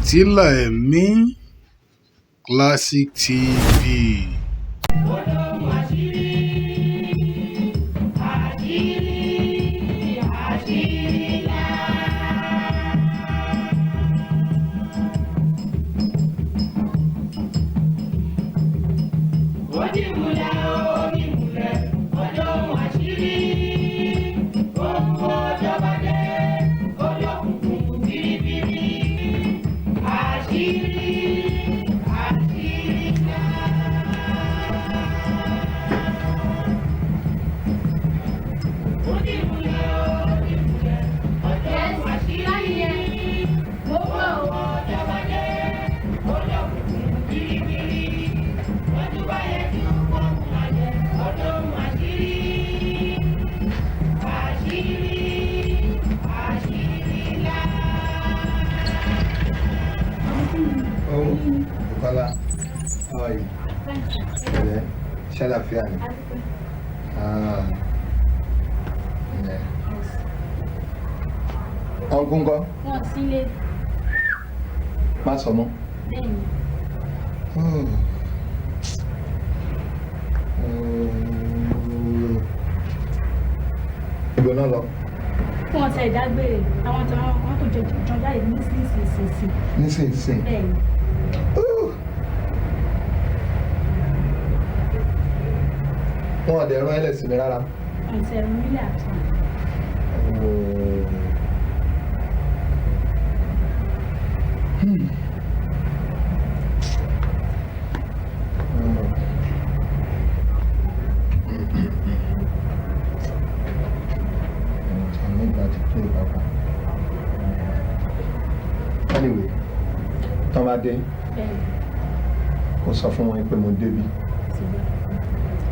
Fìtílà ẹ̀mí Classic TV. How are you? Yeah. Ṣàlàáfíà ni. Yeah. Ọ̀gùn ńkọ́? Wọ́n sílé. Má sọ mọ́. Bẹ́ẹ̀ni. Ibo náà lọ? Wọ́n tẹ ìdágbére. Àwọn tó wọ́n tó jọ jáde nísinsìnyí. Nísinsìnyí. Bẹ́ẹ̀ni. Wọ́n ọ̀dẹ̀ ẹ̀rọ ẹlẹ́sìn mi rárá. Wọ́n ti ẹ̀rọ nílẹ̀ àtọ̀. Anyway, tán bá dé, kò sọ fún wọn pé mo débi.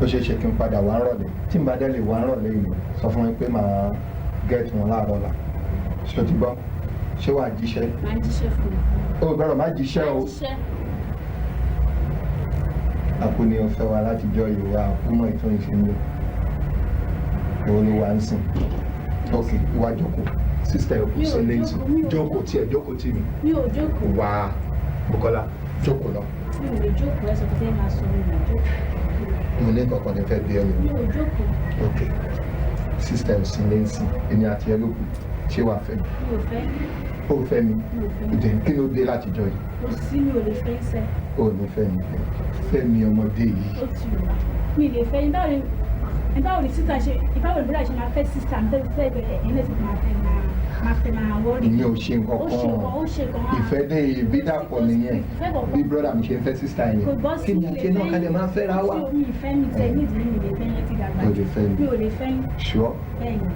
Ó ṣeé ṣe kí n padà wá rọ̀lẹ́. Tí n bá dé lè wá rọ̀lẹ́ yìí, sọ fún wọn pé màá gẹ̀ẹ́tì wọn láàárọ̀ la. Ṣé o ti gbọ́? Ṣé wàá jíṣẹ́? Máa jíṣẹ́ fún mi. O gbọ́dọ̀ má jíṣẹ́ o. Àpò ni ọ̀fẹ́ wa látijọ́ ìwà àkúmọ̀ ìtún ìsinmi. Òun ló wá ń sìn. Ok, wá jókòó. Sísítà ẹ̀ kò sí léyìí. Jókòó tí ẹ̀ jókòó tì mí. Mi ò jókòó. Wá Bùkọ́lá jókòó lọ. Mi ò lè jókòó ẹ sọ pé máa sọ mi ò jókòó. Mo ní kankan ní fẹ́ bí ẹ lò. Mi ò jókòó. Ok, sísítà ẹ̀ sí léyìí sí. Èmi àti ẹ ló kù. Ṣé wàá fẹ́ mi? Mi ò fẹ́. Ó fẹ́ mi. Mi ò fẹ́. Ǹjẹ́ kí ló dé látijọ́ yìí? Kò sí mi ò lè fẹ́ iṣẹ́. Ó ní fẹ́ mi. Fẹ́ mi ọmọdé yìí. Ó ti wà. Mi lè fẹ́ ìbáwò ni sísá ṣe ìbáwò ni bọ́dà ṣe máa fẹ́ sísá mi tẹ́lẹ̀ tẹ́lẹ̀ ẹ̀yìn lẹ́sìn máa fẹ́ máa wọ́ọ̀rì. Ìyẹn ò ṣe nǹkan kan. Ìfẹ́ dé ibi dàpọ̀ nìyẹn. Bí brọ́dà mi ṣe ń fẹ́ sísá yẹn. Kí ni àti náà kálẹ̀ máa fẹ́ ra wá? Mi ì fẹ́ mi tẹ ní ìdílé mi lè fẹ́ yẹn ti dàgbà. O lè fẹ́ mi. Mi ò lè fẹ́ yín. Ṣọ́. Bẹ́ẹ̀ni.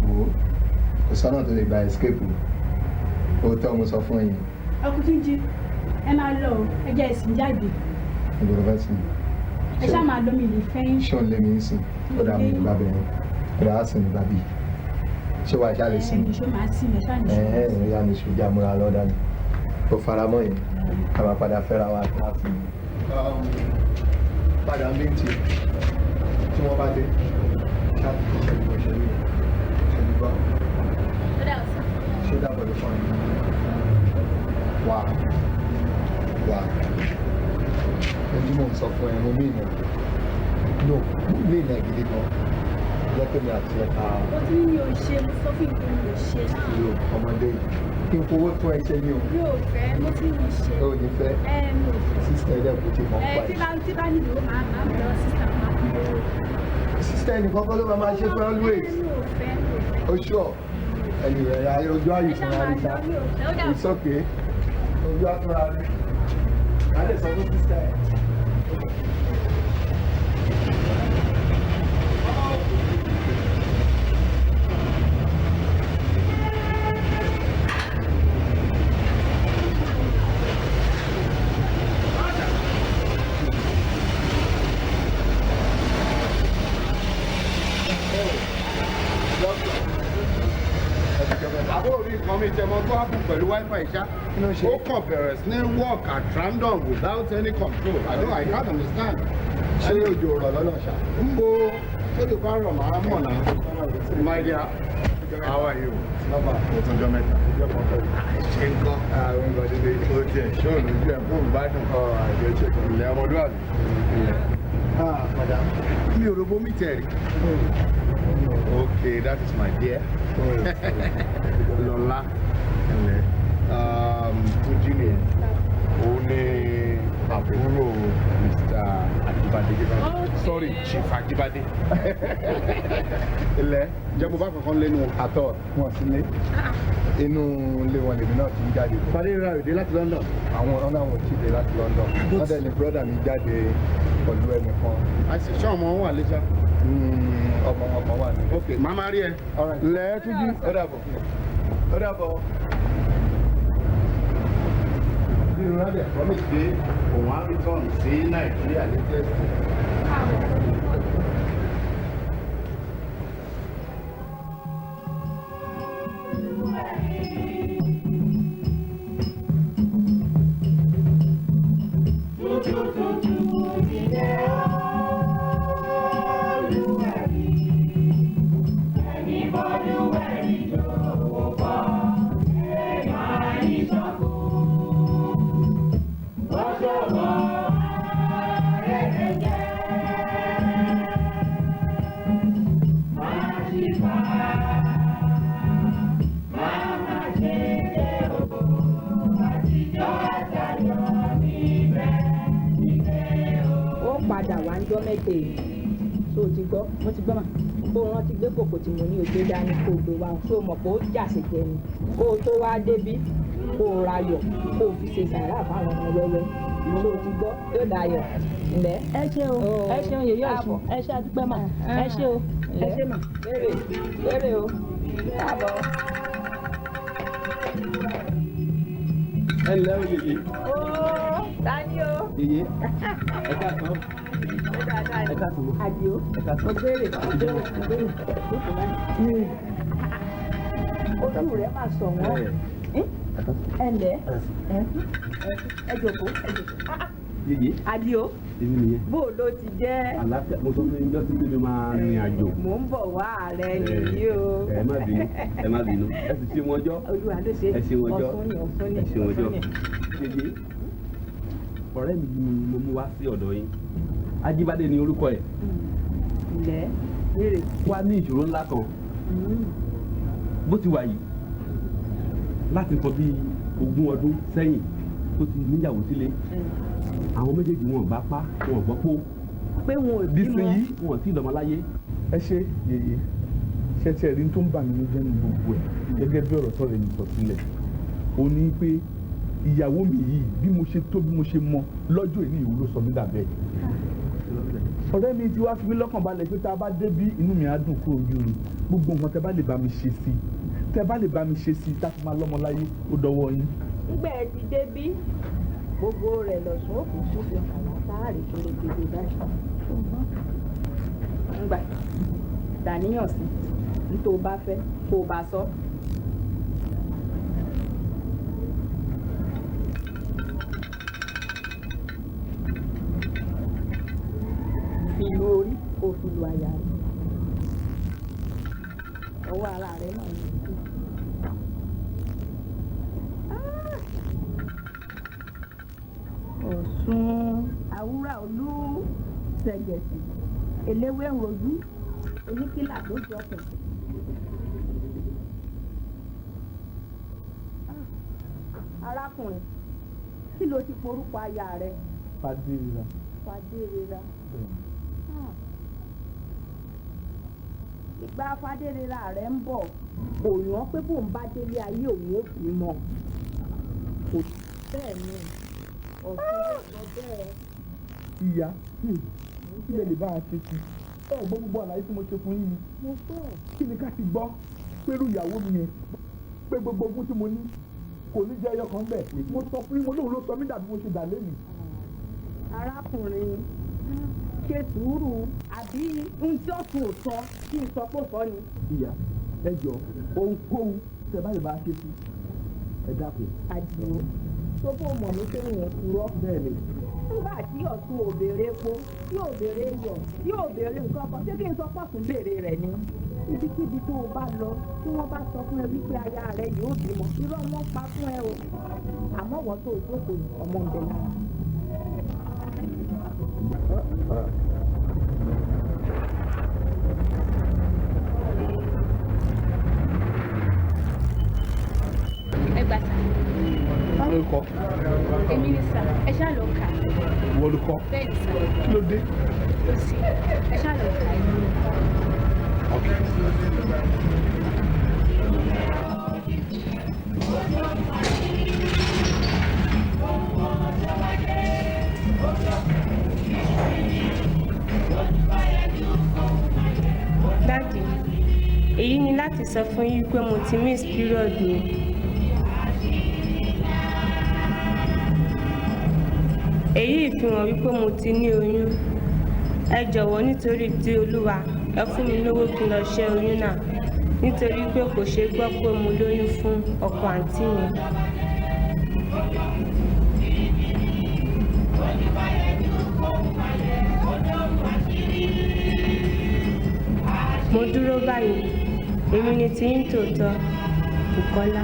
Wo kò sọ́nà tó lè gba escape o. Òótọ́ mo sọ fún ẹ̀yin. Ọkùnrin jí ẹ máa lọ ẹ jẹ́ ìsìn jáde. Ìgbòho fẹ́ sí mi. Ẹ ṣáà máa lọ mi lè fẹ́ yín. Ṣé o lè mi ń sìn? Ó dà mí nígbà bẹ̀rẹ̀. Ó dà á sìn nígbà bíi. Ṣé wàá ṣáà lè sìn? Ṣé máa sìn ẹ ṣáà ní ṣe? Ìyá mi ṣojú àmúra lọ́dà ni. Ó fara mọ́ yẹn. A máa padà fẹ́ra wa láti. Padà ń bí ti tí wọ́n bá dé. Ṣáà ti ṣe ìgbọ̀nsẹ̀ mi. Ṣé ti gbọ́? Ó dà ọ̀sán. Ṣé ó dàbọ̀ lè fọ́ mi? Wà. Ẹni mò ń sọ fún ẹ, mo mí ìnà. No, mo mí ìnà gidi gan. Lọ́pẹ́ mi àti ẹ̀ka. Ó ti ní mi ò ṣe, mo sọ fún ìpín mi ò ṣe náà. Ìlú ọmọdé yìí. Kí n fowó tún ẹ ṣe ní o. Mi ò fẹ́, mo ti ní ṣe. Ó ní fẹ́. Mi ò fẹ́. Sísítà ẹ̀dẹ̀ kò tí mọ̀ pa ẹ̀. Tí bá nílò ó máa ń lọ sísítà máa ń lọ. Sísítà ẹnì kankan ló máa ṣe pé always. Mi ò fẹ́. O sure. Ẹni rẹ̀ ayé ojú ayé fún wa níta. It's okay. Ojú àtúrà rẹ̀. Kálẹ̀ sọ fún sísítà ẹ̀. Àbúrò rí nǹkan mi jẹmọ tó hápù pẹ̀lú wifi ṣá. Ó kàn bẹ̀rẹ̀ sí ní work at random without any control. I can't understand. Ṣé òjò rọ̀ lọ́nà ṣá? Ń bo tó lè bá rọ̀ máa mọ̀ náà. My dear, How are you? Nọ́mbà ọ̀tọ̀jọ́ mẹ́ta. Ṣé ń kọ́? Àwọn ìgbà dídé. Ó tiẹ̀ ṣó lójú ẹ̀ fún ìgbádùn. Àjọṣe kan. Ilẹ̀ ọmọlúwàbí. Madam. Mi ò robo mi tẹ̀ rí. Okay, that is my dear. Lọ́lá. Túnjí ni òun ni àbúrò Mr. Ajibade. Sorry, Chief Ajibade. Ilẹ̀ Jẹ́ mo bá kankan lẹ́nu àtọ̀ wọn sílé. Inú ilé wọn lèmi náà ti ń jáde. Fadé ra òde láti London. Àwọn ọ̀nà àwọn ti dé láti London. Wọ́n dẹ̀ ní brọ́dà mi jáde pẹ̀lú ẹnìkan. Àìsí ṣé ọmọ wọn wà lẹ́sà? Ọmọ wọn kan wà nílé. Ok, màá máa rí ẹ. Lẹ́ẹ̀ Túnjí. Ó dàbọ̀. Ó dàbọ̀. Bí irun rẹ̀ promise pé òun á return sí Nàìjíríà latest. Ọjọ́ mẹ́ta èyí tó ti gbọ́ mo ti gbọ́ mà kó o rántí gbé kòkò tí mo ní ògbé dání kó o gbé wa tó o mọ̀ pé ó jàsè jẹ ni kó o tó wá débí kó o rayọ̀ kó o fi ṣe sàrà fáwọn ọmọ wẹ́wẹ́ tó o ti gbọ́ yóò dayọ̀ ǹlẹ́. Ẹ ṣé o ẹ ṣeun yèyé ọ̀sùn ẹ ṣé àdúpẹ́ mà ẹ ṣé o ẹ ṣé mà béèrè o káàbọ̀. Ẹ ǹlẹ́ o yèyé. Ó tani o. Yèyé ẹ ká tán. Ẹ ká tán. Àdìo mo béèrè ojú rẹ̀ máa sọ wọ́n ẹ ǹlẹ́ ẹ jókòó. Yèyé. Àdìo Èmi nìyẹn. bó ló ti jẹ́. Àlàáfíà mo sọ fún yín jọ́sí pé mi máa rìn àjò. Mò ń bọ̀ wá ààrẹ nìyí o. Ẹ má bínú ẹ sì ṣe wọn jọ́. Olúwa ló ṣe ẹ ṣe wọn jọ́. ọ̀fun ni ẹ ṣe wọn jọ́. Yèyé ọ̀rẹ́ mi ni mo mú wá sí ọ̀dọ̀ yín. Ajíbádé ni orúkọ ẹ̀. Ilẹ̀ béèrè. Wá ní ìṣòro ńlá kan. Bó ti wà yìí láti nǹkan bíi 20 ọdún sẹ́yìn tó ti níyàwó sílé. Àwọn méjèèjì wọn gbá pá wọn gbọ́ pó. Pé wọn ò bímọ. Dísìnyí wọn ò tí ì lọ́mọ láyé. Ẹ ṣe yèyé ṣe tí ẹ̀rí tó ń bà mí ló jẹ́ ní gbogbo ẹ̀ gẹ́gẹ́ bí ọ̀rọ̀ tọ́rẹ̀ mi sọ sílẹ̀ ó ní pé ìyàwó mi yìí bí mo ṣe tó bí mo ṣe mọ lọ́jọ́ ìní ìwúlò sọ mí dàbẹ́. Ọ̀rẹ́ mi ti wá fi mí lọ́kàn balẹ̀ pé tá a bá dé bí inú mi á dùn kúrò ojú rí gbogbo nǹkan tẹ bá lè bá mi ṣe sí tẹ bá lè bá mi ṣe sí tá a fi máa lọ́mọ láyé ó dọwọ́ yín. Nígbà ẹ ti dé bí gbogbo rẹ̀ lọ̀sùn òkú sófin àwọn táàrí kéré kéde báyìí. Ngbà dàníyàn sí ní tó o bá fẹ́ kó o bá sọ. Ìlú orí kò fi lu àyà rẹ̀. Ọwọ́ ara rẹ̀ náà ní ìlú. Ọ̀ṣun àwúrà olú ṣẹ̀gẹ̀sì eléwé rojú oníkìlà tó jọkùn. Arákùnrin kí ló ti porúkọ aya rẹ? Fadérera. Fadérera. Ìgbà Fadérera rẹ ń bọ̀ òyàn pé bóun bá délé ayé òun ò bímọ. Kò bẹ́ẹ̀ ni Ọ̀ṣun ló sọ bẹ́ẹ̀. Ìyá kí lè bá a ṣe sí ẹ gbọ́ gbogbo àlàyé tí mo ṣe fún yín ni. Mo gbọ́. Kí ni ká ti gbọ́ pẹ̀lú ìyàwó mi yẹn pé gbogbo ogún tí mo ní kò ní jẹ́ ẹyọ kan bẹ́ẹ̀ mo sọ fún yín mo lóun ló sọ mí dàbí mo ṣe dà lẹ́nu. Arákùnrin ṣe sùúrù àbí n tí Ọ̀ṣun ò sọ kí n sọ pé ó sọ ni. Ìyá ẹ jọ ohunkóhun tẹ bá lè bá a ṣe sí ẹ dákun. Àdìo tó bó mọ̀ mí pé ìyẹn kúrọ́. Bẹ́ẹ̀ ni. Nígbà tí Ọ̀ṣun ò béèrè epo tí ò béèrè iyọ̀ tí ò béèrè nǹkan kan ṣé kí n sọ pọ̀tún béèrè rẹ̀ ni. ibikíbi tó o bá lọ tí wọ́n bá sọ fún ẹ wípé aya rẹ yóò bímọ irọ́ wọn pa fún ẹ o àmọ́ wọ́n tó o jókòó ọmọ ń bẹ lára. ẹ gbà sá. ló kọ. èmi ni sá ẹ ṣáà lọ kà. wọ́n ló kọ. bẹ́ẹ̀ ni sá. kí ló dé. ó sì ẹ ṣáà lọ kà ẹni. Daddy, èyí ni láti sọ fún yín pé mo ti miss period mi. Èyí fi hàn wípé mo ti ní oyún. Ẹ jọ̀wọ́ nítorí ti Olúwa ẹ fún mi lówó kí n lọ ṣẹ́ oyún náà nítorí pé kò ṣe gbọ́ pé mo lóyún fún ọkọ àǹtí mi. Mo dúró báyìí, èmi ni tiyín tòótọ́, Bùkọ́lá.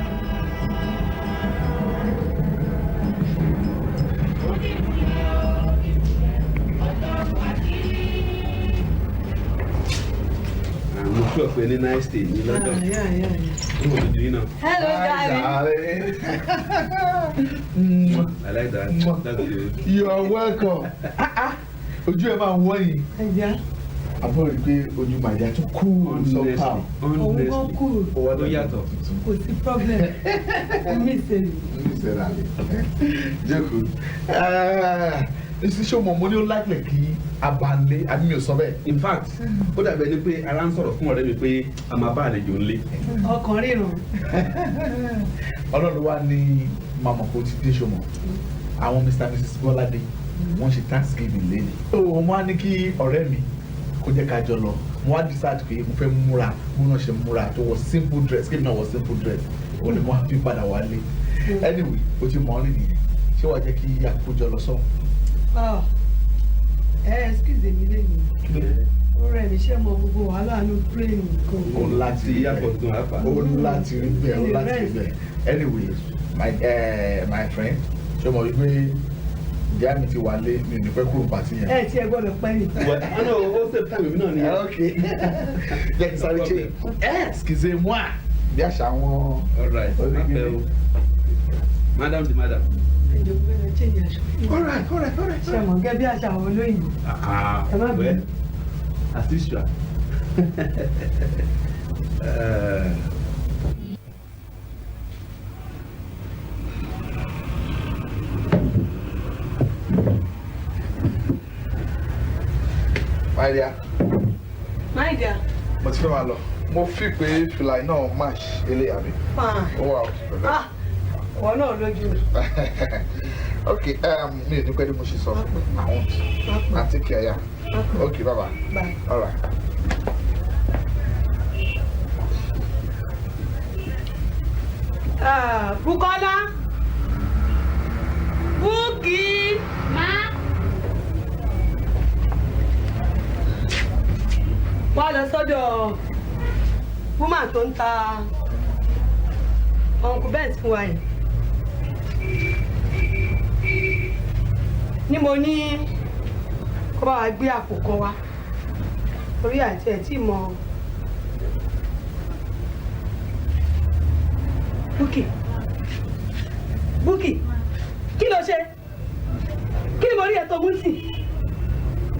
Mo feel pé ní nice day ní London. Mo ti dín náà. Hello, darling. I like that. That's good. You are welcome. Ojú ẹ máa ń wọ́ yìí. Àbúrò rí pé ojú màdìá tún cool somehow. Òun kò cool. Owó tó yàtọ̀. Kò sí problem. Mi ṣe Miserable. Jókòó. Ṣé o mọ̀ mo ní ó láìpẹ́ kí abalẹ̀ àbí mi ò sọ bẹ́ẹ̀? In fact, ó dàbí ẹni pé ara ń sọ̀rọ̀ fún ọ̀rẹ́ mi pé a máa bá àlejò ńlé. ọkàn rírun. Ọlọ́run wá ní màmá kò ti dé ṣọmọ. Àwọn Mr. and Mrs. Bọ́ládé wọ́n ṣe Thanksgiving lẹ́nu. Wọ́n á ní kí ọ̀rẹ́ mi kó jẹ́ ká jọ lọ. Mo wá decide pé mo fẹ́ múra mo náà ṣe múra tó wọ simple dress kí ni náà wọ simple dress. Ó ní mo á fi padà wálé. Anyway, o ti mọ̀ ọ́ nìyẹn. Ṣé wàá jẹ́ kí àkójọ lọ sọ́hùn? Excuse mi lẹ́yìn. Ó rẹ̀ mí ṣe mọ gbogbo wàhálà ní plane kan. O láti airport náà àpá. O láti rí bẹ́ẹ̀ o láti rí bẹ́ẹ̀. Anyway, my friend, ṣé o mọ̀ wípé ìyá mi ti wálé mi ò ní pẹ́ kúrò pàtí yẹn. Tí ẹ gbọ́dọ̀ pẹ́ ni. Àná ó ṣe fún mi náà ni. Okay. Jẹ́ kí sáré ṣe. Excusez-moi. Bí àṣà wọn. All right. Madam the madam. All right. Ṣé mọ̀ gẹ́gẹ́ bí àṣà àwọn olóyìnbó? Ẹ má bẹ̀rẹ̀. As usual. My dear. Mo ti fẹ́ máa lọ. Mo fi pé fìlà náà match eléyà mi. Ó wà òkè pẹ̀lú. Wọ́n náà lójú. Okay, mi ò ní pẹ́ bí mo ṣe sọ. Àwọn àti kẹ̀yà. Okay, bye bye. Bye. All right. Bùkọ́lá. Búkì. Má. Wá lọ sọ́dọ̀ woman tó ń ta Uncle Benz fún wa yìí. Ní mo ní kó bá wa gbé àpò kan wá. Orí àti ẹ̀ tí mọ. Búkì, kí ló ṣe? Kí ni mo rí ẹ tó mú sí?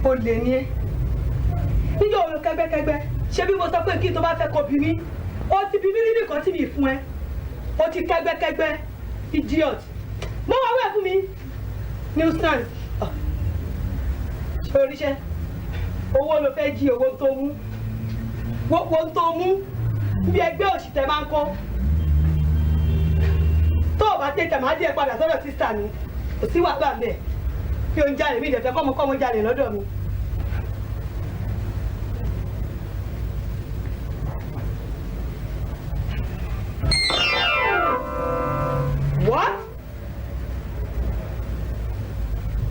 O lè ní ẹ. Níjọ́ òun kẹ́gbẹ́kẹ́gbẹ́, ṣé bí mo sọ pé kí n tó bá fẹ́ kó bí mi? O ti bí mi rí nìkan tí mi fún ẹ. O ti kẹ́gbẹ́kẹ́gbẹ́, idiot. Mo wá wẹ̀ fún mi. Nuisance. Ṣé oríṣẹ́? Owó ló fẹ́ jí owó tó mú. Owó tó mú. Bí ẹgbẹ́ òṣìṣẹ́ máa ń kọ́. Tó o bá tètè máa díẹ̀ padà sọ́dọ̀ sísà mi. Kò sí wàhálà bẹ́ẹ̀. Bí o ń jalè mi ìdẹ̀fẹ́ kọ́mọ jalè lọ́dọ̀ mi. What?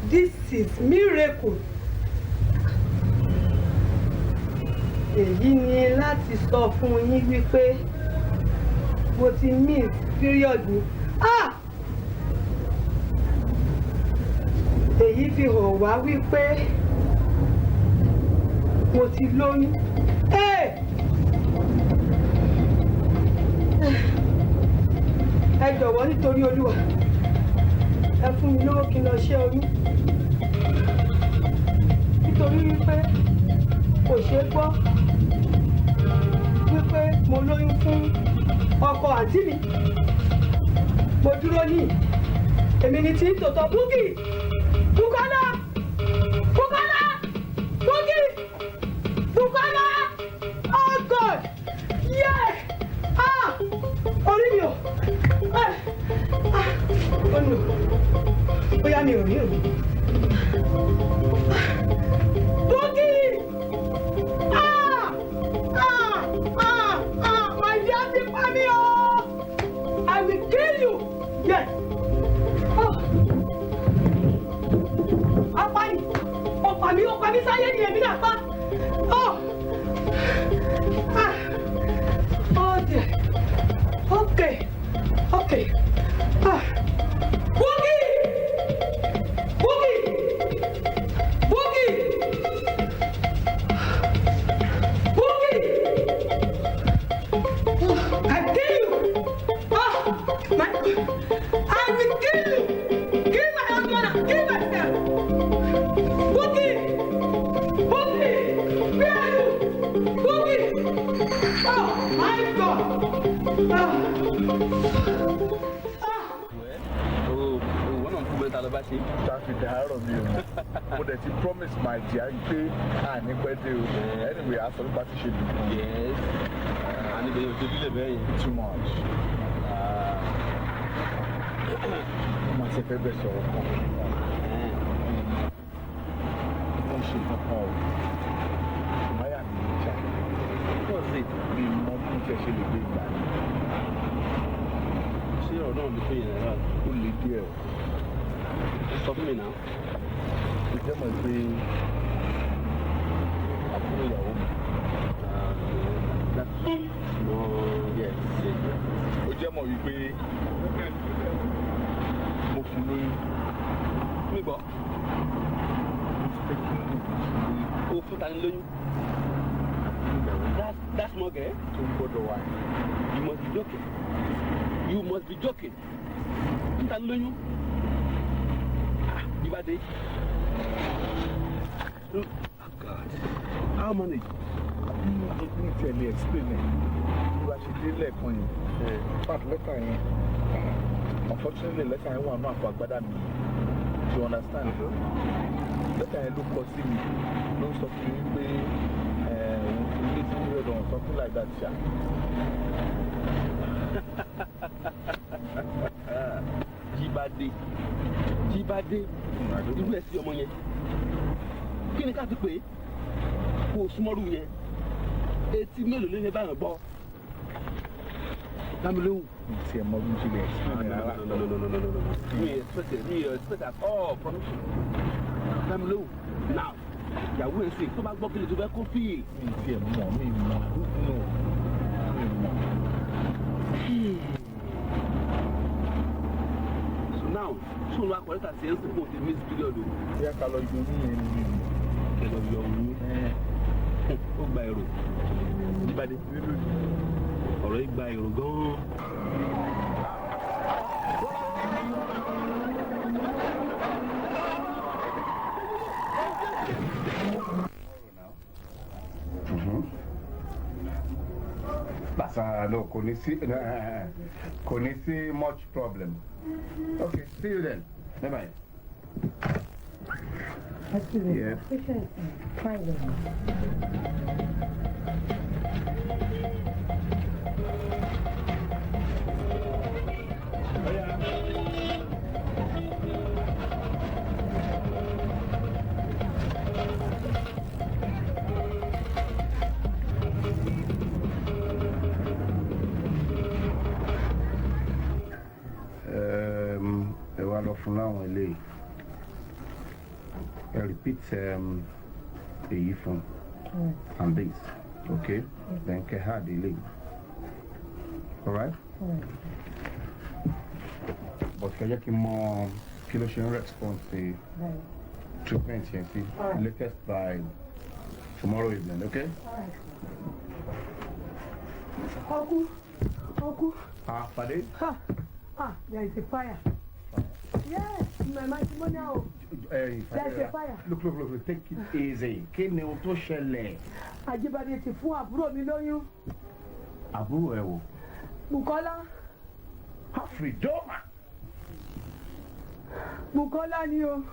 This is miracle. èyí ni láti sọ fún yín wípé mo ti miss period mi. Èyí fi hàn wá wípé mo ti lóyún. Ẹ jọ̀wọ́ nítorí Olúwa ẹ fún mi lówó kí n lọ ṣẹ́ oyún nítorí wípé kò ṣeé gbọ́ wípé mo lóyún fún ọkọ àǹtí mi. Mo dúró ní èmi ni tí ń tòótọ́ Búkì Bùkọ́lá Bùkọ́lá Búkì Bùkọ́lá oh God orí mi ò ó nù bóyá mi ò rí òun. Búkì my dear ti pa mí o I will kill you. Yes. Ó pa mí sáyé ni èmi náà pa. Dear. Okay. Boogie! I kill you. I will kill you. Kill my husband. Kill myself. Boogie! Where are you? Boogie! Oh my God! Traffic àárọ̀ mi o. Mo dẹ̀ ti promise my dear pé àní pẹ́ dé o. Anyway, aṣọ nípa ti ṣe dùn. Yes. And if you feel very too much. Mo ti fẹ́ bẹ̀ sọ̀rọ̀ kan. Wọ́n ṣe kankan o. Máyà mi ń jà. What's it? Bí mo bí mo fẹ́ ṣe lè gbé ìgbà ni. Ṣé ọ̀rọ̀ náà lè tó yẹn náà? Ó lè díẹ̀ o. Sọ fún mi náà. Ó jẹ́ mọ̀ pé àbúrò ìyàwó mi. Ó jẹ́ mọ̀ wípé mo fún lóyún. Mi gbọ́. O fún ta ni lóyún? That's small girl. Tó ń gbọ́dọ̀ wá. You must be joking. You must be joking. Fún ta ni lóyún? Jide. Oh God. How manage? Ní tẹ̀lé explain ẹ̀. Bí wàá ṣe dé lẹ́ẹ̀kan yẹn. Part lẹ́tà yẹn. Unfortunately lẹ́tà yẹn wà ní àpò àgbádá mi. You understand? Lẹ́tà yẹn ló kọ sí mi. Ló ń sọ fún mi pé òun fún mi tí mi ò something like that ṣá. Jide. Irú ẹ̀ sí ọmọ yẹn. Kí ni ká ti pè é? Kò súnmọ́rú yẹn. Etí mélòó ló lè bá yàn gbọ́? Dámi lóhùn. Ti ẹ̀ mọ bí mo ṣe lè explain ẹ̀ rárá. No. Mi expect at all from you. Dámi lóhùn. Now, ìyàwó ẹ̀ sè tó bá gbọ́ kí lè tó fẹ́ kó fíì. Mi ti ẹ̀ mọ̀ mi mọ̀. So now, soon wa kọ̀rẹ́tà sí ẹ̀ ń sìnkú òtí miss period o. Bí a kà lọ yọ ní yẹn ni mi. Kẹlọ yọ oyún. Ó gba èrò. Jíbádé. Ọ̀rọ̀ yìí gba èrò gan-an. No, kò ní sí much problem. Okay, see you then. Bye-bye. Asiri, yeah. Patient, fine. Ẹ wá lọ fún láwọn eléyìí. Ẹ repeat èyí fún and this. Okay? Then can have the leave. Alright? But can you give more kilo response to treatment here? See, latest by tomorrow evening, okay? Uncle. Pardon? There is a fire. Yes, my matrimonial. There's a fire. Look, take it easy. Kí ni ohun tó ṣẹlẹ̀? Ajibade ti fún àbúrò mi lóyún. Àbúrò ẹ wò. Bukola. Freedom. Bukola ni o.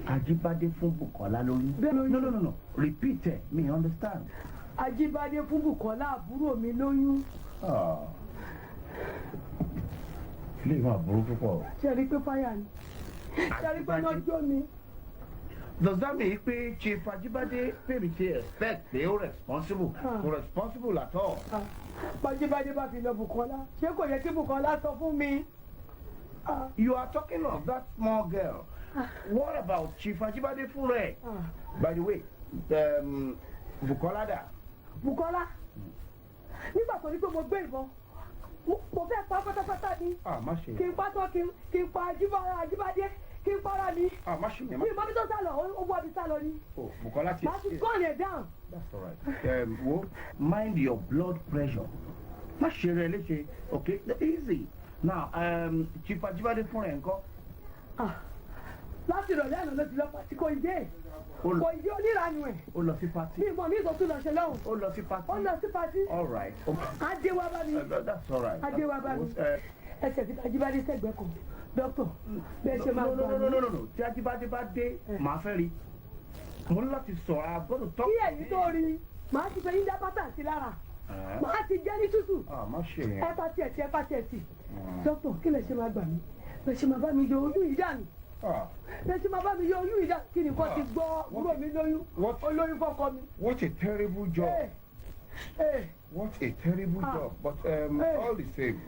Ajibade fún Bukola lóyún. No. Repeat it. Me understand. Ajibade fún Bukola àbúrò mi lóyún. Ilé ìwọ̀n àbúrò púpọ̀. Ṣé rí pé fáyà ni? Ṣé rí pé lọ́jọ́ mi? Does that mean pé Chief Ajibade pèmí ṣe expect pé ó responsible? Kò responsible at all. Ajibade bá fi lọ Bukola. Ṣé kò yẹ kí Bukola sọ fún mi? You are talking of that small girl. What about Chief Ajibade fún rẹ̀? By the way, Bukola dà. Bukola? Nígbà tó ní pé mo gbé ìbọn, mo fẹ́ pa pátápátá ni. Má ṣe. Kí n pa tán kí n pa Ajibade kí n para mi. Má ṣe yẹn. Kí n bá mi tó sálọ, ó bọ́ mi sálọ ni. Bukola ti. Má ti gone it down. That's all right. Wo, mind your blood pressure. Má ṣe rẹ léṣe, okay? Easy. Now, Chief Ajibade fún rẹ̀ ńkọ́? Láti ìrọ̀lẹ́ àná ló ti lọ pàtí kò ìdé. Kò ìdé oníranú ẹ̀. Ó lọ sí pátí. Bí ìmọ̀ mi ìsọ̀tún lọ ṣe lọ́hùn. Ó lọ sí pátí. Ó lọ sí pátí. All right. Adé wá bá mi. That's all right. Adé wá bá mi. Ẹsẹ̀ fi Ajibade sẹ́gbẹ̀ẹ́ kan. Dókítà, bẹ́ẹ̀ ṣe máa gbà mí. No. Tí Ajibade bá dé, màá fẹ́ rí. Mo ní láti sọ̀rọ̀, I've got to talk. Kí ẹ̀yin tó rí, màá ti fẹ́ yín dá pátá sí lára. Màá ti jẹ́ ní tútù. Má ṣe yẹn. Hepatitis. Dókítà, kí lè ṣe máa gbà mí? Bẹ́ẹ̀ ṣe máa bá mi yọ oyún yìí dànù. Bẹ́ẹ̀ ṣe máa bá mi yọ oyún yìí dànù. Kí ni nǹkan ti gbọ́ àbúrò mi lóyún? Olóyún fọ́kọ mi. What a terrible job. What a terrible job. But all the same,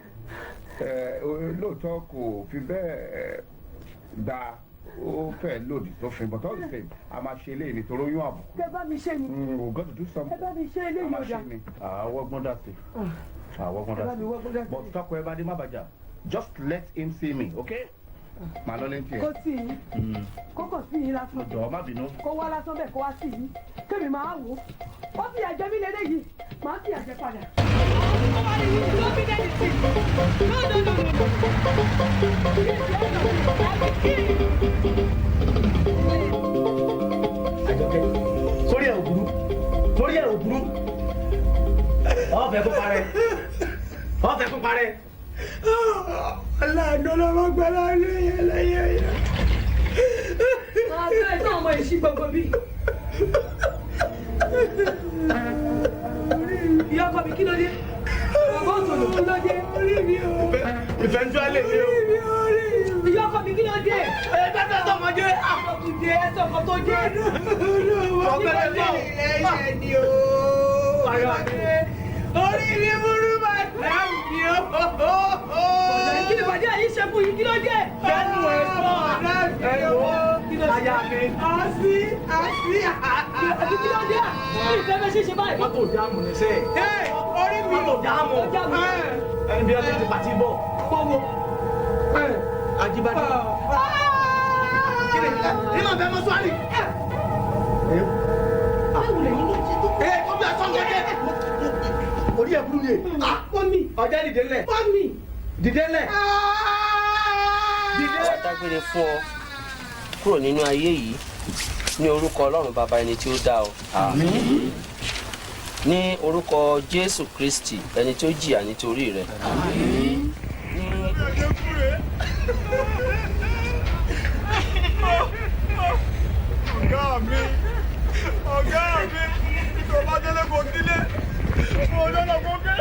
lóòótọ́ kò fi bẹ́ẹ̀ da ó fẹ́ lòdì sófin, but all the same a máa ṣe eléyìí nítorí oyún àbùkù. Ẹ bá mi ṣe ni. We got to do something. Ẹ bá mi ṣe eléyìí ọ̀dà. Àwọ̀gbọ́n dà sí. Àwọ̀gbọ́n dà sí. But tọ́kọ ẹ bá dé má bàjá. Just let him see me, okay? Màá lọ lẹ́ntì ẹ̀. Kó sí yín. Kókò sí yín lásán. Jọ̀ọ́ má bínú. Kó wá lásán bẹ́ẹ̀ kó wá sí yín. Kémi máa wò ó. Ó fi àjẹ mí lélẹ́yìí. Màá fi àjẹ padà. Ó wá ní yìí ló fi dẹ́ni sí. Àjọkẹ́, sórí ẹ̀ ò burú. Ọ̀fẹ́ kó parẹ́. Aláàdó ló máa gbà láàrin ẹlẹ́yẹ. Máa bẹ́ẹ̀ náà ọmọ ìṣí gbogbo bí. Ìyá ọkọ mi kí ló dé? Bàbá òtòlù kí ló dé? Orí mi ò. Ìfẹ́ ń jọ́ lè mi o. Ìyá ọkọ mi kí ló dé? Ẹgbẹ́ tó mọ jẹ́. Àkọkùdé ẹsẹ̀ ọkọ tó jẹ́. Ọ̀gbẹ́rẹ́ náà. Ilé ni o. Orí mi burú máa dá mi o. Kí ni bàdé àyè ṣe fún yín kí ló dé? Bẹ́ẹ̀ni ẹ̀ sọ ọ̀dà mi o. Aya mi. Àti kí ló dé? Kí ìfẹ́ fẹ́ ṣe báyìí? Mọ́tò jáàmù ní sẹ́ẹ̀. Orí mi. Mọ́tò jáàmù. Ẹni bí wọ́n ti pàtí bọ̀. Fọwọ́. Ajibade. Kí ni nínú ọ̀bẹ mọ́ sọ́ọ̀lì? Báwo lè yín ní ti tó? Kó bí a sọ̀rọ̀ jẹ́. Orí ẹ̀ burú ni. Mọ́mì. Ọjà dìde ńlẹ̀. Mọ́mì. Dìde ńlẹ̀. Wọ́n dágbére fún ọ kúrò nínú ayé yìí ní orúkọ Ọlọ́run bàbá ẹni tí ó dá ọ. Àmín. Ní orúkọ Jésù Kristi ẹni tí ó jìyà nítorí rẹ. Àmín. Ọ̀gá mi, ìjọba délé kò sílé, mo lọ́nà kó kẹ́.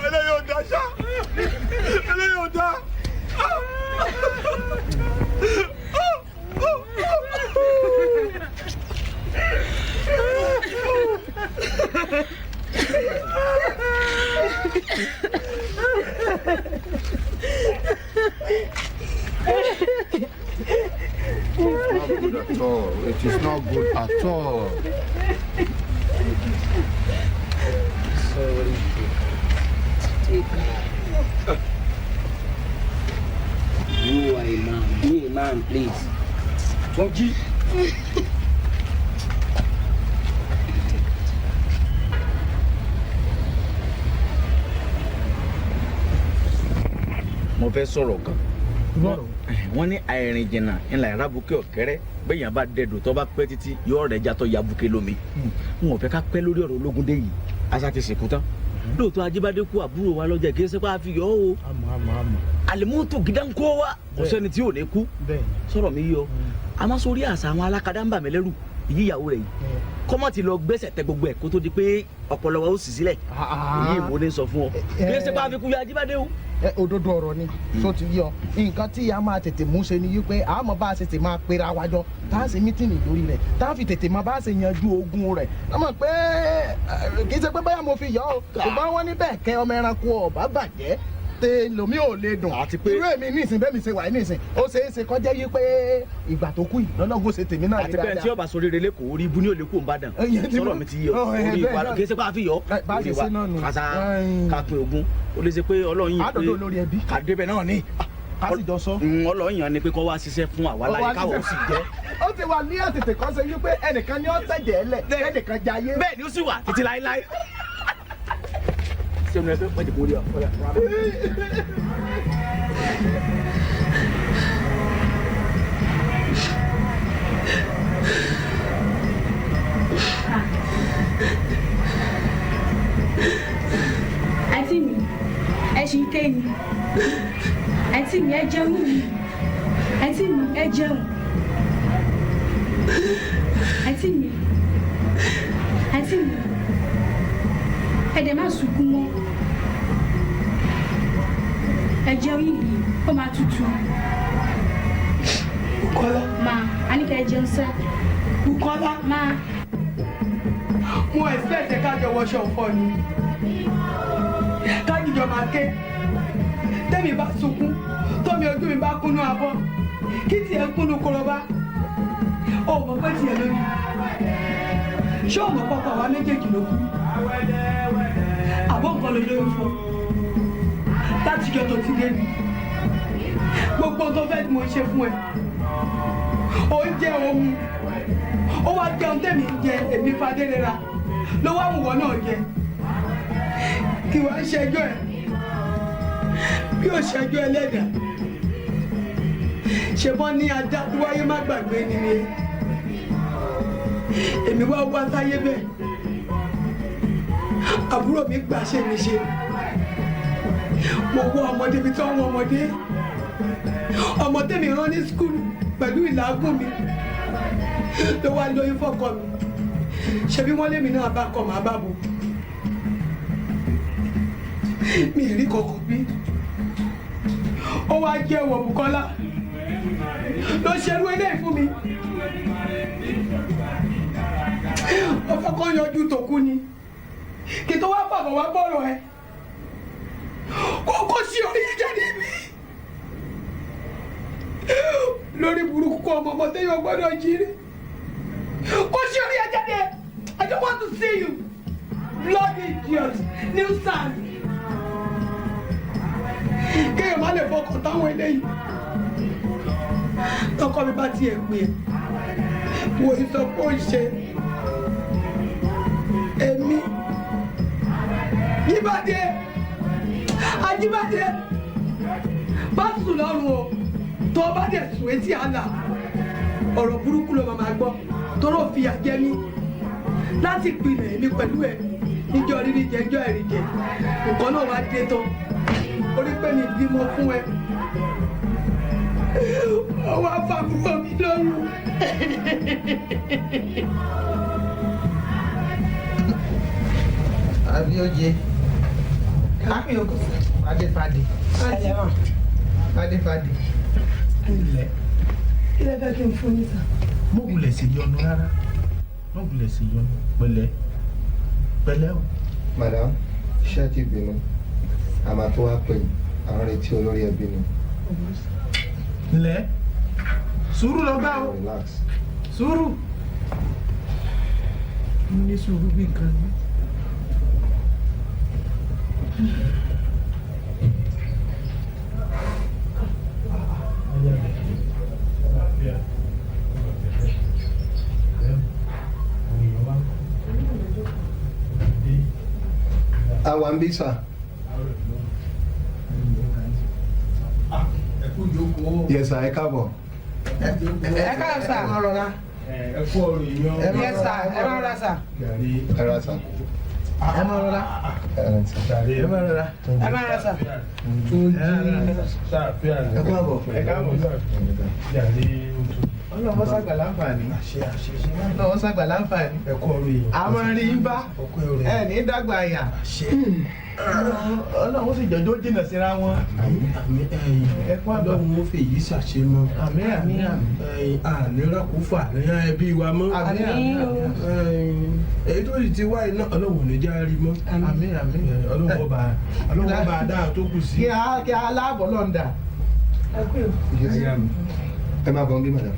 Eléyìí ò dá ṣá, eléyìí ò dá. please. Túnjí. mo fẹ́ sọ̀rọ̀ kan. wọ́n ní àìrìn jìnnà ńlá ìrábùkẹ́ ọ̀kẹ́rẹ́ bẹ́yàn bá dẹ̀dọ̀ tó bá pẹ́ títí yóò rẹ̀ jatọ̀ ya bùkẹ́ lómi. n ò fẹ́ ká pẹ́ lórí ọ̀rọ̀ Ológúndé yìí asa ti sìnkú tán. lóòótọ́ Ajíbádé kú àbúrò wa lọ́jà kì í ṣe pé a fi yọ ọ́ o. àlèmọ́tò gidan kó wa kò sẹ́ni tí ò ní kú. sọ̀rọ̀ mi yọ àmọ́ sórí àṣà àwọn alákadá ń bà mí lẹ́rù ìyíyàwó rẹ̀ yìí kọ́mọ́ ti lọ gbẹ́sẹ̀ tẹ gbogbo ẹ̀ kó tó di pé ọpọlọ wa ó sì sílẹ̀ èyí mo ní sọ fún ọ kì í ṣe pé a fi kú yọ Ajíbádé o. òdodo ọ̀rọ̀ ni tó ti yọ nǹkan tí a máa tètè mú ṣe ni wípé àmọ́ bá a ṣe tè máa pera wa jọ tá a ṣe mítìnì lórí rẹ̀ tá a fi tètè máa bá a ṣe yanjú ogun rẹ̀ ọmọ pé kì í ṣe pé báyà mo fi yọ ọ ṣùgbọ́n wọ́n ní bẹ́ẹ̀ kẹ́ ọmọ ẹranko ọ̀bá bàjẹ́ tẹ lomi ò lè dùn àti pé irú èmi nísìn bẹ́ẹ̀ mi ṣe wà nísìn ó ṣeé ṣe kọjá yí pé ìgbà tó kú yìí lọ́lọ́gbó ṣe tèmi náà. àti pé tí ọba sórí rẹ lẹ́kọ̀ọ́ orí ibú ní òlé kò ń bá dàn sọ̀rọ̀ mi ti yọ orí ìwà kì í ṣe pé a fi yọ orí ìwà kàṣà kápẹ́ ogun ó lè ṣe pé Ọlọ́run yìí pé àdọ́dọ́ lórí ẹbí kàdébẹ̀ náà ni kásìjọ sọ. Ọlọ́run yàn ni pé kó wá ṣiṣẹ́ fún àwa láyé káwọ́ sì jẹ́. ó ti wà ní àtètè kan ṣe wípé ẹnìkan ni ó tẹ̀jẹ̀ ẹlẹ̀ ẹnìkan jayé. bẹ́ẹ̀ ni ó sì wà títí láéláé. sẹ́nu ẹgbẹ́ pẹ̀lú ìbò rí ọ. àǹtí mi ẹ ṣì ń ké ni àǹtí mi ẹ jẹun ni àǹtí mi ẹ jẹun àǹtí mi ẹ dẹ̀ má sunkún mọ́ ẹ jẹun yìí ó máa tutù. Bukola. Ma, a ní kẹ́ ẹ jẹun sẹ́. Bukola. Ma. Mo expect ká jọ wọṣọ ọ̀fọ̀ ni. Ká jíjọ máa ké. Tẹ́mi bá sunkún, tómi ojú mi bá kúnnú abọ́. Kí tiẹ̀ kúnnú koroba. O mọ̀ pé tiẹ̀ lóyún. Ṣé o mọ̀ pọ́pọ́ àwa méjèèjì ló kú? Àbọ̀ nǹkan ló lóyún fún ọ. Láti jọ tó ti dé mi. Gbogbo tó fẹ́ tí mo ṣe fún ẹ. Oúnjẹ ohun. Ó wá jẹun tẹ̀mí jẹ èmi Fadérera. Ló wá wùwọ́ náà jẹ. Kí wàá ṣẹjọ́ ẹ̀. Bí ó ṣẹjọ́ ẹlẹ́dàá. Ṣèbọn ní ajá tó wáyé má gbàgbé ni ni. Èmi wá wá sáyé bẹ́ẹ̀. Àbúrò mi gbà ṣe mi ṣe. Mo wọ ọmọdé bí tó ń wọ ọmọdé. Ọmọ tèmi rán ní skul pẹ̀lú ìlágùn mi ló wá lóyún fọ́kọ mi. Ṣebí wọ́n lémi náà bá kọ màá bá bò. Mi ì rí kankan bí. Ó wá jẹ́ ẹ̀wọ̀ Bùkọ́lá ló ṣerú eléyìí fún mi. Ó fẹ́ kó yọjú tòkú ni kí tó wá bàbá wá bọ̀rọ̀ ẹ kó sí orí jáde mi lórí burúkú kọ ọmọ téèyàn gbọ́dọ̀ jírí kó sí orí jáde. I don't want to see you bloody idiot nuisance. Kéèyàn má lè fọkàn táwọn eléyìí tọkọ mi bá tiẹ̀ pè é wo ìsọpọ̀ ìṣe èmi Jíbádé Ajíbádé bá sùn lọ́rùn o tó bá dẹ̀ sùn etí àlà ọ̀rọ̀ burúkú ló máa gbọ́ tóró fìyà jẹ mí láti pinnu èmi pẹ̀lú ẹ̀ níjọ́ rírí jẹjọ́ ẹ̀rí jẹ nǹkan náà wá dé tán orí pé mi bímọ fún ẹ ọwọ́ afábúrò mi lọ́rùn. Abíọ́jẹ. Adéfadé. Adéfadé. Ilẹ̀. Ilé fẹ́ kí n fún yín sàn. Mo wulẹ̀ sí yọnu rárá. Mo wulẹ̀ sí yọnu pẹ̀lẹ́. Pẹ̀lẹ́ o. Madam, iṣẹ́ ti bínú. Àmà tó wá pè yín, àwọn retí olórí ẹbí ni. Ǹlẹ́. Sùúrù lọ bá o. Relax. Sùúrù. Mo ní sùúrù bí nǹkan ní. àwa ń bí sà. Yes sà, ẹ káàbọ̀. Ẹ káàbọ̀ sà. Ẹ kú ọ̀rọ̀ èèyàn. Yes sà, ẹ máa rọra sà. Ẹ ra sà. Ẹ máa rọra. Ẹ máa rọra. Ẹ máa rọra sà. Ẹ káàbọ̀. Ẹ káàbọ̀ sà. Ọlọ́run ṣàgbà láǹfààní. Ọlọ́run ṣàgbà láǹfààní. Ẹ kú ọ̀rọ̀ èèyàn. A máa rí yín bá. Ẹ ní dàgbà àyà. Ọlọ́run sì jọjọ́ jìnnà síra wọn. Ẹ kú àbọ̀ wọn fi èyí ṣàṣemọ́. Àmín àmín àmín. Ànírà kò fà lẹ́yìn ẹbí wa mọ́. Àmín àmín àmín. Èyí tó sì ti wáyé náà Ọlọ́run ò ní já rí mọ́. Àmín àmín. Ọlọ́run ọba dáa tó kù sí. Kí a láàbọ̀ lọ́ndà. Ẹ máa bọ̀ ń bí madam.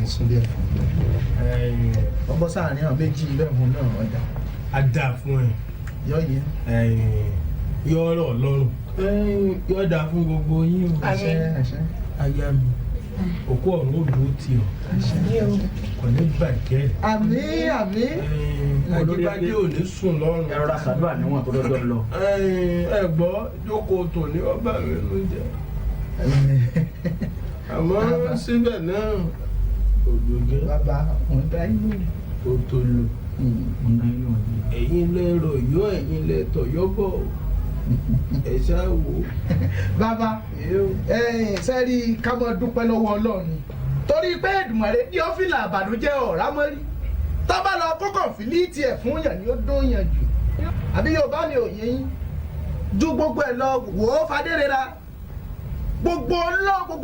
Sún díẹ̀ fún mi. Ọgbọ́n sáàrin àwọn méjì lẹ́hùn náà ọjà. A dáa fún ẹ. Yọ yẹ. Yọ ọ̀rọ̀ Ọlọ́run. Yọ dáa fún gbogbo yín o. Àṣẹ. Aya mi. Òkú ọ̀run ò dúró tì ọ́. Kò ní bàjẹ́. Àmín àmín. Ajíbádé ò ní sùn lọ́rùn. Ẹ rọra ṣàdúrà níwọ̀n tó dọ́dọ́ lọ. Ẹ gbọ́ jókòó tòní ọba mi ló jẹ. Àmọ́ síbẹ̀ náà òdòdó Bàbá òun dá inú. òtòlù ẹ̀yin lẹ́rọ yọ ẹ̀yin lẹ́tọ̀ yọ́bọ̀ ẹ̀ ṣáà wò. Bàbá sẹ́rí ká máa dúpẹ́ lọ́wọ́ Ọlọ́run torí pé Èdùmàrè ní ọ́fìlà àbànújẹ́ ọ̀rá mọ́rí tọ́ba lọ kókò fìlíìtì ẹ̀ fún yàn ni ó dún yàn jù àbí Yorùbá ni òye yín ju gbogbo ẹ̀ lọ wò ó fadérera gbogbo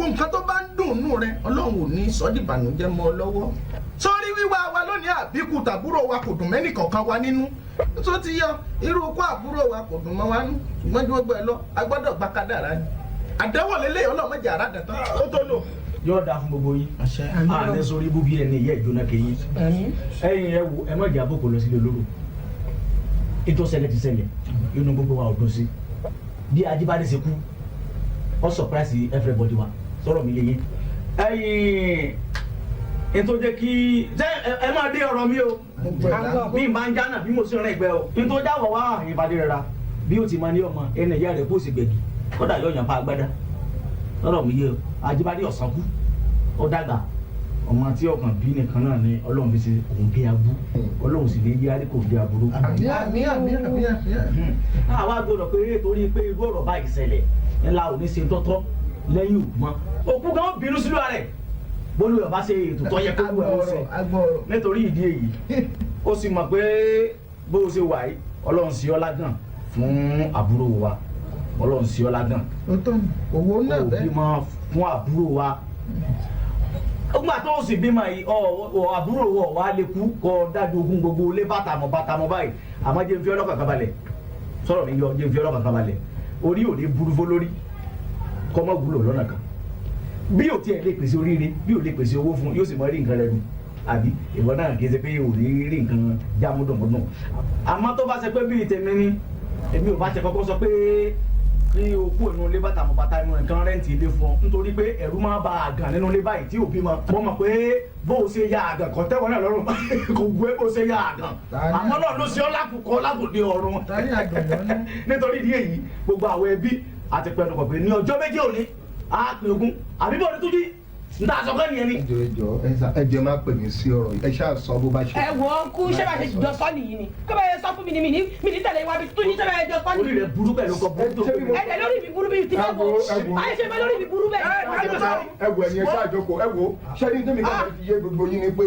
nǹkan tó bá ń dùn nù rẹ Ọlọ́run ò ní sọ́dìbànújẹ́ mọ́ ọ lọ́wọ́ sórí wíwá wa lónìí àbíkú tàbúrò wa kò dùn mẹ́nì kọ̀ọ̀kan wa nínú tó ti yọ irú kó àbúrò wa kò dùn mọ́ wa nú ṣùgbọ́n tí wọ́n gbọ́ ẹ lọ a gbọ́dọ̀ gba kádàrá ni àdánwò lélẹ́yìn ọlọ́mọdé àràdà tán ó tó lò. Yóò dáa fún gbogbo yín. Àní sórí ibú bí ẹni ìyá ìjóná kẹyìn. Ẹ̀yin ẹ wo ẹ má jẹ́ àbòkò lọ sílé olóró. Ètò ṣẹlẹ̀ ti ṣẹlẹ̀ inú gbogbo wa ò dùn sí. Bí Ajíbádé ṣe kú ọ surprise everybody wa sọ̀rọ̀ mi léyìn. Ètò jẹ́ kí ẹ máa dé ọ̀rọ̀ mi o. Bí n bá ń jánà bí mo sì rìn ìgbẹ́ o. Ètò jáwọ̀ wá ìbàdí rẹ̀ ra bí ó ti máa ní ọmọ ẹni ìyá rẹ̀ kó sì gbẹ̀gì kódà yóò yàn pa agbádá. Sọ̀rọ̀ mi yé o Ajíbádé ọ̀sán kú ó dàgbà ọmọ tí ọkàn bí nìkan náà ni Ọlọ́run fi ṣe òun gé abú Ọlọ́run sì lè yí arí kò gé aburú. Àmín. Àwa gbọ́dọ̀ pé torí pé irú ọ̀rọ̀ báyìí ṣẹlẹ̀ ńlá ò ní ṣe tọ́tọ́ lẹ́yìn òkú mọ́ òkú gan bínú sílùú rẹ̀ bólú ẹ̀ bá ṣe ètò tó yẹ kó wù ẹ̀ ó ṣe nítorí ìdí èyí ó sì mọ̀ pé bó o ṣe wà yìí Ọlọ́run sí ọ lágàn fún àbúrò wa Ọlọ́run sí ọ lágàn owó náà bẹ́ẹ̀ bímọ fún àbúrò wa ọgbà tó o sì bímọ yìí àbúrò wa lè kú kọ dájú ogún gbogbo lé bàtàmọ́ báyìí àmọ́ jẹ́ n fi ọlọ́kàn kábalẹ̀ sọ̀rọ̀ mi yọ jẹ́ n fi ọlọ́kàn kábalẹ̀ orí ò ní burú fó lórí kọ́ mọ́ wúlò lọ́nà kan bí ò tiẹ̀ lè pèsè oríire bí ò lè pèsè owó fún yóò sì mọ rí nǹkan rẹ̀ nù àbí ìwọ náà kì í ṣe pé ò ní rí nǹkan jámúdùnmúdùn àmọ́ tó bá ṣe pé bíi tèmi ni èmi ò bá ṣe kọ́kọ́ sọ pé kí o kú inú ilé bàtà inú nǹkan rẹ́ǹtì ilé fún ọ nítorí pé ẹ̀rù máa ba àgàn nínú ilé báyìí tí òbí mọ̀ mọ̀ pé bó o ṣe ya àgàn kan tẹ́wọ́n náà lọ́rùn kò gbé bó o ṣe ya àgàn àmọ́ náà ló ṣe ọ́ lákòókò lákòóde ọ̀run nítorí ìdí èyí gbogbo àwọn ẹbí àti pẹ̀lú pọ̀ pé ní ọjọ́ méjì òní á pè ogún àbí bọ́ọ̀lù tó jí nta àsọkẹ́ nìyẹn ni. ẹjọ máa pè mí sí ọ̀rọ̀ ẹ ṣáà sọ bó bá ṣe. ẹ wo kú ṣé bá ṣe jọ sọ nìyí ni kí bá yẹ sọ fún mi ni mi ní tẹ̀lé wa bí tún ní sẹ́bẹ̀ ẹjọ sọ nìyí. orí rẹ burú bẹ́ẹ̀ ló kọ bó tó. ẹ dẹ lórí mi burú bíi ti bá bọ ayé ṣe bẹ lórí mi burú bẹ́ẹ̀. ẹ wo ẹ̀yin ẹṣẹ àjọkò ẹ wo ṣẹni tẹmí ká fi yé gbogbo yín ni pé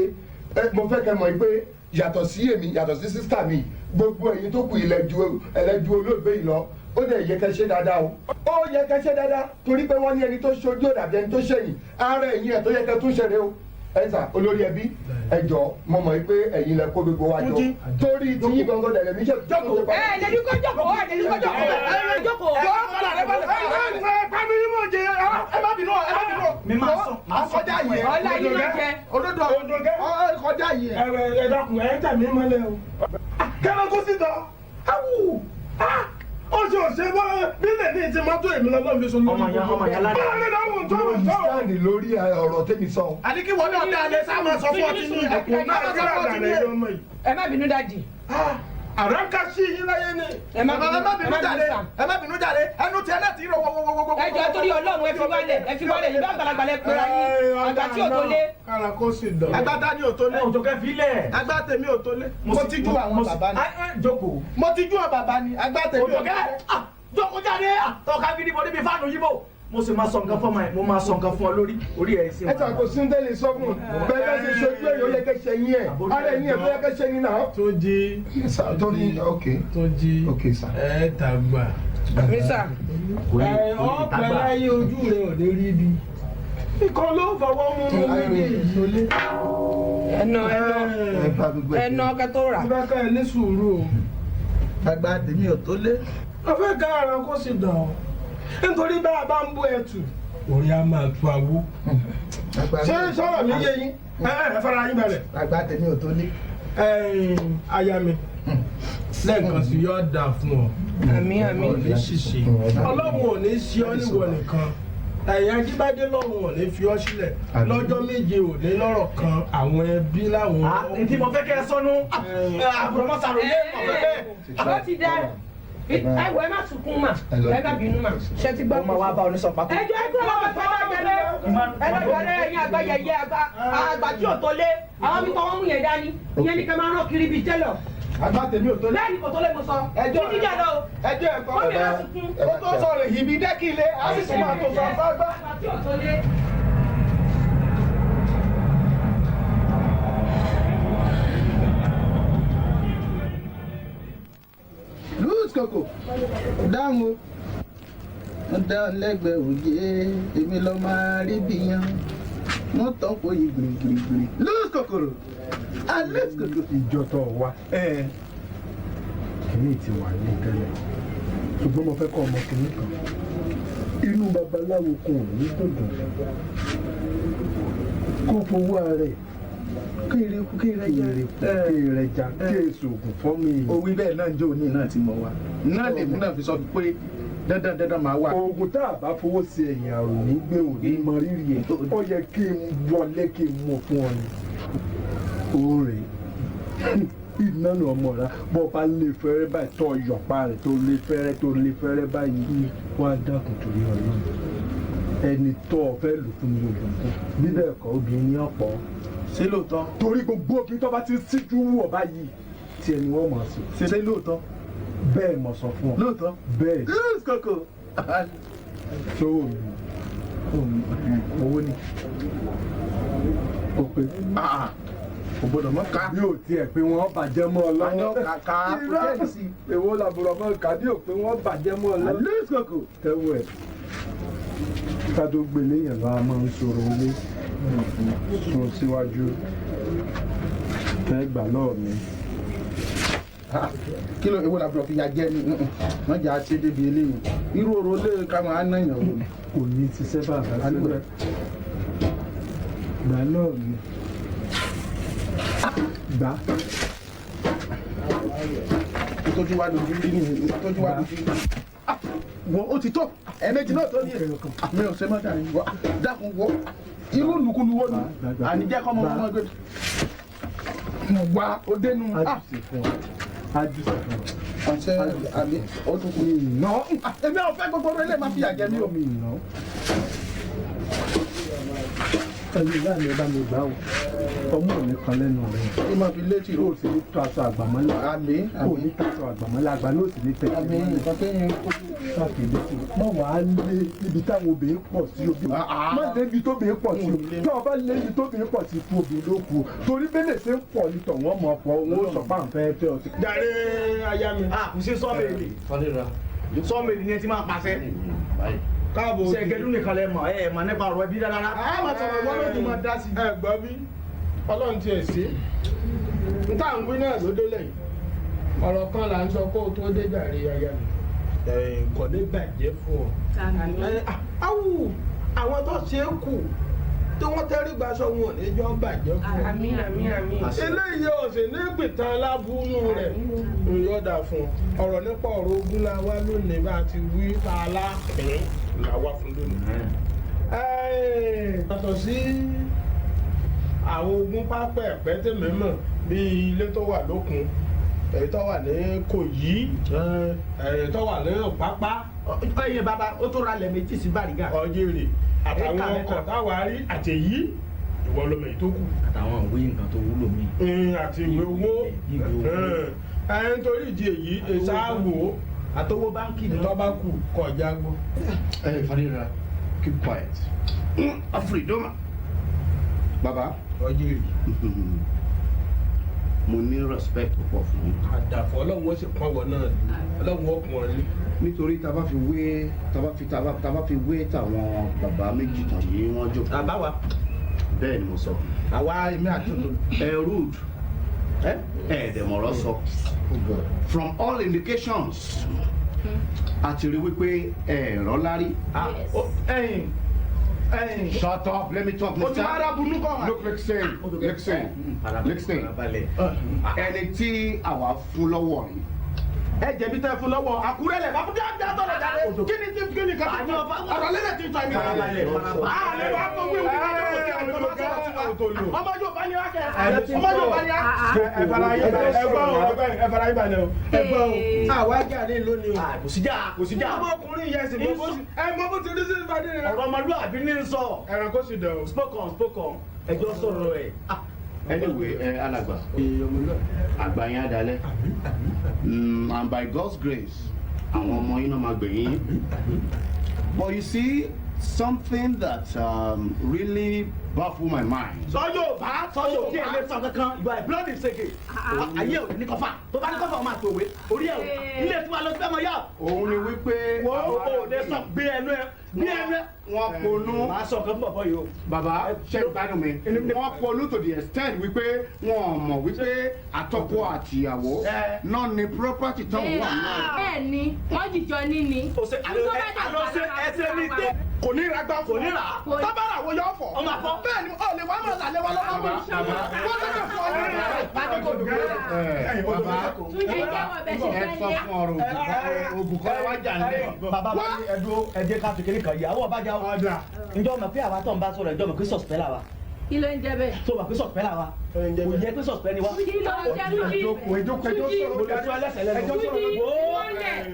mo fẹ́ kẹ́ mọ̀ pé yàtọ̀ sí èmi yàtọ̀ sí sísítà mi gbogbo ẹ̀yin tó kù ẹlẹ́jú olóògbé yìí lọ ó dẹ̀ yẹ kẹ́ ṣe dáadáa o ó yẹ kẹ́ ṣe dáadáa torí pé wọ́n ní ẹni tó ṣojú ò dàbí ẹni tó ṣẹ̀yìn ara ẹ̀yìn ẹ̀ tó yẹ kẹ́ tún ṣẹ̀rẹ̀ o ẹ̀sà olórí ẹbí ẹjọ́ mo mọ̀ pé ẹ̀yin lẹ kó gbogbo wa jọ torí tí yín gangan dẹ̀rẹ̀ mi ṣe jókòó. ẹ ẹ̀jẹ̀ ní kó jókòó ẹ̀jẹ̀ ní kó jókòó ẹ̀jẹ̀ jókòó. ẹ má bínú mi máa sọ ọkọjá yìí ọlá yìí ló jẹ olódò ọkọjá yìí. ẹ dákun ẹ tẹ̀ mí mọ́lẹ̀ o. kẹ́lẹ́ kó sí tán awù ó ṣe òṣè bọ́ bílẹ̀ ní ti mọ́tò èmi lọ́nà mi sọ lórí gbogbo ọmọ yàrá báwo ni dáhùn tó wà tó. stand lórí ọ̀rọ̀ tẹ́mi sọ. àní kí wọ́n náà dá alẹ́ sáà máa sọ fún ọtí ní ẹ má bínú dájì. àràǹkà sí yín láyé ni. ẹ má bínú jàre ẹnu tí ẹ náà ti rọ wọwọwọwọ. ẹ jọ torí Ọlọ́run ẹ fi wálẹ̀ ìbá àgbàlagbà lẹ pera yín àgbà tí ò tó lé. kára kó sì dán. àgbà ta ni ò tó lé. òjòkè filẹ̀. àgbà tèmi ò tó lé. mo ti ju àwọn bàbá ni. jókòó. mo ti ju àwọn bàbá ni àgbà tèmi ò tó lé. òjòkè jókòó jáde ọ̀ka gidi mo níbi fáànù yíbò mo sì máa sọ nǹkan fún ọmọ ẹ mo máa sọ nǹkan fún ọ lórí orí ẹ sí. ẹ tàn kò sí ń tẹ́lẹ̀ sọ́gun bẹ́ẹ̀ bá ṣe ṣojú ẹ̀ yóò yẹ kẹ́ ṣe yín ẹ̀ ara ẹ̀yìn ẹ̀ tó yẹ kẹ́ ṣe yín náà. tó jí ẹ dàgbà. mísà ọ̀pẹ láyé ojú rẹ̀ ò ní rí bí. ikọ̀ ló fọwọ́ mú mi ní ìṣòlé. ẹnà ọkẹ tó rà. bẹ́ẹ̀ ká ẹ ní sùúrù o. àgbà tèmi ò tó lé. ọ̀fẹ́ ká ara kó sì dàn ọ́ nítorí bá a bá ń bú ẹtù orí a máa tu awó. ṣé sọ̀rọ̀ mi yé yín ẹ fara yín balẹ̀. àgbà tèmi ò tó lé. aya mi lẹ́ẹ̀kan sí yóò dà fún ọ. àmín ò ní ṣìṣe ọlọ́run ò ní ṣe ọ́ níwọ̀ nìkan ẹ̀yìn ajíbádé lọ́run ò ní fi ọ́ sílẹ̀ lọ́jọ́ méje ò ní lọ́rọ̀ kan àwọn ẹbí láwọn. tí mo fẹ́ kẹ́ ẹ sọnù àbúrò mọ́sàròyé ọ̀fẹ́ bẹ́ẹ̀. ó ti dá ẹ wọ ẹ má sunkún mà ẹ má bínú mà ṣe ti gbọ́. ó máa wá bá oníṣọ́ pápá. ẹ jẹ́ kí ọlọ́wọ́ tó bá jẹrẹ ẹ lọ jẹrẹ ẹ̀yin àgbà yẹyẹ àgbà tí ò tó lé àwọn mi kọ́ wọ́n mú yẹn dání ìyẹn ní kẹ́ máa rán kiri bíi tẹ́lọ̀. àgbà tèmi ò tó lé. lẹ́yìn kò tó lé mo sọ títí jà lọ. ẹjọ́ ẹ̀kọ́ wọ́n mi má sunkún. ó tó sọ̀rọ̀ ìbí dẹ́kìlé á sì tún máa tó sọ fágbá. àgbà tí ò tó lé. Kosoko dáhùn o wọ́n dáhùn lẹ́gbẹ̀ẹ́ òye èmi lọ máa rí bìyàn wọ́n tọ́ kó yí gbìrìgbìrì lóòkòkòrò alẹ́sìkòkò. ìjọ tó wá kìíní ti wà ní tẹ́lẹ̀ ṣùgbọ́n mo fẹ́ kọ́ ọmọ kìíní kan inú babaláwo kan ò ní dùndùn kó fowó rẹ̀ kéèrè jà kéèsì ògùn fún mi. òwì bẹ́ẹ̀ náà jẹ́ òní náà tí mo wá náà lèmi náà fi sọ pé dandan máa wà. oògùn tá a bá fowó sí ẹ̀yìn àrùn ní gbé òní mọ rírì ẹ̀ ó yẹ kí n wọlé kí n mú fún ọ ni. oore ìnáwó ọmọ rẹ bó bá lè fẹ́rẹ́ báyìí tó yọ̀pá rẹ̀ tó lè fẹ́rẹ́ báyìí wọ́n á dákun torí ọlọ́run ẹni tó o fẹ́ lò fún mi ò lò fún bíbẹ̀ ẹ̀kọ́ obìnrin ní ọ̀pọ̀ ṣé lóòótọ́. torí gbogbo obìnrin tó bá ti síjú wọ̀ báyìí tí ẹni wọ́n mọ̀ sí. ṣé lóòótọ́. bẹ́ẹ̀ mọ̀ sọ fún ọ. lóòótọ́. bẹ́ẹ̀. kókó. tó o lù owó ni o pe o gbọ́dọ̀ mọ ká. bí o tiẹ̀ pé wọ́n bàjẹ́ mọ́ ọ lọ́wọ́. àná kàkà kúrẹ́ẹ̀dì sí. èwo làbúrò mọ́ ká bí o pé wọ́n bàjẹ́ mọ́ ọ lọ́wọ́. kókó. tẹ́wọ́ ẹ̀ ká tó gbélé yẹn lọ́wọ́ máa ń sọ̀rọ̀ ilé sún síwájú kẹ́gbà lọ́ọ̀ mi. kí ló ewu làbúrò fi ya jẹ́ ni wọ́n jà á ṣe débi eléyìí irú oró lé ká máa ná ìyàwó mi. kò ní ti sẹ́fà síbẹ̀ gbà lọ́ọ̀ mi gbà. ìtọ́jú wa lójú rí ni ìtọ́jú wa lójú rí. wọ́n ó ti tọ́ ẹ̀ẹ́mẹ́jì náà tó ní ẹ̀ mi ò ṣe má dà ní wọ́n dákun wọ́ irú lùkúlù wọ́n ni àníjẹ́ kọ́ ọmọ ẹgbẹ́ mo wá ó dénú. ọ̀sẹ̀ àbí ó tún kú. ìná èmi ò fẹ́ gbogbo ọ̀rọ̀ ilé máa fi àjẹ mi ò. mi ìná ẹni ìyá mi bá mi gbà ó ọmọ mi kan lẹ́nu rẹ̀. ó máa fi létí o sì ní tó aṣọ àgbàmọ́lá. àmì o ní tó aṣọ àgbàmọ́lá àgbà ló sì ní tẹ̀lé. àmì nǹkan tó yẹn kó. káàkiri létí má wàá lé ibi táwọn obìnrin pọ̀ sí obìnrin. má lé ibi tóbìnrin pọ̀ sí obìnrin. tí wọ́n bá lé ibi tóbìnrin pọ̀ sí fún obìnrin ló kù. torí bẹ́lẹ̀ ṣe ń pọ̀ nítọ̀ wọ́n mọ̀ pọ̀ wọ́n sọ pé à ń fẹ́ fẹ́ ọtí. jàre aya mi. kò sí sọ́ọ̀mẹ̀lì sọ́ọ̀mẹ̀lì ni ẹ ti máa pàṣẹ. káàbọ̀ òbí. ṣẹ̀gẹ́dù nìkan lẹ mọ̀ ẹ mọ̀ nípa ọ̀rọ̀ ẹbí rárá. a máa sọ̀rọ̀ ìwọ́n ló ti máa dá sí. ẹ gbọ́ bí ọlọ́run tiẹ̀ sí. n tá à ń wí náà ló délẹ̀ yìí ọ̀rọ̀ kan là ń sọ kó o tó dé jàre aya mi. kò ní bàjẹ́ fún ọ. awù àwọn tó ṣe é kù tí wọ́n tẹ́rí gbaṣọ wọn ò ní jọ bàjẹ́ fún ọ. àmín àmín àmín. eléyìí ò sì ní gbìtàn alábùúnú rẹ̀ ń yọ̀dà fún ọ. ọ̀rọ̀ nípa ọ̀rọ̀ ogun la wá lónìí bá a ti wí ta aláàfin là wá fún lónìí. yàtọ̀ sí àwọn ogun pápẹ́ ẹ̀pẹ́ tèmi mọ̀ bíi ilé tó wà lókun èyí tó wà ní Kòyí èyí tó wà ní Ọ̀pápá. ẹ̀yin bàbá ó tó ra lẹ̀ méjì sí Bàrígà. Ọjẹ́rì àtàwọn ọkọ̀ táwa rí àtẹ̀yí ìwọ lọmọ èyí tó kù. àtàwọn ìwé nǹkan tó wúlò mí. àti ìwé owó nítorí ìdí èyí ìsáàwò àtọwọ́ báńkì ni tó bá kù kọjá gbọ́. Fadera, keep quiet. Afridoma. Baba. Ọjẹ́rì. Mo ní respect púpọ̀ fún yín. Àdàfọ̀ Ọlọ́run ó sì pọ́n wọ náà ni Ọlọ́run ó pọ́n ní. Nítorí tá bá fi wé tàwọn bàbá méjì tàbí wọ́n jókòó. àbáwa. Bẹ́ẹ̀ ni mo sọ. àwa èmi àti olórí. Rude. Ẹ̀ẹ́dẹ̀mọ̀rọ̀ sọ. From all indications, a ti rí wípé ẹ̀rọ lárí. Shut up, let me talk. o ti máa ra bunú kọ́ wa. Look, listen. Ẹni tí àwa fún lọ́wọ́ rí. ẹ jẹ̀bi tẹ́ fún lọ́wọ́ Àkúrẹ́ lẹ̀ bá fún dáadáa tọ̀rọ̀ jáde kí ni kan tó ọ̀rọ̀ lẹ́lẹ̀ tí ń fa ìmọ̀ àlẹ́ wa kò wí wí kájọ́ kò sí àgbẹ̀ máa sọ̀rọ̀ tiwa ọmọ yóò bá ní wá kẹ́ ọmọ yóò bá ní wá. ẹ fara yín balẹ̀ o. àwa jáde lónìí o. kò sí jà. ọmọkùnrin yẹn sì mọ bó ti rí sí ìbàdí rẹ. ọ̀rọ̀ ọmọlúwàbí ní sọ. ẹran kó sì dẹ̀ o. spoke on ẹjọ́ sọ̀rọ̀ ẹ̀. Anyway, alàgbà àgbà yẹn adalẹ and by God's grace àwọn ọmọ yín náà máa gbẹ̀yìn. But you see something that really baffled my mind. sọ́jọ́ tí ẹ lè sọ kankan ìgbà ẹ̀ blood is sege ayé ò ní kọfà tó bá ní kọfà ó máa tòwé orí ẹ̀ ilé tí wàá lọ sí ẹ̀ mọ̀ yá. Òun ni wípé wọ́n ò lè sọ bí ẹnu ẹ wọ́n ponú. máa sọ nǹkan bọ̀ bọ̀ yìí o. Bàbá ṣe ìgbádùn mi wọ́n ponú to the extent wípé wọ́n mọ̀ wípé àtọkọ àtìyàwó náà ni property tó wà náà. bẹ́ẹ̀ ni wọ́n jìjọ ní ni. àlọ́ ẹsẹ̀ ní tẹ́ kò ní ra gbá kò ní ra tábàrà wo yọ fọ. ọmọ àfọ. bẹ́ẹ̀ ni ọ̀lẹ̀ wa máa lálẹ́ wa lọ́wọ́ mi. wọ́n tẹ́lẹ̀ fún ọ ní rẹ̀. Bàbá ẹ sọ fún ọ̀rọ̀ ògùn kọ́ ẹ wá jà ń lẹ̀. bàbá bá ní ẹdúró ẹdí ká fi kékeré kan yìí àwọn ọbàjá ọdà ǹjọ́ mọ̀ pé àwa tó ń bá sọ̀rọ̀ ǹjọ́ mọ̀ pé sọ̀spẹ́ là wa. kí ló ń jẹ bẹ́ẹ̀. tó mọ̀ pé sọ̀spẹ́ là wa kò yẹ pé sọ̀spẹ́ ni wa. kí ló ń jẹ lórí. ẹjọ́ mo lè tún ẹlẹ́sẹ̀ lẹ́nu. ẹjọ́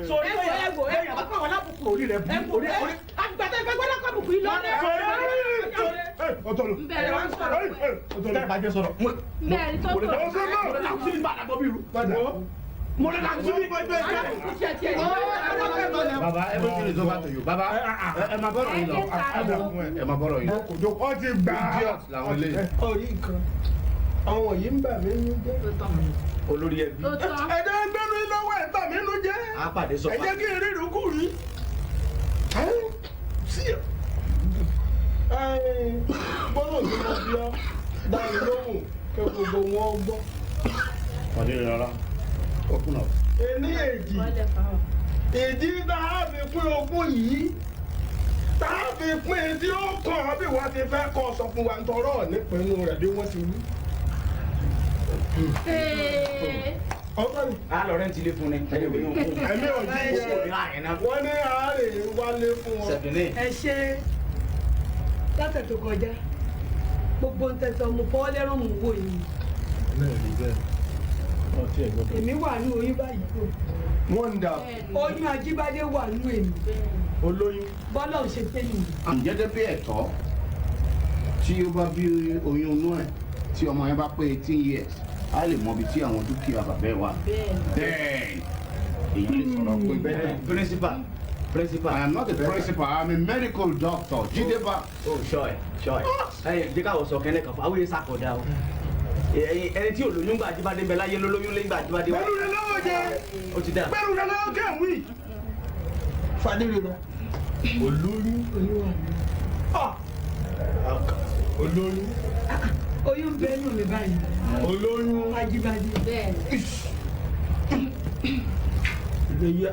sọ̀rọ̀ orí rẹ̀ bú orí rẹ̀. àgbàdo ìfẹ́ gbọ́dọ̀ kọ́ bùkún ilé ọ̀dẹ. bẹ́ẹ̀ wọ́n sọ̀rọ̀ bàjẹ́ sọ̀rọ̀. bẹ́ẹ̀ tó tó. mo lè láti síbi ìbọn ìgbẹ́ Bàbá everything is over to you. Bàbá ẹ máa bọ́rọ̀ yín lọ. Ẹ máa bọ́rọ̀ yín lọ. Ó ti gbà á. Idiot làwọn eléyìí. Orí nǹkan àwọn yìí ń bà mí nínú jẹ́. olórí ẹbí. ẹ̀jẹ̀ ń gbẹ́nu lọ́wọ́ ẹ̀ bà mí nínú jẹ́. a pàdé sọ. ẹ jẹ́ kí n rí ìrúkú rí. bọ́lá òjò máa bí ọ́ dáhùn lóhùn kí gbogbo wọn gbọ́. Ọdẹ rárá. Open up. Ení èjì ìdí tá a fi pín ogún yìí tá a fi pín tí ó kàn án bí wọ́n ti fẹ́ kọ́ sọ fún wa ń tọrọ nípinnu rẹ̀ bí wọ́n ti wí. ọ̀tọ̀ ni. a lọ rẹ́ǹtì ilé fún ni. ẹ̀mí ò jí wọ́n ní àárẹ̀ wálé fún wọn. ẹ ṣe látẹ̀ tó kọjá gbogbo ń tẹ̀sán mo fọwọ́ lẹ́rùn mú wò yìí. èmi wà ní oyún báyìí o. Wọ́ndà. oyún Ajíbádé wà ní èmi. Olóyún. bọ́lá ò ṣe pé nìyí. Ǹjẹ́ bí ẹ̀tọ́ tí ó bá bí oyún inú ẹ̀ tí ọmọ yẹn bá pé 18 years á lè mọ ibi tí àwọn dúkìá bàbá ẹ̀ wà. Bẹ́ẹ̀ èyí lè sọ̀rọ̀ pé bẹ́ẹ̀. Principal. I am not a principal. I am a medical doctor. Jide ba. Oh, sure. Ẹ jẹ́ káwọ́ sọ kẹ́lẹ́ kan fún àwọn èsà kọ̀dá o. Ẹni tí olóyún gbà Ajíbádé ń bẹ láyé lólóyún lé gbà Ajíbádé wá. Bẹ́ẹ̀ni rẹ̀ lọ́wọ́ jẹ́. Ó ti dà. Bẹ́ẹ̀ni rẹ̀ lọ́wọ́ kẹ́ ń wí. Fadéré lọ. Olóyún. Olóyún. oyún bẹ́ẹ̀ nù mí báyìí. Olóyún. Ajíbádé. bẹ́ẹ̀ Ìgbéyà.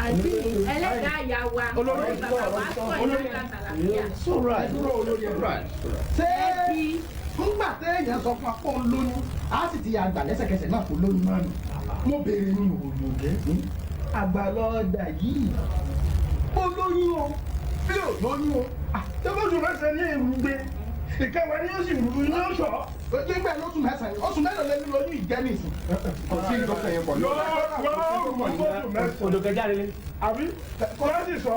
àti ẹlẹ́dàá ìyá wa Olórí bàbá wa sọ ìlànà àlàáfíà. So right. ṣé ńgbà téèyàn sọ fún apọ̀ lóyún á sì ti àgbà lẹ́sẹ̀kẹsẹ̀ náà kó lóyún náà nù. mo béèrè ní òòlù àgbà lọ́ọ̀dà yìí ó lóyún o bí ò lóyún o. Tẹ́fọ́sù mẹ́sẹ̀ ní ìrùgbé. ìkẹwàá ni yóò sì rú ní oṣù. nígbà lóṣù mẹ́sàn-án oṣù mélòó lè ní lóyún ìjẹ́ nìsín. kò sí ní tó kẹyìn pọ̀ odò kẹjá lélẹ̀. àbí kọ́lẹ́sì sọ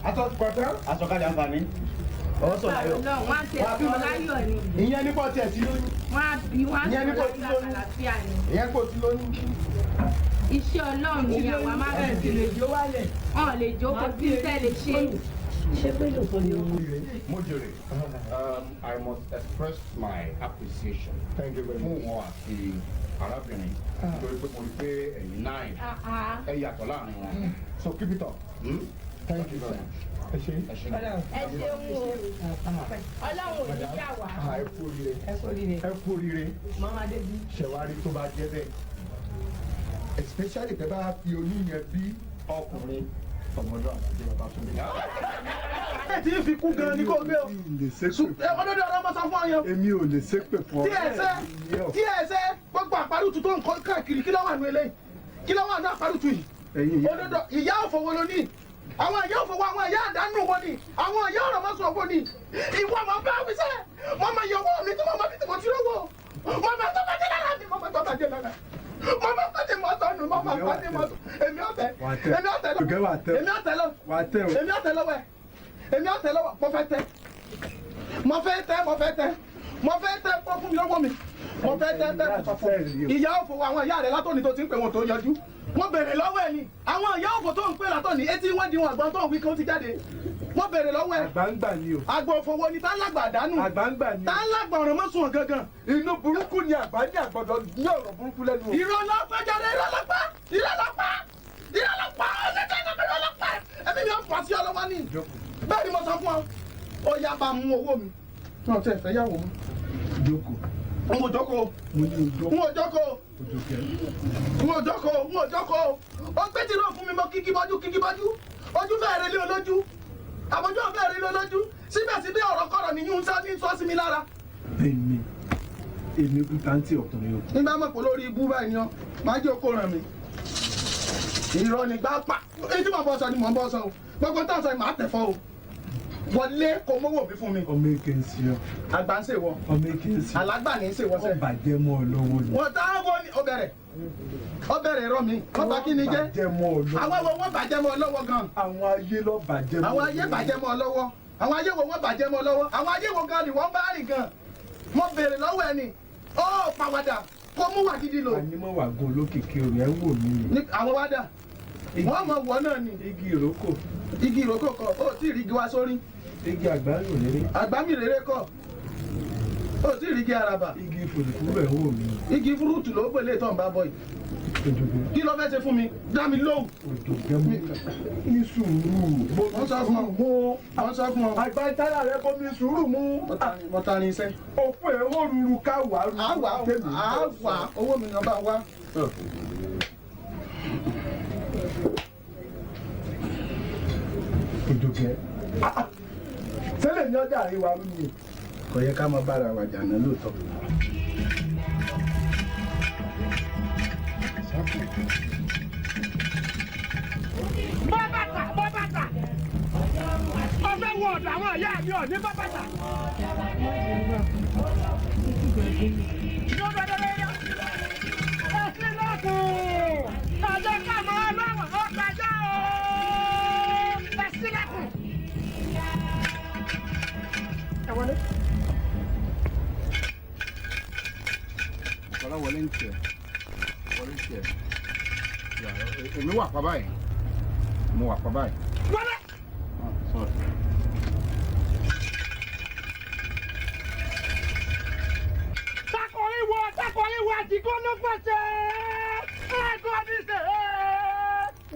àtọ̀kọ̀tẹ́. asọ̀kalẹ̀ àǹfààní. ọ̀sọ̀ láyọ̀. wọ́n á tẹ̀ sọ láyọ̀ ni. ìyẹn ní pọ̀ tiẹ̀ sí lóyún. wọ́n á bí wọ́n á ìyẹn ní sọ pọ̀ sí láyọ̀ lóyún. àlàáfíà ni. ìyẹn kò sí lóyún. iṣẹ́ ọlọ́run ni àwa máa bẹ̀rẹ̀ sí lè jó wálẹ̀. wọn lè jó kó tí tẹ́ lè ṣe. ṣé pé lóòótọ́ ni ó mú rẹ̀. Mojore, I must express my appreciation. Thank you very much. Fún wọn àti arábìnrin. Nítorí pé mo rí pé ẹ̀yin náà ẹ yàtọ̀ láàrin wọn. So keep it up. Thank you very much. ẹ ṣe. ẹ ṣeun o ọlọ́run ò ní yà wá. ẹ kú oríire. ẹ kú oríire. ẹ kú oríire. mama débi. ṣẹ̀wárí tó bá jẹ́ bẹ́ẹ̀ especially tẹ́ bá fi oyún yẹn bí ọkùnrin ọmọdé àbájẹ́ bàbá tó lè. ẹ ti fi kú gan ni kò gbé o. ọdọdọ ọ̀rọ̀ ọmọ sọ fún ọ yẹn. èmi ò lè ṣépè fún ọ. tí ẹ ṣe gbogbo àparùtù tó ń kọ káàkiri kí ló wà nù eléyìí kí ló wà nù àparùtù yìí. òdodo ìyá òfòwò ló ní àwọn ìyá òfòwò àwọn ìyá àdánù wo ni àwọn ìyá ọ̀rọ̀ mọ́sùn ọ̀gbọ́n ni ìwọ ọmọ bá wí sẹ́ mọ́mọ́ yọ owó mi tí mọ́mọ́ bí tí mo ti rówó mọ́mọ́ tó bá jẹ́ lára mi mọ́mọ́ tó bá jẹ́ lára mọ́mọ́ tó ti mọ́tò nù mọ́mọ́ tó ti mọ́tò èmi ọ̀tẹ̀ lọ́wọ́ mo fẹ́ tẹ́ kó fún mi lọ́wọ́ mi mo fẹ́ tẹ́ ìyá òfò àwọn ìyá rẹ̀ látọ̀ni tó ti ń pè wọn tó yọjú wọ́n bèrè lọ́wọ́ ẹ̀ ni àwọn ìyá òfò tó ń pè látọ̀ni etí wọ́n di wọn àgbọn tó ń wí kí ó ti jáde wọ́n bèrè lọ́wọ́ ẹ̀. àgbàǹgbà ni o. àgbò òfòwò ni tá ń lágbà dánù. àgbàǹgbà ni o. tá ń lágbà ọ̀rọ̀ mọ́sùn gangan. inú burúkú ni àgbà ní àgbọ̀dọ̀ ní ọ̀rọ̀ burúkú lẹ́nu o. ìrọ̀lọ́pẹ́ jáde ìrọ̀lọ́pẹ́ ẹbí mi ò fà sí ọlọ́wọ́ ní. bẹ́ẹ̀ ni mo sọ fún ọ ó yá bá mú owó mi náà tẹ fẹ́ yàwó mi. jókòó. n ò jókòó. ó gbé tìró fún mi mọ kíkí bọ́jú ojú fẹ́ẹ́ rẹ lé olójú àbójú ọ̀fẹ́ rẹ lé olójú síbẹ̀síbẹ̀ ọ̀rọ̀ kọ̀rọ̀ ni yún sá ní sọ sí mi lára. èmi kú táǹtì ọkùnrin o. nígbà mọ̀ pé lórí ibú báyìí ni ọ máa jẹ́ okó ràn mí. irọ́ ni gbá pa èyí tí mo bọ́ sọ ni mo ń bọ́ sọ o gbogbo táwọn sọ ni màá tẹ̀ fọ́ o wọlé kò mówó bí fún mi. ọmọ èké ń sí ọ. àgbà ń ṣèwọ. ọmọ èké ń sí ọ. alágbà ní í ṣèwọ sẹ. wọ́n bàjẹ́ mọ́ ọ lọ́wọ́ ni. wọ́n tá wọ́n ní ọbẹ̀rẹ̀ rọ mi wọ́n bá kí ni jẹ́. àwọn wo wọ́n bàjẹ́ mọ́ ọ lọ́wọ́ gan. àwọn ayé lọ bàjẹ́ mọ́ ọ lọ́wọ́. àwọn ayé bàjẹ́ mọ́ ọ lọ́wọ́. àwọn ayé wo wọ́n bàjẹ́ mọ́ ọ lọ́wọ́. àwọn ayé wo gan ni wọ́n bá rìn gan. mo béèrè lọ́wọ́ ẹ ni ó pàwàdà kó mú wà gidi lò. ànímọ̀ wà gan olókìkí orí ẹ̀ wò mí. àwọn wá dà wọ́n mọ̀ wọ́ náà ni. igi ìrókò. igi ìrókò kọ ó tí ì rí igi wá sórí. igi àgbámi rere. àgbámi rere kọ ó tí ì rí igi araba. igi fòlùfòlù ẹ̀ wò mí. igi fúrúùtù ló gbélé tó ń bá bọ̀ yìí. kí ló fẹ́ ṣe fún mi dá mi lóhùn. òjò gẹ́mú ní sùúrù. wọ́n sọ fún ọ. wọ́n sọ fún ọ. àgbà ìtara rẹ kò ní sùúrù mú. mo ta ni iṣẹ́. òkú ẹ̀ ó ruru ká wà á ruru. àwa owó mi náà bá wá. òjò gẹ́ sẹ́lẹ̀ ní ọjà àríwá ló ní. kò yẹ ká máa bára wa jà náà lóòótọ́. bọ́ bàtà ọ̀fẹ́ wọ ọ̀dọ̀ àwọn ìyá mi ò ní bọ́ bàtà. ẹ̀sìn lọ́kùn ọjọ́ kàmọ́ ọlọ́wọ́ ó gbàjá o ẹ̀sìn lọ́kùn. ẹ wọlé. Ọlá wọlé ń tiẹ̀ wọlé ń tiẹ̀ èmi wà pa báyìí mo wà pa báyìí. wọlé. takọ̀rí wo àdìgún ló pèsè ẹ̀ẹ́dùn ọdíṣe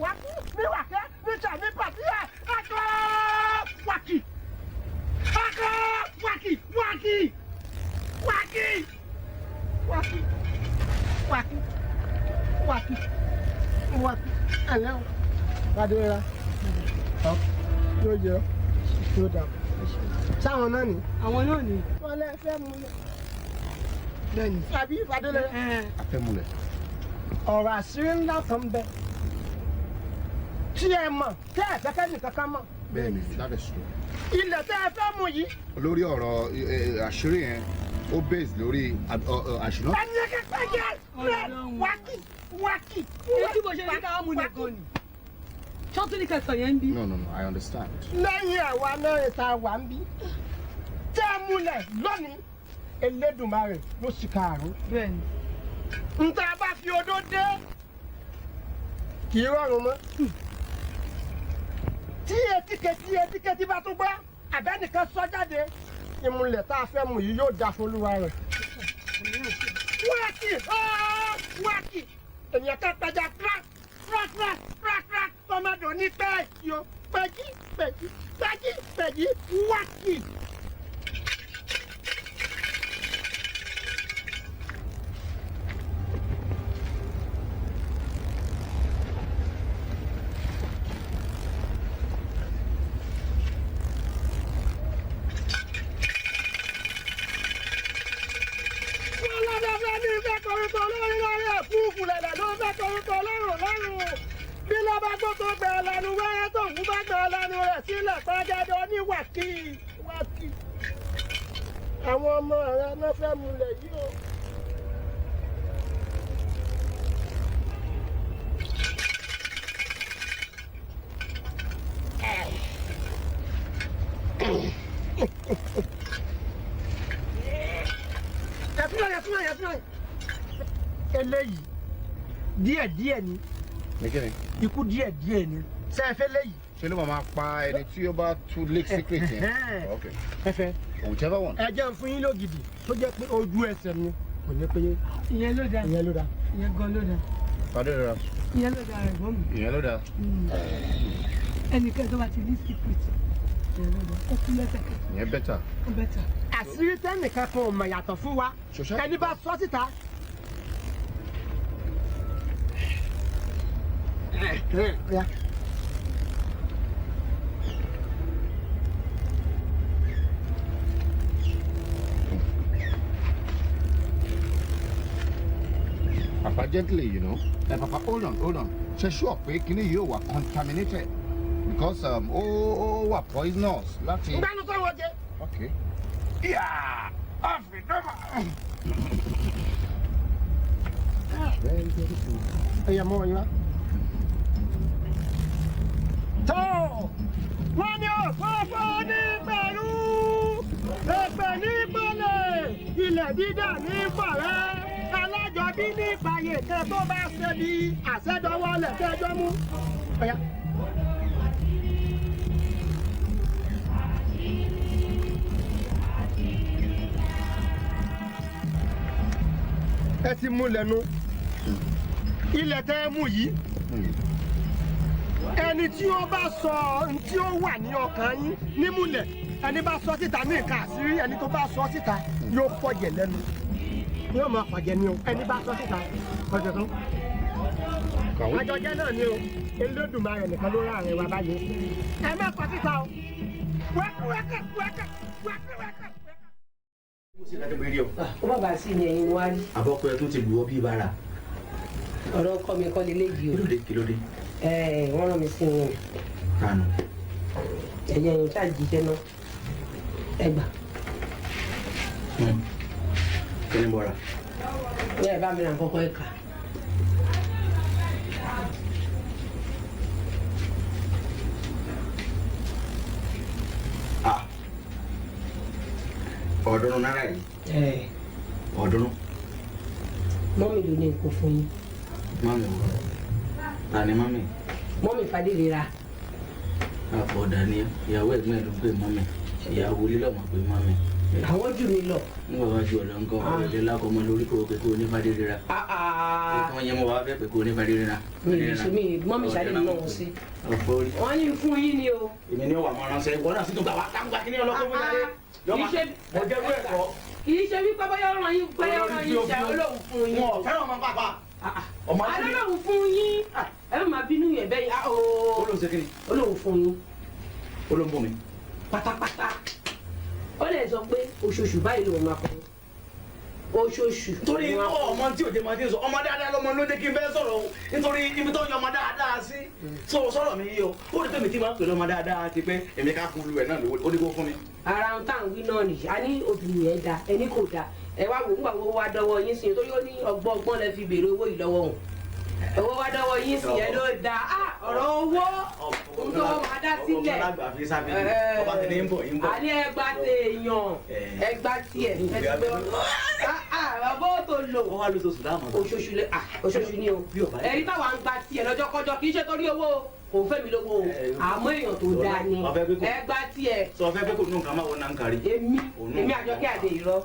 wà ní wàkẹ́ níta ní pàtíyà ẹ̀kọ́ wàkì ẹ̀lẹ́ o adéra yóò jẹ yóò dà sáwọn náà ni. àwọn náà ni. wọ́n lẹ fẹ́ mú lẹ. bẹ́ẹ̀ni. àbí ìfàdélé. àfẹ́múlẹ̀. ọ̀rọ̀ àṣírí ńlá kan bẹ tí ẹ mọ̀ tẹ́ ẹ̀ fẹ́kẹ́ nìkan kan mọ̀ bẹ́ẹ̀ni that is true. ilẹ̀ tẹ́ ẹ fẹ́ mú yìí. lórí ọ̀rọ̀ àṣírí yẹn ó base lórí àṣìná. ẹni ẹ̀kẹ́ pẹ́jẹ́ rẹ̀ wákì. èyí mo ṣe ní ká mú nìkan ni ṣọ́tún ní kẹsàn yẹn ń bí. no I understand. lẹ́yìn àwa mẹ́rin tá a wà ń bí tẹ́ ẹ múlẹ̀ lónìí Elédùmarè ló sì kààrún. bẹ́ẹ̀ni. nta bá fi odó dé kì í rọrùn mọ́. tí etíketí bá tún gbọ́ àbẹ́nìkan sọ jáde ìmùlẹ̀ tá a fẹ́ mú yìí yóò dà fún olúwa rẹ̀. wákì ènìyàn kan pẹja fúráfúrá tọmọdún ní pẹ́ẹ́kì o pẹ́jì wákì. bí lọ́ba tó gbẹ ọlọ́nu wẹ́rẹ́ tó ń bá gbẹ ọlọ́nu rẹ̀ sílẹ̀ pẹ́jẹ́dọ́ ní wákì. àwọn ọmọ rẹ ló fẹ́ múlẹ̀ yìí o. yẹtúnyẹ eléyìí díẹ̀díẹ̀ ni ikú díẹ̀díẹ̀ ni sẹ́ẹ̀fẹ́ léyìí. ṣé ló máa pa ẹni tí ó bá tú lake secret yẹn. ẹfẹ whichever one. ẹ jẹ́ fún yín lógidì tó jẹ́ pé ojú ẹsẹ̀ mi kò ní péye. ìyẹn ló dáa ìyẹn ló dáa. ìyẹn gan ló dáa. pàdé rẹ. ìyẹn ló dáa ẹ̀gbọ́n mi. ìyẹn ló dáa. ẹnikẹ́ni tó bá ti ní secret ìyẹn ló dáa ó kú lẹ́sẹ̀kẹsẹ̀. ìyẹn bẹ́tà. ó bẹ́tà. àṣírí tẹ́nìkan kan ò mọ̀ yàtọ̀ fún wa ẹni bá sọ síta. Papa, gently, you know. Papa, hold on. Ṣé sure pé kíní yóò wà contaminated because wà poisonous láti. Ngbẹ́nu tó wọ́n jẹ. Okay. Yeah, àfi dọ́mà. Very beautiful. Ẹyẹ mọ́ wọn yín wá. Tó wọ́n ní òfófó ní pẹ̀lú èpè ní pẹ̀lẹ́ ilẹ̀ dídà ní pọ̀rẹ́ alájọbí ní ìpààyè tẹ tó bá ṣe bí àṣẹdọwọ́ lẹ̀ tẹ́jọ́ mú. ẹ ti mú lẹ́nu ilẹ̀ tẹ́ ẹ mú yìí ẹni tí ó bá sọ ohun tí ó wà ní ọkàn yín nímúlẹ̀ ẹni bá sọ síta ní ìka àṣírí ẹni tó bá sọ síta yóò fọ̀jẹ̀ lẹ́nu yóò máa fọ̀jẹ̀ ni o ẹni bá sọ síta ọjọ́ kan àjọjẹ náà ni o Elédùmarè nìkan ló rà rẹ wá báyìí ẹ má sọ síta o wẹ́kẹ́. ó bàbá sí ni ẹ̀yin wá rí. àbọ̀kọ ẹ tún ti lù ọ́ bí bára. ọ̀rọ̀ ọkọ mi kọ́ lélẹ́yìí o. kí ló dé. wọ́n rán mi sí wọn. kànú. ẹ̀yẹ ẹ̀yin ṣáà jíjẹ náà ẹ gbà. kí ni bọ́ra. ní ẹ̀ bá mi ràn kọ́kọ́ ẹ̀ kà. ọ̀ọ́dúnrún náírà yìí. ọ̀ọ́dúnrún. mọ́mì ló ní nǹkan fún yín. mọ́mì wò ta ni mọ́mì. mọ́mì Fadérera. àpọ̀dà ni ìyàwó ẹ̀gbọ́n ẹ̀ ló ń pè mọ́mì ìyàwó lílọ̀ mọ̀ pé mọ́mì. àwọn jù mí lọ. ń bọ̀ wá ju ọ̀lọ́ nǹkan ọ̀rẹ́dẹ́ lákọ̀ ọmọ lórí kò pé kó ní Fadérera. ìkan yẹn mo wá fẹ́ pé kó ní Fadérera. mọ́mì Ṣadé ni wọ́n sí. ọ̀pọ̀ orí. wọ́n ní fún yín ni o. èmi ni ó wà máa ránṣẹ́ ìwọ náà sì tún gbà wá táǹgbà kí ni ọlọ́kọ́ fún Ṣadé. kì í ṣe wípé bóyá ọ̀ràn yín ṣe olóhùn fún yín. wọn ò fẹ́ràn ọmọ pàpà. alólùfún fún yín ẹ má bínú yẹn bẹ́ẹ̀ yá o. olóhùn ṣe kí ni. olóhùn fún yín. olóhùn fún mi. pátápátá ó lè sọ pé oṣooṣù báyìí ló máa kọ́. oṣooṣù. torí ọmọ tí òde máa ti sọ ọmọ dáadáa lọmọ ló dé kí n fẹ́ sọ̀rọ̀ o nítorí ibi tó ń yọ ọmọ dáadáa sí sọ̀rọ̀ mi yìí o ó rí pé mi ti máa ń pè lọ́mọ dáadáa ti pé èmi ká fún lu ẹ̀ náà lówó ó ní kó fún mi. ara ń tàn wí náà nìyí a ní obìnrin yẹn da ẹni kò da ẹ wá wò ń gbà wọ́n wá dọ́wọ́ yín sí i torí ó ní ọgbọ́n lẹ fi béèrè owó yìí lọ́wọ́ òun owó wá dọ́wọ́ yín sí yẹn ló da ọ̀rọ̀ owó ń tó máa dá sílẹ̀ àní ẹgbà tèèyàn ẹgbà tiẹ̀ bàbá tó lò oṣooṣù ni o ẹ̀rí táwa ń gba tiẹ̀ lọ́jọ́kọ́jọ́ kì í ṣe torí owó kò fẹ́ mi lówó o àmọ́ èèyàn tó dáa ni ẹgbà tiẹ̀. sọ fẹ́ pé kò nù kàn máa wọ náà ń kárí. èmi Àjọkẹ́ Adé irọ́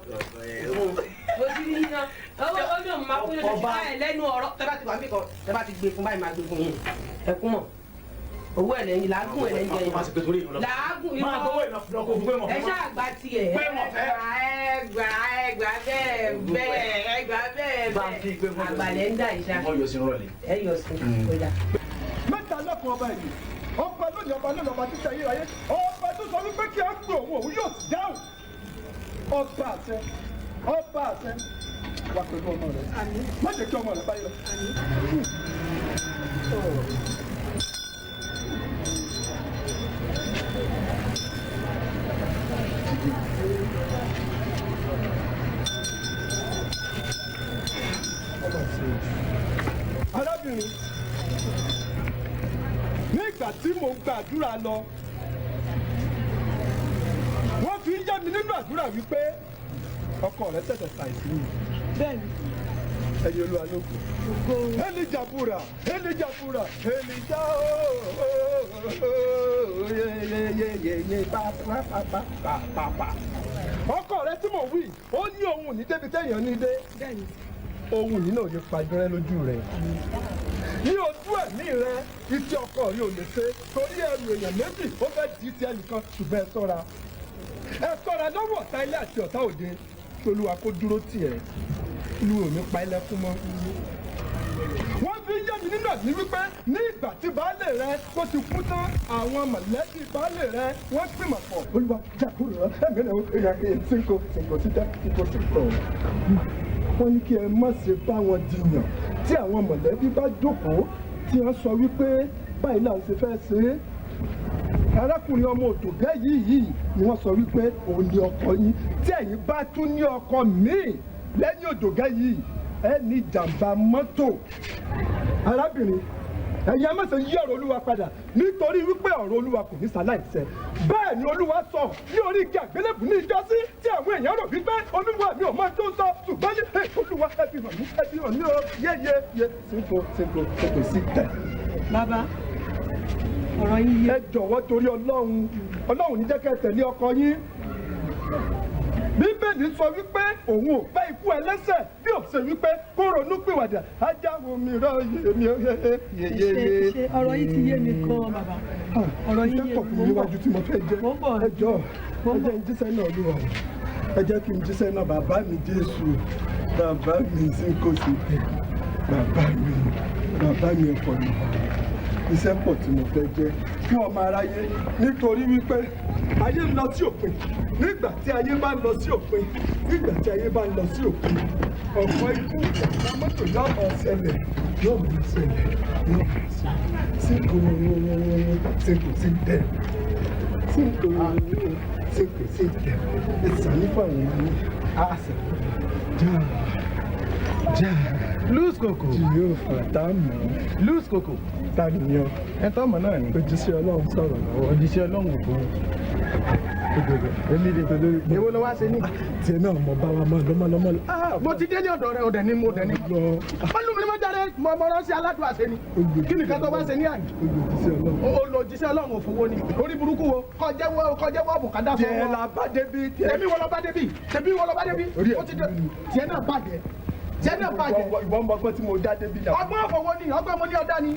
mo ti rí iná owó ó ní òun máa kún lóṣooṣù báyìí lẹ́nu ọ̀rọ̀ tẹ́ bá ti wà mí kan tẹ́ bá ti gbé fún báyìí máa gbé fún yín ẹkún mọ̀ owó ẹ̀ lẹ́yìn làágùn ẹ̀ lẹ́yìn jẹ́ làágùn irọ́ ẹ ṣáà gba tiẹ̀ ẹgbà bẹ́ẹ̀ àgbàlẹ̀ ń dà ìṣá ẹ yọ sí ọjà. mẹ́ta lọ́kùn ọba yìí ọba lónìí ọba lónìí ọba títí ayé ayé ọba tó sọ wípé kí á gbé òun yóò dáhùn ọba àṣẹ wà pẹ̀lú ọmọ rẹ má jẹ́ kí ọmọ rẹ báyìí lọ. arábìnrin nígbà tí mo ń gbàdúrà lọ wọ́n fi ń yá mi nínú àdúrà wípé ọkọ rẹ tẹ̀tẹ̀ ṣàìsí mi. bẹ́ẹ̀ni. ẹ̀yin olúwa ló kù. Elijah búra Elijah yeyeyeye pàpàpàpàpà. ọkọ rẹ tí mo wí ó ní ohun ní débi téèyàn ní dé. bẹ́ẹ̀ni. ohun yìí náà ní pàjọrẹ lójú rẹ. ní ojú ẹ̀mí rẹ iṣẹ́ ọkọ rí ò lè ṣe torí ẹrù èèyàn méjì ó fẹ́ di ti ẹnìkan ṣùgbọ́n ẹ ṣọ́ra lọ́wọ́ ọ̀tá ilé àti ọ̀tá òde kí olúwa kó dúró tì ẹ́ olúwa ò ní pa ilẹ̀ fún mọ́. wọ́n fi yé mi nínú ẹ̀mí wípé ní ìgbà tí baálé rẹ tó ti kú tán àwọn mọ̀lẹ́bí baálé rẹ wọ́n gbìmọ̀ pọ̀. olúwa jàkúrò ẹ̀mí náà èèyàn kì í tìǹkò sí dá kíkó sí kọ̀. wọ́n ní kí ẹ má ṣe bá wọn jiyàn tí àwọn mọ̀lẹ́bí bá jókòó tí wọ́n sọ wípé báyìí là ń ṣe fẹ́ ṣe é. arákùnrin ọmọ òtògẹ́ yìí ni wọ́n sọ wípé òun ni ọkọ yín tí ẹ̀yin bá tún ní ọkọ míì lẹ́yìn òtògẹ́ yìí ẹ ní ìjàmbá mọ́tò. arábìnrin ẹ̀yin ẹ má ṣe yí ọ̀rọ̀ olúwa padà nítorí wípé ọ̀rọ̀ olúwa kò ní ṣaláìṣẹ. bẹ́ẹ̀ ni olúwa sọ ní orí igi àgbélébùú ní ìjọsí tí àwọn èèyàn rò wípé olúwa mi ò mọ tó sọ ṣùgbọ́n ní olúwa ẹ fi hàn mí o yéyé sínkò sí tẹ̀. bàbá ọ̀rọ̀ yín yé. ẹ jọ̀wọ́ torí ọlọ́run ní jẹ́ kẹ́ tẹ̀lé ọkọ yín. bíbélì sọ wípé òun ò fẹ́ ikú ẹlẹ́ṣẹ̀ bí ó ṣe wípé kó ronú pìwàdà ajáwo mi rọ yeye. ṣe ọ̀rọ̀ yìí ti yé mi gan bàbá. ọ̀rọ̀ yìí yé mi. ìṣẹ́kọ̀ fún mi wájú tí mo fẹ́ jẹ́. ẹ jọ̀ọ́ ẹ jẹ́ ń jíṣẹ́ náà lù ọ́ ẹ jẹ́ kí n jíṣẹ́ náà bàbá mi Jésù bàbá mi sínkò sí tẹ̀ bàbá mi ẹ̀kọ́ mi iṣẹ́ pọ̀ tí mo fẹ́ jẹ́ fún ọmọ aráyé nítorí wípé ayé ń lọ sí òpin nígbà tí ayé bá ń lọ sí òpin ọ̀pọ̀ ikú ìjàmbá mọ́tò yóò máa ṣẹlẹ̀ sínkò sí tẹ̀ sínkò sí tẹ̀ ìsàlẹ̀ fún àwọn ọmọ àṣẹ já lose koko. yóò fàtà mọ́. lose koko. tani ni ọ. ẹ tọ́ mọ̀ náà ni. òjíṣẹ́ ọlọ́run sọ̀rọ̀ lọ́wọ́. òjíṣẹ́ ọlọ́run kò. èmi de tòdó. èwo ló wá ṣe ní. tiẹ̀ náà mo bá wa mọ́ lọ́mọ́. mo ti dé ní ọ̀dọ̀ rẹ ọ̀dẹ̀ ni mo dẹ̀ ni. pálọ̀ mi ni mo jáde mo rán sí aládùn àṣẹ ni. kí ni kátó wá ṣe ní àná. olùjíṣẹ́ ọlọ́run òfowó ni. orí burúkú wo kọjẹ́wọ́ bùkádà fún wọn. tiẹ̀ la bá débi. tẹ̀mí wọ́n lọ bá débi. ó ti dé tiẹ̀ náà bàjẹ́. jẹ́nà bàjẹ́. ìwọ ń bọ pé tí mo dá débi yàrá. ọgbọ́n àfọwọ́ ni ọgbọ́n mo ní ọ̀dá ni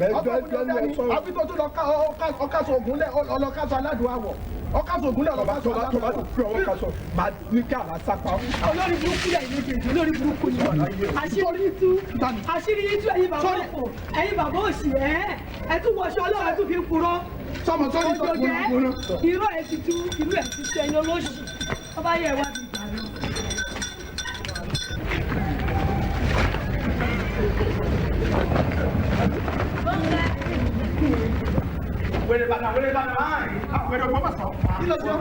àbí tó tún lọ ọkàṣọ ògùn lẹ ọlọ́kàṣọ aládùn àwọ̀ ọkàṣọ ògùn lẹ ọlọ́kàṣọ aládùn àwọ̀. tó bá fi ọwọ́ kaṣọ máa ní kí àrà sápá. olórí burúkú yà ilé kejì olórí burúkú ni àṣírí yìí tú ẹ̀yin bàbá òfò ẹ̀yin bàbá òsì ẹ̀ tún wọṣọ ọlọ́run ẹ̀ tún fi ń purọ́. sọmọ tó ní sọ gbóná. irú ẹ̀ ti tú irú ẹ̀ ti tú ẹ̀yin olóṣì ọba yẹ wá bí ìgbà lọ. lórí bá mi máa rí. Àpẹẹrẹ ọgbọ́n mọ̀ sọ. Kí ló ṣe ọ́?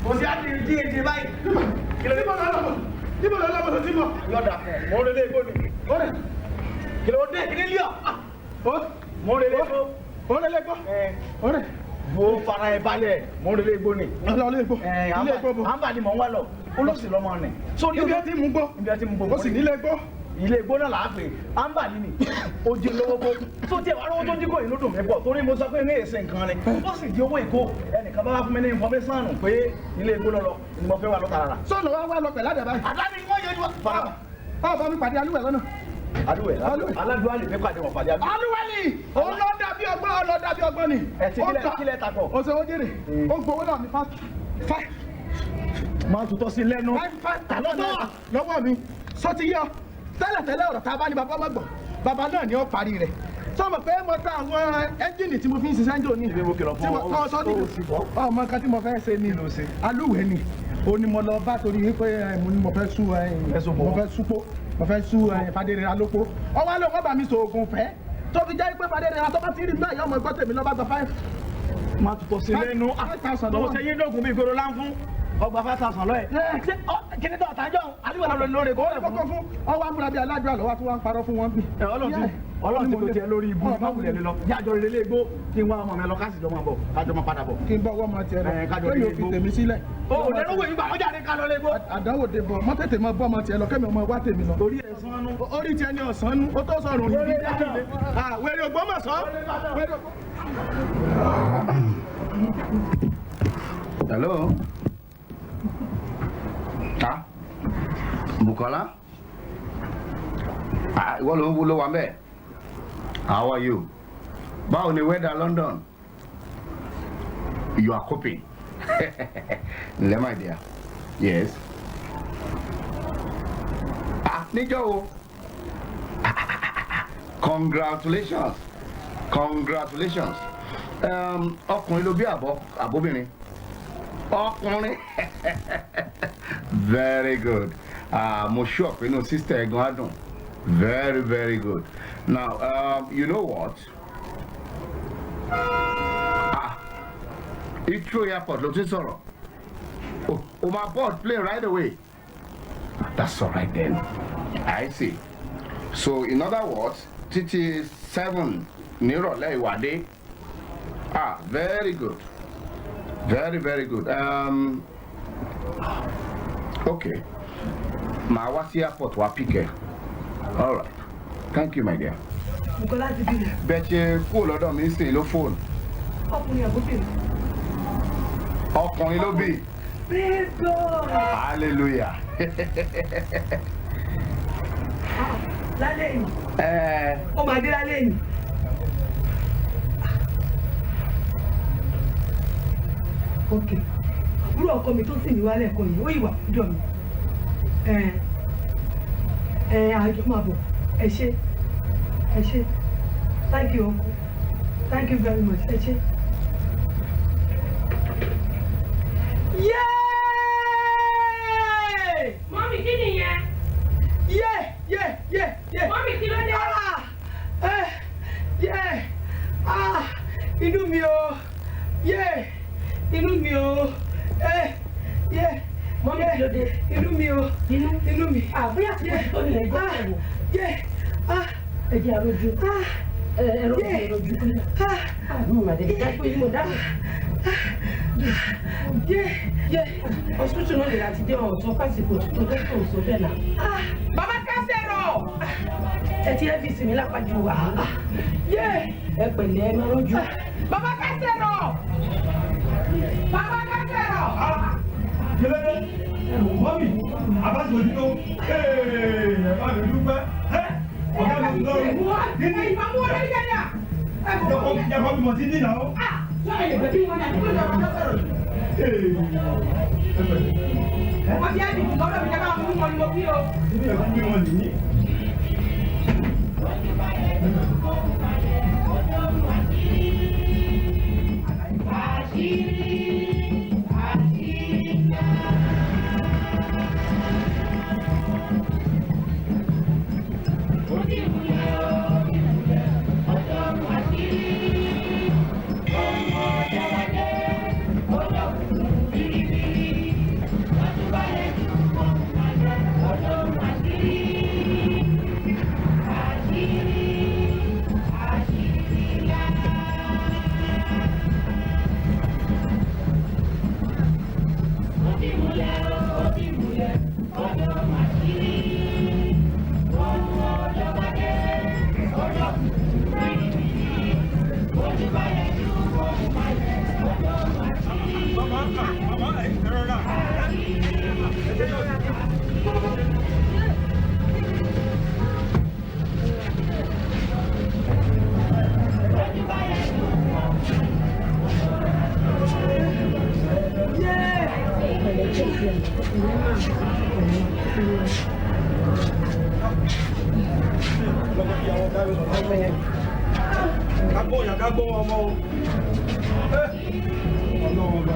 Kò sí àti ìdí èdè báyìí. Kí ló dé? Níbo lọ lọ́mọ tó ti mọ̀? Yọ̀dà mọ̀ ń relé igbó ni. Kí ló dé? Kí ni lé ọ̀? Mọ̀ ń relé igbó. Ó lé lẹ́gbọ́. Ó rẹ̀. Mo fara ẹ balẹ̀ mọ̀ ń relé igbó ni. Ilé igbó. Ilé igbó bò. À ń bà ní mọ̀ ń wá lọ. Olóṣì lọ́mọ rẹ̀. Ibi ẹ ti mú gbó. Ibi ẹ ti mú gbó. Ó sì nílé igbó. Ilé igbó náà là á pè. À ń bà ní ni. Ó di lówó gbó. Tó tiẹ̀ wá lówó tó dínkù inú dùn mí pọ̀. Torí mo sọ pé ní èsè nǹkan ni. Ó sì di owó ìkó. Ẹnìkan bá wá fún mi ní information pé ilé igbó lọ́lọ́ ni mo fẹ́ wà lọ́tàrà. Sọ́ọ̀nù wá lọ pẹ̀lú àdàbà. Àdáni wọ́n yẹ ju fara. Báwo bá mi pàdé alúwẹ̀ lọ́nà? Alúwẹ̀ aládùúgbò lè fẹ́ pàdé wọn pàdé alúwẹ̀. Alúwẹ̀ ni! Òun lọ dàbí ọgbọ́n ni. Ẹ̀sìn kílẹ̀ takọ̀. Ó ṣe ó jèrè. Ó gbowó náà ní five. Máa tutọ́ sí lẹ́nu. Lọ́wọ́ mi. Sọ ti yọ. Tẹ́lẹ̀tẹ́lẹ̀ ọ̀rọ̀ tá a bá ní bàbá mọ̀gbọ̀n. Bàbá náà ni ó parí rẹ̀. Sọ́mọ̀ pé mo ta àwọn ẹ́ńjìnì tí mo fi ń ṣiṣẹ́ ń jò ní. Ìbí mo kìlọ̀ fún ọ. Ọmọ nǹkan tí mo fẹ́ ṣe ni alúwẹ̀ ni. Ó ní mo lọ bá torí wípé mo ní mo fẹ́ súpó. Mo fẹ́ sú Fadérera alópó. Ọwọ́ ló wọ́n bá mi sọ oògùn fẹ́. Tó fi jẹ́ pé Fadérera tó bá ti rí báyìí ọmọ ẹgbẹ́ tèmi lọ́ba gba 5. Máa tutọ́ sí lẹ́nu. 5,000 tó ṣe yé dógún bí ìgboro láǹfún. Ọgbà 5,000 lọ́ẹ̀. Kí ni dọ̀tà jọ? Àdúgbò náà lórí kó rẹ̀ fún. Ọwọ́ amúra bíi aládùúrà lọ́wọ́ tí wọ́n ń parọ́ fún wọn bí. Ọlọ́run ti kò tiẹ̀ lórí ibú má wulẹ̀ lọ. Jájọ ilé igbó kí n wá ọmọ mi lọ káàsì jọ máa bọ̀ kájọ máa padà bọ̀. Kí n bọ́ ọwọ́ máa tiẹ̀ lọ. Kémi ò fi tèmi sílẹ̀. O ò lẹ́nu wò yín gbà wọ́n jáde ká lọ lé igbó. Àdánwò dé bọ̀ mọ́ tètè máa bọ́ ọmọ tiẹ̀ lọ kémi ọmọ wá tèmi lọ. Orí ẹ̀ sánú. Orí tiẹ̀ ni ọ̀sán nú. Ó tó sọ̀rọ̀ òyìn bí dákìlé. Wẹ̀rẹ̀ Ògbómọ̀ṣọ́. Hello. Bukola. Ìwọ ló wà ńbẹ̀. How are you? Báwo ni weather London? You are coping. Ǹlẹ́ my dear. Yes. Níjọ́ wo? Congratulations. Ọkùnrin ló bí àbóbìnrin. Ọkùnrin. Very good. Mo sure pé inú sister ẹ̀gbọ́n á dùn. Very, very good. Now, you know what? Heathrow Airport, ló ti sọ̀rọ̀. O máa board plane right away. That's all right then. I see. So, in other words, títí 7 nírọ̀lẹ́ ìwádé. Very good. Very, very good. Okay. Màá wá sí airport wá pick ẹ. All right. Thank you, my dear. Bukola ti bí. Bẹ́ẹ̀ ṣe kúrò lọ́dọ̀ mi sí ló fóònù. Ọkùnrin àbúbìnrin. Ọkùnrin ló bí. Praise God. Hallelujah. Lálẹ́ yìí. Ó máa dé lálẹ́ yìí. Ok. Àbúrò ọkọ mi tó sì ní wálé ẹ̀kọ́ yìí, ó yìí wà fújọ mi. Àjọ máa bọ̀. Ẹ ṣé. Thank you, uncle. Thank you very much. Ẹ ṣé. Yay! Mọ́mí kí nìyẹn? Yeah. Mọ́mí kí ló dé? Inú mi o. Inú mi o. Mọ́mí kí ló dé? Inú mi o. Inú mi. Àbúyá tí mo tó nílẹ̀ gbọ́ ẹ̀wọ̀. Ẹ jẹ́ àròjù. Ẹ̀rọ̀jù. Mo mà dé ká pé mo dáhùn. Hospital náà lè láti dé ọ̀hún tó pàṣípò tó dókítà òṣò bẹ́ẹ̀ náà. Bàbá Kásẹ̀rọ̀. Ẹ ti ẹ́ fi sinmi lápájú wa. Ẹ pẹ̀lẹ́ ẹ máa rọ́jú. Bàbá Kásẹ̀rọ̀. Kílódé? Mọ́mì, àbáṣe òdìdó. Ẹ bá mi dúpẹ́. Ọ̀gá mi lọ. Dídí. Ìmọ̀mú wọlé yẹ̀yà. Jẹ́kọ́ bí mo ti dín náà. Sọ́yìn lè gbẹ̀bí wọn ní àdúgbò ìjọba tó sọ̀rọ̀. Wọ́n ti ẹ́ dìbò lọ́dọ̀ mi jẹ́ káwọn fún wọn ni mo bí o. Ibi ìyàtọ̀ bí wọn nìyí. Kágbó ọmọ o. Ọlọ́run ọba.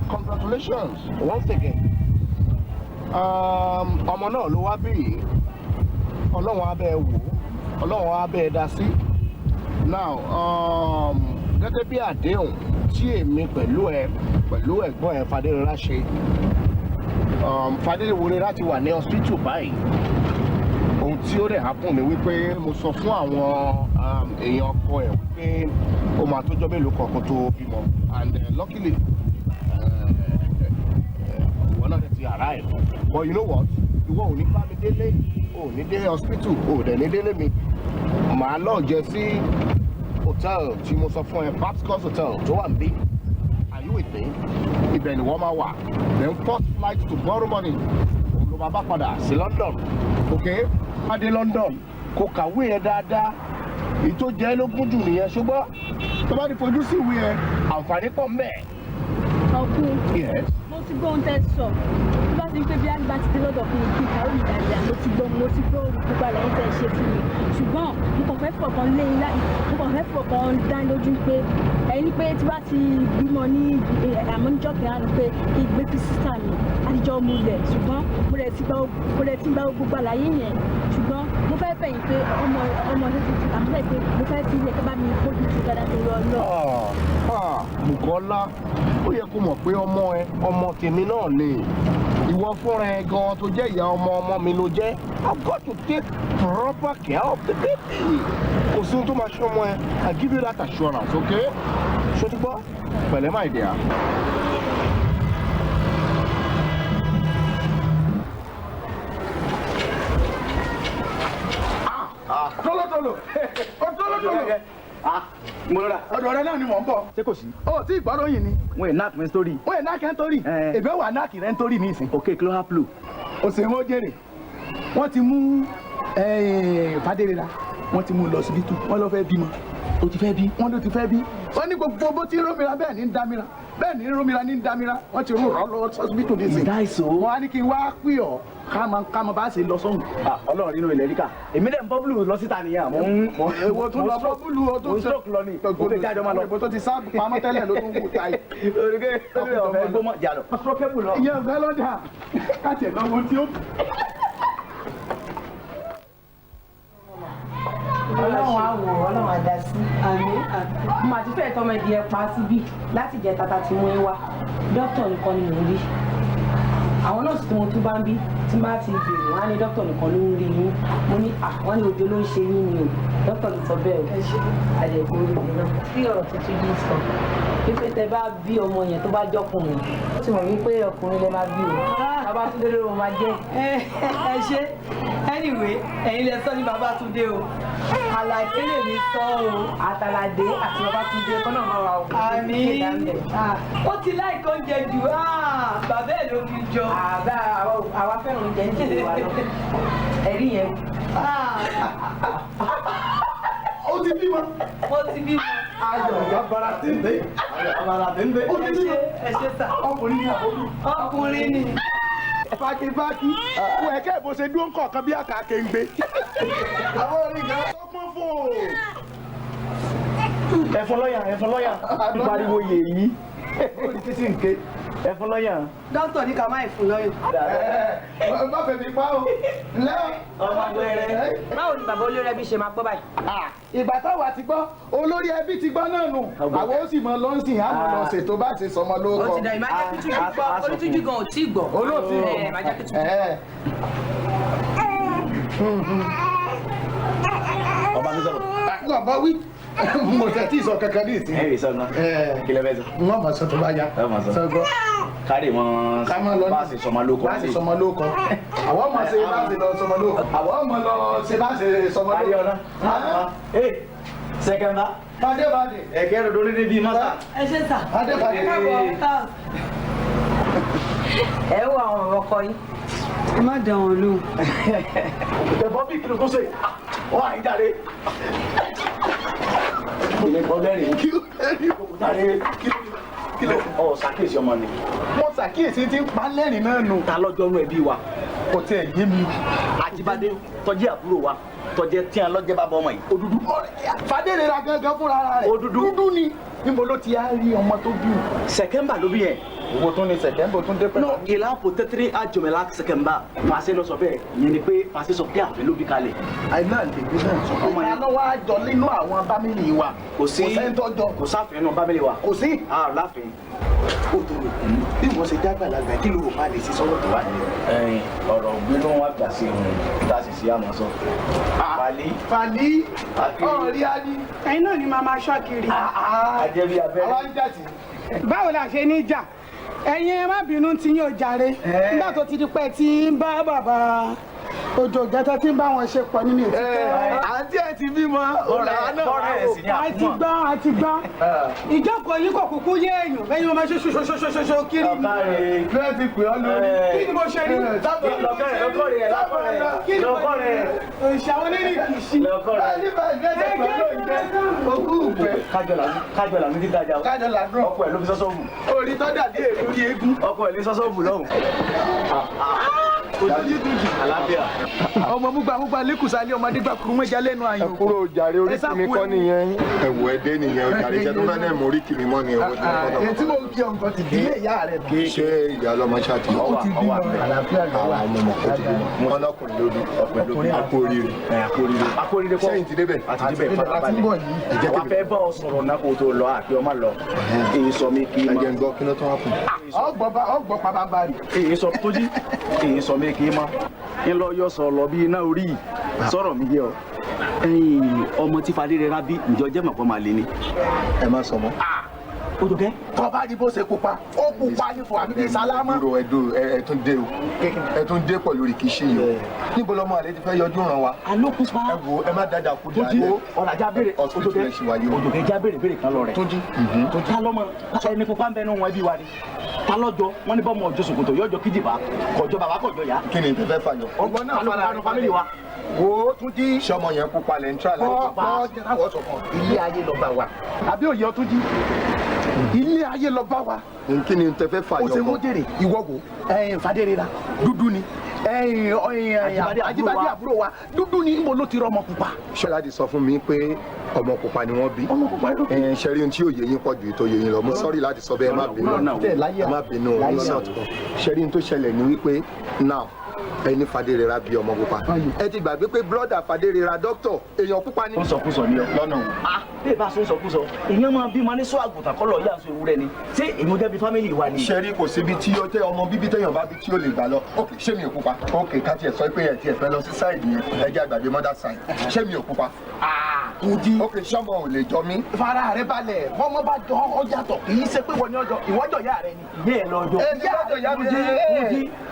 Congratulations once again. Ọmọ náà ló wá bí yìí. Ọlọ́run á bẹ́ẹ̀ wò, Ọlọ́run á bẹ́ẹ̀ dá sí. Now, gẹ́gẹ́ bí àdéhùn tí èmi pẹ̀lú ẹ̀gbọ́n ẹ̀ Fadérọlá ṣe. Fadérọlá ti wà ní hospital báyìí. Ohun tí ó dẹ̀ happen ni wípé mo sọ fún àwọn èèyàn ọkọ ẹ̀ wípé ó máa tójọ́ mélòó kan tó bímọ. And luckily, ìwọ náà ti arrive. But you know what? Ìwọ ò ní bá mi délé, ò ní dé hospital, ò dẹ̀ ní délé mi. Màá lọ jẹ sí hotel tí mo sọ fún ẹ, Babscos Hotel tó wà níbí. Are you with me? Ibẹ̀ ni wọ́n máa wà. Then first flight to borrow money. Òun ló máa bá padà sí London. Okay? Má dé London, kò kàwé ẹ dáadáa. Èyí tó jẹ́ lógún jù nìyẹn ṣùgbọ́n tó bá ti fojú sí ìwé ẹ, àǹfààní pọ̀ mẹ́ẹ̀. Ọkùn. Yes. Mo ti gbọ́ ohun tẹ́ sọ. Bí bá ti ń pé bí àgbà ti dé lọ́dọ̀ fún mi kí ìkàwé mi dáadáa, mo ti gbọ́ gbogbo àlàyé tẹ́ ṣe fún mi. Ṣùgbọ́n mo kàn fẹ́ fọkàn lé yín láì, mo kàn fẹ́ fọkàn dá lójú pé ẹni pé tí bá ti bímọ ní àmọ́ níjọ́ kìíní pé kí gbé fi sísà mi àtijọ́ mu lẹ̀. Ṣùgbọ́n mo rẹ̀ ti gba gbogbo àlàyé yẹn. Ṣùgbọ́n mo fẹ́ fẹ̀yìn pé ọmọ tó ti àmúlẹ̀ pé mo fẹ́ fi ilẹ̀ tó bá mi kó ju dáadáa tó lọ lọ. Bùkọ́lá, ó yẹ kó mọ̀ pé ọmọ tèmi náà ni ìwọ fúnra ẹ gan tó jẹ́ ìyá ọmọ mi ló jẹ́. I've got to take proper care of the baby. Kò sí ohun tó máa ṣe ọmọ ẹ. I give you that assurance, okay? Ṣé ti gbọ́? Pẹ̀lẹ́ my dear. Tólótóló. Mo lọ́ra. Ọ̀dọ̀ rẹ náà ni mò ń bọ̀. Ṣé kò sí? Ó tí ìgbọ́rọ̀ yìí ni. Wọ́n yẹn náàkì mi sórí. Wọ́n yẹn náàkì ẹ̀ ń torí. Èbí wà náàkì rẹ̀ ń torí ní ìsìn. Ok, kí ló haplo? Òsèmó jèrè. Wọ́n ti mú Fadérọlá. Wọ́n ti mú lọ síbítù. Wọ́n lọ fẹ́ bímọ. O ti fẹ́ bí? Wọ́n ló ti fẹ́ bí. Wọ́n ní gbogbo bó ti rómìnira bẹ́ẹ̀ ní ń dámìnira. Bẹ́ẹ̀ ní rómìnira ní ń dámìnira. Wọ́n ti rún rọ́ lọ síbítù ní ìsìn. Ìdáìsó. Wọ́n á ní kí n wá pè ọ́ káàmọ̀ bá ṣe lọ sọ́hùn. Ọlọ́run nínú ilẹ̀ ríkà. Èmi dẹ̀ ń bọ́bùlù lọ síta nìyẹn. Èwo tún lọ bọ́bùlù o tó mo stroke lọ ni. Mo tẹ jáde ọmọ lọ. Èwo tó ti sá pamọ́ tẹ́lẹ̀ ló tún wù táyì. Oríkè ọ̀fẹ́ gbọ́mọ̀ jà lọ. Stroke bù lọ. Ìyẹn ọ̀fẹ́ lọ́jà. Káàtì ẹ̀ lọ́wọ́ tí ó. Ọlọ́run á wò Ọlọ́run á dá sí. Àmín. Mo àti fẹ́ẹ̀ tọmọ ìdí ẹ pa síbí láti jẹ tata tí mo ń wá. Dókítà nìkan ni mò ń rí. Àwọn nọ́ọ̀sì tí mo tún bá ń bí tí bá ti bèrè wọ́n á ní dókítà nìkan ló ń rí yín. Mo ní wọ́n ní ojú ló ń ṣe yín ni o. Dókítà ló sọ bẹ́ẹ̀ o. Àdẹ̀kù orí mi náà. Bí ọ̀rọ̀ tuntun yìí sọ. Wípé tẹ bá bí ọmọ yẹn tó bá jọkùnrin. Ó ti mọ̀ wípé ọkùnrin lẹ máa bí o. Bàbá Túndé ló máa jẹ́. Ẹ ṣe anyway ẹ̀yin lẹ sọ ní Babátúndé o. Àlàdé lè mi sọ o. Àtàlàdé àti Babátúndé kọ́nà máa wà o. Àmín. Ó ti láìka oúnjẹ jù. Bàbá ẹ̀ ló fi jọ. Àwa fẹ́ràn oúnjẹ ń jẹ́ ìwà lọ. Ẹ̀rí yẹn. Ó ti bímọ. Ó ti bímọ. Ayọ̀ abara tí ń dé. Abara tí ń dé. Ó ti bímọ. Ẹ ṣe sà. Ọkùnrin ni àbójú. Ọkùnrin ni. Fákifáki. Wọ́n ẹ̀kẹ́ ìbò ṣe dúró nǹkan bí àkàkẹ́ ń gbé. Àwọn onígbà tó pọ́n fò. Ẹ̀fọn lọ́yà. Pariwo yèyí. ní títí nké ẹ fún lọ́yàn. dókítà ní ká má ì fún lọ́yàn. bá fẹ̀mí pa o ńlẹ́ ọmọ wẹrẹ báwo ni bàbá olórí ẹbí ṣe máa gbọ́ báyìí. ìgbà táwa ti gbọ́ olórí ẹbí ti gbọ́ náà nù àwọn ó sì mọ lọ́nsìn àmọ́ lọ ṣètò bá ti sọmọ lórúkọ. ó ti dà ìmájà kìtùjú gbọ́ olùtújú gan ò tí ì gbọ́. olóòtú ìmájà kìtùjú. ọba mi sọ̀rọ̀. bàbá wí mo tẹ̀ tí ì sọ kankan ní ìsìn. ẹ yìí sọ náà kí lè fẹ́ sọ. wọ́n mọ̀ sọ tó bá yá. sọ́gbọ́. kárí wọn bá ṣe sọmọ lóko. bá ṣe sọmọ lóko. àwọn ọmọ ṣe bá ṣe lọ sọmọ lóko. àwọn ọmọ lọ ṣe bá ṣe sọmọ lóko. ayọ̀ náà. sẹ́kẹ̀mbà. Adébádé. ẹ̀kẹ́ rẹ̀ lórí níbi mọ́tà. ẹ ṣe sà. Adébádé. ẹ wo àwọn ọkọ yín. ẹ má dán wọn lóhùn. ẹ̀fọ́ bí kìlọ̀ tó ṣe wọ́n à ń jáde. ilé ọlẹ́rìí kí ló jáde kí ló ọ̀ ṣàkíyèsí ọmọ ni. mo ṣàkíyèsí tí ń pa lẹ́rìn náà nù. ta lọ́jọ́ nú ẹbí wa kò tẹ̀ yé mi. Àjíbádé tọ́jú àbúrò wa tọ́jú tí a lọ́jẹ́ bàbá ọmọ yìí. Òdúdú Fadére ra gangan fúnra rẹ̀. Òdúdú dúdú ni níbo ló ti á rí ọmọ tó bí. Sẹ̀kẹ́mbà ló bí yẹn. owó tún ni Sẹ̀kẹ́mbà tún dé pẹ́. no ìlà pòtẹ́tìrì àjọmọ̀lá Sẹ̀kẹ́mbà fàṣẹ lọ sọ bẹ́ẹ̀ yẹn ni pé fàṣẹ sọ pé àfẹ ló bí kalẹ̀. àìná lèbi náà sọ pé ìyá lọ́wọ́ àjọ nínú àwọn bámìlì wa. kò sí sẹ́ńtọ́jọ. kò sáfẹ́ nù bámìlì wa. kò sí. láàfin. ó tó lò bí wọ́n ṣe dágbà lágbà kí ló rò má lè ṣe sọ́wọ́ tó wà nílẹ̀. ọ̀rọ̀ ògbénú wa gbà sí ìrìn tá a sì ṣe àmọ́ sọ. Fàlí ọ̀rí á ní. ẹ̀yin náà ni màá máa ṣọ́ kiri. àjẹbí abẹ́rẹ́. àwa ń jà sí. báwo la ṣe ní jà ẹ̀yin ẹ má bínú tí yóò jàre nígbà tó ti di pẹ́ tí ń bá bàbá òjò gẹ́tẹ́ tí ń bá wọn ṣe pọ̀ nínú ètò. àǹtí ẹ̀ ti bímọ ọ̀rẹ́ náà àti gbọ́ ìjókòó yìí kò kúkú yé èèyàn lẹ́yìn ọmọ ṣoṣoṣoṣoṣo kiri ni. kílẹ̀ ti pè ọ́ lórí. kí ni mo ṣe rí. òṣìṣàwọn nínú ìkìsí. kájọlá ní dídájà ọkọ ẹ̀ ló fi sọ́sọ́ wù. orí tó dàbí èrú ní eégún. ọkọ ẹ̀ ló sọ́sọ́ wù lọ́hùn. àlàáfíà. ọmọ múgbàmúgbà lẹ́kùsálẹ̀ ọmọdé gbà kúrú mọ́jà lẹ́nu àyàn. ẹ kúrò jàre orí kìíní kọ́ nìyẹn. ẹ̀wù ẹ̀dẹ́ nìyẹn jàre iṣẹ́ tó bá dẹ̀ mú orí kìíní mọ́ nìyẹn. èyí tí mo ń kí ọ̀nkọ́ ti dílé ìyá rẹ̀. ṣé ìyá ọlọ́mọ ṣáàtì. ó ti bímọ àlàáfíà lọ́wọ́. àwọn ọmọ kò ti bímọ. ọlọ́kùnrin lóbi ọkùnrin àpò oríire. kọ́ sẹ́yìn ti débẹ̀. àti débẹ̀ farabalẹ̀. wà á fẹ́ bá ọ sọ̀rọ̀ náà kó tó lọ àti ọmọ lọ. èyí sọ mi kì í mọ. ẹ̀jẹ̀ ń gbọ́ kí ló tún wá fún. ọgbọ́ pàbàbàrì. èyí sọ tójí èyí sọ mi kì í mọ. ńlọ yọ sọ lọ bí iná orí sọ̀rọ̀ mi yẹ ọ. ọmọ tí Fadére rà bí ǹjọ́ jẹ́ mọ̀pọ̀ máa lé ní. ẹ má sọ mọ́. Odùkẹ́. tọ́ba ní bó ṣe pupa ó pupa ní fún àbíbí sálámà. ẹ tún dé o ẹ tún dé pọ̀ lórí kìí ṣe yìí o níbo lọmọ àlè ti fẹ́ yọjú ràn wá. alókùn pa. ẹ wo ẹ má dáadáa kú dáa. ọ̀làjà béèrè Odùkẹ́ já béèrè kan lọ rẹ̀. Tójí. ta lọ́mọ ẹni pupa ń bẹnu wọn ẹbí wa ni ta lọ́jọ́ wọn ní bọ́mọ ọjọ́ ṣòkòtò yọjọ́ kíjìbá kọjọ́ bàbá kọjọ́ yá. kí ni ìfẹ́ fàyọ. ọgbọ́n náà fara rẹ̀ fámìlì wa. wo Túnjí. sọmọ yẹn pupa lẹ́ ń tíra láti pupa. ilé ayé lọ bá wa àbí òye Túnjí ilé ayé lọ bá wa. kí ni ìfẹ́ fàyọ. o ṣe mú jèrè ìwọ wo Fadére ra dúdú ni Àjíbádé àbúrò wa dúdú ni mo ló ti rọ ọmọ pupa. Ṣọládì sọ fún mi pé ọmọ pupa ni wọ́n bí. ọmọ pupa ló bí. ṣẹ́rí ohun tí yóò yé yín pọ̀ ju ètò yé yín lọ mo sọ́rí láti sọ bẹ́ẹ̀ má bínú má bínú ṣẹ́rí ohun tó ṣẹlẹ̀ ni wípé now ẹni Fadére ra bí ọmọ pupa ẹ ti gbàgbé pé brọ́dà Fadére ra dókítọ̀ èèyàn pupa ni. ó sọkúsọ ni lọ́nà wò. bí ìbá sọ sọkúsọ èèyàn máa bímọ ní sọ àgùntàn kọlọ yá aṣọ ewúrẹ́ ni ṣé èmi jẹ́ bí fámìlì wa ni. ṣẹ́rí kò síbi tí ó tẹ ọmọ bíbí téèyàn bá bí tí ó lè gbà lọ ok ṣé mi ò pupa ok ká tiẹ̀ sọ pé ẹ̀ tiẹ̀ fẹ́ lọ sí sáìdì yẹn ẹ jẹ́ àgbàgbé mother side ṣé mi ò pupa. Túnjí. ok sọmọ ò lè jọ mí. fara rẹ balẹ̀ bọ́mọ bá jọ ọ yàtọ̀ kì í ṣe pé wọ́n ní ọjọ́ ìwọ́jọ́ yá rẹ ni. ìyé ẹ lọ́jọ́.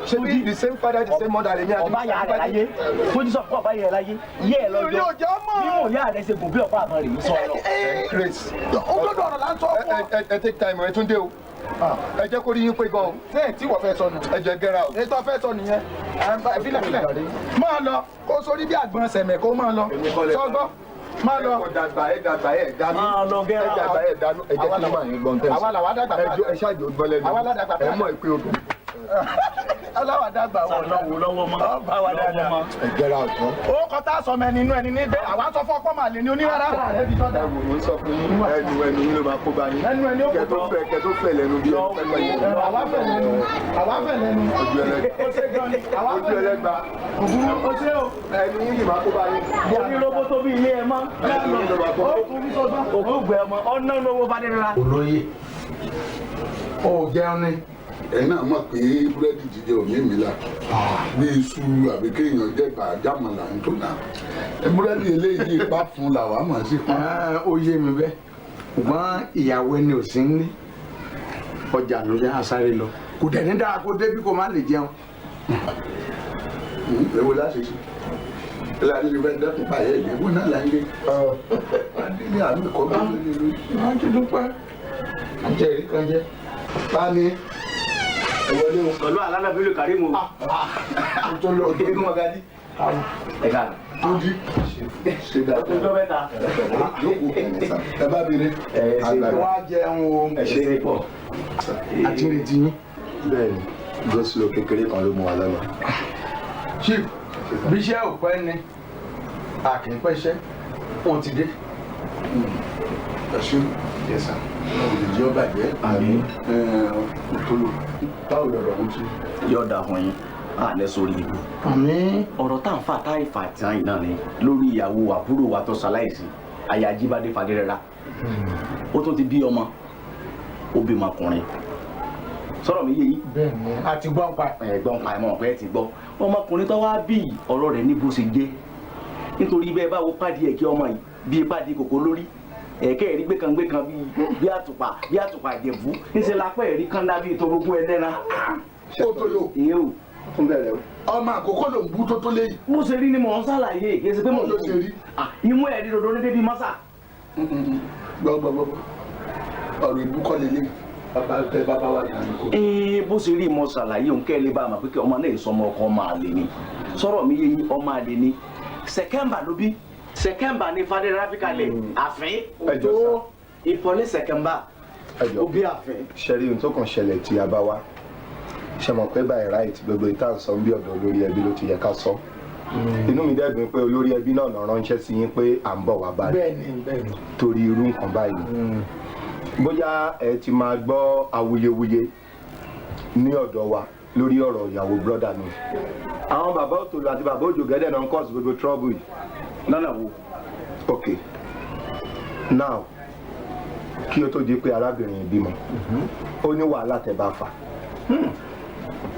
ṣe bí the same father the same mother lè ní àdúgbò. ọba yà rẹ láyé Túnjí sọ fún ọba yà rẹ láyé ìyé ẹ lọ́jọ́. mímú ìyá rẹ ṣe gùn bí ọ̀pá àmọ́ rè é sọ lọ. Grace. òdodo ọ̀rọ̀ la ń sọ fún ọ. ẹ take time ẹ tún dé o ẹ jẹ́ kó rí yín pé gan o. ṣé tí wọ́n fẹ́ sọ nù. ẹ jẹ́ gẹ́ra o. ètò ọ̀fẹ́ sọ nìyẹn. fílẹ̀ máa lọ kó sórí bí àgbọn sẹ̀mẹ̀ kó máa lọ sọ́gbọ́ máa lọ. ẹ dàgbà ẹ dánú. máa lọ gẹ́ra. ẹ dàgbà ẹ dánú ẹ jẹ́ kí n máa yín gbọ́n tẹ́sí. àwa làwa dàgbà. ẹ ṣáàjì ó gbọ́ lẹ́nu. àwa làdàgbà. ẹ mọ̀ ìpè obìnrin. aláwàdàgbà wọ̀ lọ́wọ́ mọ́. ọba wa dáadáa. ẹ̀jẹ̀ra ọ̀tún. ó kọ́ tá a sọ mọ ẹni inú ẹni ní bẹ́ẹ̀ àwa sọ fún ọpọ́ màlẹ́ ní onírárá. mo sọ fún yín ẹnu yín ló máa kó bá yín. kẹ tó fẹ́ lẹ́nu bí ẹgbẹ́ yín. àwa fẹ́ lẹ́nu. ojú ẹlẹ́gba. o ṣe o. ẹnu yín yìí máa kó bá yín. oníròbó tó bí ilé ẹ mọ́. ẹnu yín ló máa kó bá yín. ògùgbẹ ọmọ ọ̀nà lówó bá dẹ́rẹ́ra. olóyè ó jẹun ni. ẹ̀yin náà mọ̀ pé búrẹ́dì jíjẹ ò ní mi là bí iṣu àbí kéèyàn jẹ̀bà jámọ̀là ń tó náà búrẹ́dì eléyìí ipá fún làwa mọ̀ sí fún. ó yé mi bẹ́ẹ̀ ṣùgbọ́n ìyàwó ẹni ò sí ní ọjà ló yá sáré lọ kò dẹ̀ ní dára kó débí kó má lè jẹun. èwo láti ṣe láti ṣe fẹ́ dẹ́kun báyẹ̀ ìdìbò náà là ń gbé. adílé àmì kọ́ bí lórí lórí. wọ́n ti dúpẹ́ àjẹ́ ìrí kan jẹ́ báni ìwọlé o. pẹ̀lú alálàbílò kàrímù. tó lọ òkè bí wọn ga dí. ẹ̀ka tó dí ṣe dáadáa. ọjọ́ mẹ́ta. ẹ bá mi rí. wọ́n á jẹun o. ẹ ṣe é pọ̀. àti retí yín. bẹ́ẹ̀ni goslo kékeré kan ló mú wa lọ́nà. chief bí iṣẹ́ ò pẹ́ ni a kì í pẹ́ iṣẹ́ wọn ti dé. ẹ ṣe yẹsà. òjijì ọba jẹ. àmín. òtólò báwo lọ̀rọ̀ ń ṣe. yóò dà fún yín àlẹ́ sórí ìlú. àmín. ọ̀rọ̀ tá à ń fà tá ìfà tí àyìn náà ni lórí ìyàwó àbúrò wa tó ṣaláìsí aya Jíbádé Fadérẹ́ra. ó tún ti bí ọmọ ó bímọ ọkùnrin. sọ̀rọ̀ mi yé yín. bẹ́ẹ̀ni a ti gbọ́ pa. ẹ̀gbọ́n pa ẹ̀mọ́ ọ̀pẹ́ ti gbọ́. ọmọkùnrin tó wá bí ọ̀rọ̀ rẹ̀ ní bó ṣe jẹ́ nítorí bẹ́ẹ̀ báwo pàdé ẹ̀kẹ́ ọmọ yìí bí pàdé kòkó lórí ẹ̀kẹ́ ẹ̀rí gbẹ̀kan bí àtùpà Ìjẹ̀bú níṣẹ́ lápẹ́ ẹ̀rí kánlá bíi torógún ẹlẹ́ran. ó tó lò fún bẹ̀rẹ̀ o. ọmọ àkókò ló ń bú tó léyìí. mo ṣe rí ni mò ń ṣàlàyé kí ẹ ṣe pé mo ló ṣe rí. imú ẹ̀rí rodo ní débi mọ́sà. gbọ́gbọ́gbọ́ ọ̀rọ̀ ìbúkọ́ lélẹ̀ bàbá wa yà ní kò. bó ṣe rí mo ṣàlàyé òun kẹ́ ẹ lè bá a mọ̀ pé kí ọmọ náà sọmọ ọkọ ọmọ àlè ni sọ̀rọ̀ mi yé yín ọmọ àlè ni sẹ̀kẹ́mbà ló bí sẹ̀kẹ́mbà ní Fadérẹ́ra fi kalẹ̀ àfin ẹjọ́ ìfọ̀lẹ́ sẹ̀kẹ́mbà ó bí àfin. ṣẹ́rí ohun tó kàn ṣẹlẹ̀ tí a bá wá ṣe mọ̀ pé by right gbogbo ìta ń sọ bí ọ̀dọ̀ olórí ẹbí ló ti yẹ ká sọ. inú mi dẹ́gbin pé olórí ẹbí náà náà ránṣẹ́ sí yín pé à ń bọ̀ wá báyìí torí irú nǹkan báyìí. bóyá ẹ ti máa gbọ́ awuyewuye ní ọ̀dọ̀ wa lórí ọ̀rọ̀ ìyàwó brọ́dà mi. àwọn bàbá òtòlù àti bàbá òjò gẹ́dẹ̀ náà ń cause gbogbo trouble yìí. lọ́nà wo. ok now kí o tó di pé arábìnrin yìí bímọ ó ní wàhálà tẹ́ bá fà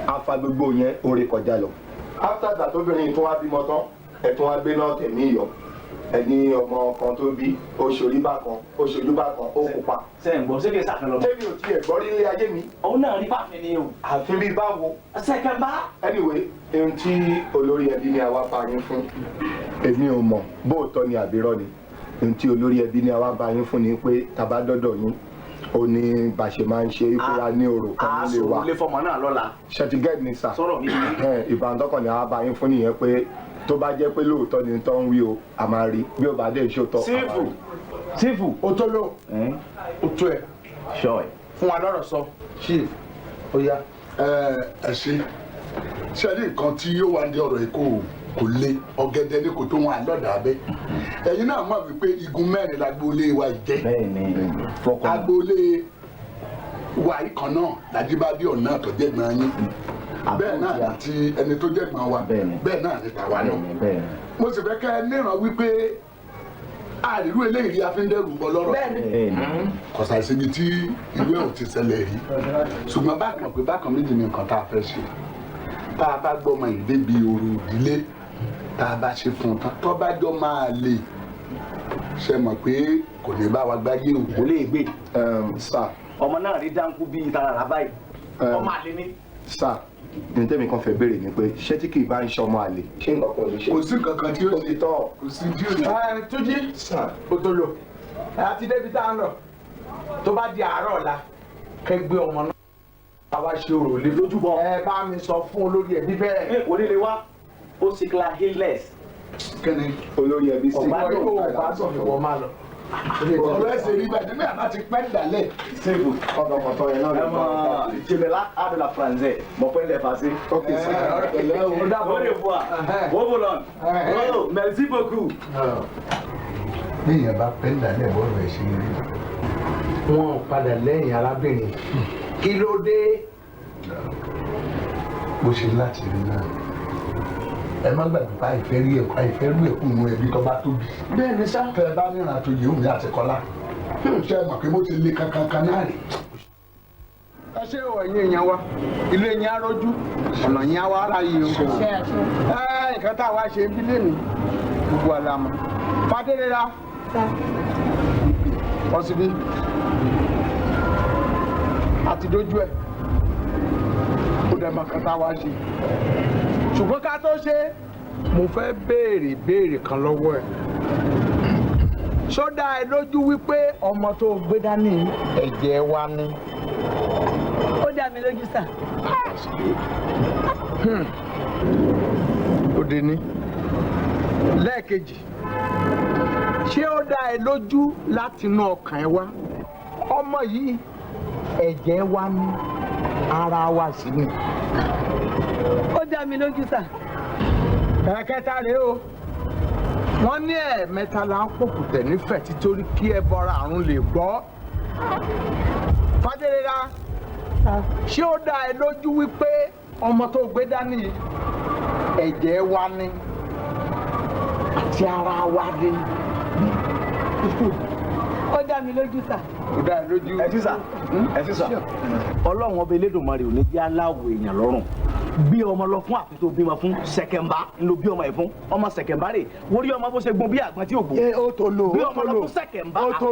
afa gbogbo yẹn orí kọjá lọ. after that obìnrin tó wá bímọ tán ẹ̀tún wá gbé náà tẹ̀mí ìyọ ẹni ọmọ kan tó bí oṣoorí bákan oṣoojú bákan ó pupa. sẹ́yìn gbọ́ sékè sàkán lọ. tẹ́mi ò tiẹ̀ gbọ́ rí ilé ayé mi. òun náà rí fàfin ni o. àfin bí báwo. sẹ́kẹ̀mbá. anyway ohun tí olórí ẹbí ní àwa bá yín fún èmi ò mọ̀ bóòtọ́ ni àbírọ́ ni ohun tí olórí ẹbí ní àwa bá yín fún ni pé tàbá dọ́dọ̀ yín ó ní bá ṣe máa ń ṣe ìfura ní òrò kan nílé wa. àásùn ilé fọmọ náà lọ́la. ṣètìgẹ́ẹ̀dì ni sà. sọ̀rọ̀ mi. ìbànújọ́kàn ni àwa bá yín fún nìyẹn pé tó bá jẹ́ pé lóòótọ́ ni tó ń wí o a máa rí bí ó bá dé ìṣòótọ́. sífù o tó lò o tó ẹ. sọ ẹ. fún wa lọ́rọ̀ sọ. chief ó yá ẹ ṣe rí nǹkan tí yóò wá ní ọ̀rọ̀ yìí kò lé ọ̀gẹ̀dẹ̀ ní kò tó wọn àlọ́dà abẹ́ ẹ̀yin náà mọ̀ wípé igun mẹ́rin lágbóolé wa jẹ́ agboolé wa yìí kan náà làjíbádé ọ̀nà tó jẹ́ gbọ́n yín bẹ́ẹ̀ náà àti ẹni tó jẹ́ gbọ́n wa bẹ́ẹ̀ náà ní tàwa náà mo sì fẹ́ kẹ́ ẹ níran wípé àrírú eléyìí a fi ń dẹ́rù bọ́ lọ́rọ̀ kọ̀sà ìṣèjì tí ìlú ẹ̀ ò ti ṣẹlẹ̀ rí ṣùgbọ́n bákan pé bákan méjì ni nǹkan tá a fẹ́ ṣe tá a bá gbọ́ ọmọ ìdébi òru ìdílé tá a bá ṣe fún un tán tó bá jọ máa lè ṣe mọ̀ pé kò ní bá wa gbáyé o. kò lè gbé. sà. ọmọ náà rí dáńkú bíi tarara báyìí ọmọ àlè ni. sà ní tẹ́mi kan fẹ́ béèrè ni pé ṣé tí kì í bá ń ṣe ọmọ àlè ṣé nǹkan kan lè ṣe. kò sí nǹkan kan tí ó ṣe tán kò sí tí ó ṣe. Túnjí o tó lò àti débi tá a ń lọ tó bá di àárọ̀ ọ̀la kẹgbẹ́ ọmọ náà àwa ṣe òrò lé lójúbọ. ẹ bá mi sọ fún olórí ẹbí bẹ́ẹ̀. kò ní lè wá ó sì kla healers. kẹ́ni olórí ẹbí sí. ọ̀gbá yóò wá sọ fún wọn máa lọ. ọ̀rọ̀ ẹ̀sẹ̀ rí báyìí nígbà bá ti pẹ́ dálẹ̀. Sèvù ọ̀dọ̀kọ̀tọ̀ yẹn náà lè mọ̀ Jimela de la français mọ̀ pé lè passé. Ok, Au revoir. Bon volant. Oh, merci beaucoup. Bí èèyàn bá pẹ́ dálẹ̀ bọ́ọ̀rọ̀ ẹ̀ ṣe rí. Wọ́n padà lẹ́yìn arábìnrin. Kí ló dé? Bó ṣe láti rí náà. Ẹ má gbàgbé pa ìfẹ́ rí ẹ̀kọ́ àìfẹ́ rú ẹ̀kú nu ẹbí tó bá tóbi. Bẹ́ẹ̀ ni sá. Tẹ ẹ bá níran àtò yìí òun àti Kọ́lá. Ṣé ẹ mọ̀ pé mo ti le kankan náà rí? ẹ ṣe ò ẹ̀yin èèyàn wa ilé yẹn á rọ́jú ọ̀nà yẹn á wá ráyè o. Nǹkan tá a wá ṣe ń bí lẹ́nu gbogbo àlámọ̀ Fadérera ọsibí àti dójú ẹ̀ ó dẹ̀ mọ̀ nǹkan tá a wá ṣe ṣùgbọ́n ká tó ṣe mo fẹ́ béèrè kan lọ́wọ́ ẹ̀ ṣó dá ẹ lójú wípé ọmọ tó gbé dání ẹ̀jẹ̀ wa ni. Ó dá mi lójú sà. Ó dé ní. Lẹ́ẹ̀kejì ṣé ó dá ẹ lójú láti inú ọkàn ẹ wá ọmọ yìí ẹ̀jẹ̀ wa ní ara wa sí ni. Ó dá mi lójú sà. Ẹ̀kẹta rèé o wọ́n ní ẹ̀ẹ̀mẹ́ta là ń pòkùtẹ̀ nífẹ̀ẹ́ títorí kí ẹ bọra àrùn lè gbọ́. Fadérera ṣé ó dá ẹ lójú wípé ọmọ tó gbé dání ẹ̀jẹ̀ wa ni àti ara wa ni. Ó dá mi lójú sà. Ó dá ẹ lójú. Ẹ sísà Ọlọ́run ọba Elédùmarè ò ní jẹ́ aláwọ̀ èèyàn lọ́rùn bí ọmọ lọ fún àkótó bímọ fún Ṣẹ̀kẹ̀mbá ńlọ bí ọmọ ẹ fún ọmọ Ṣẹ̀kẹ̀mbá rè wórí ọmọ bó ṣe gbọn bí àgbọn tí ò gbó. Ó tó lò bí ọmọ lọ fún Ṣẹ̀kẹ̀mbá àfẹ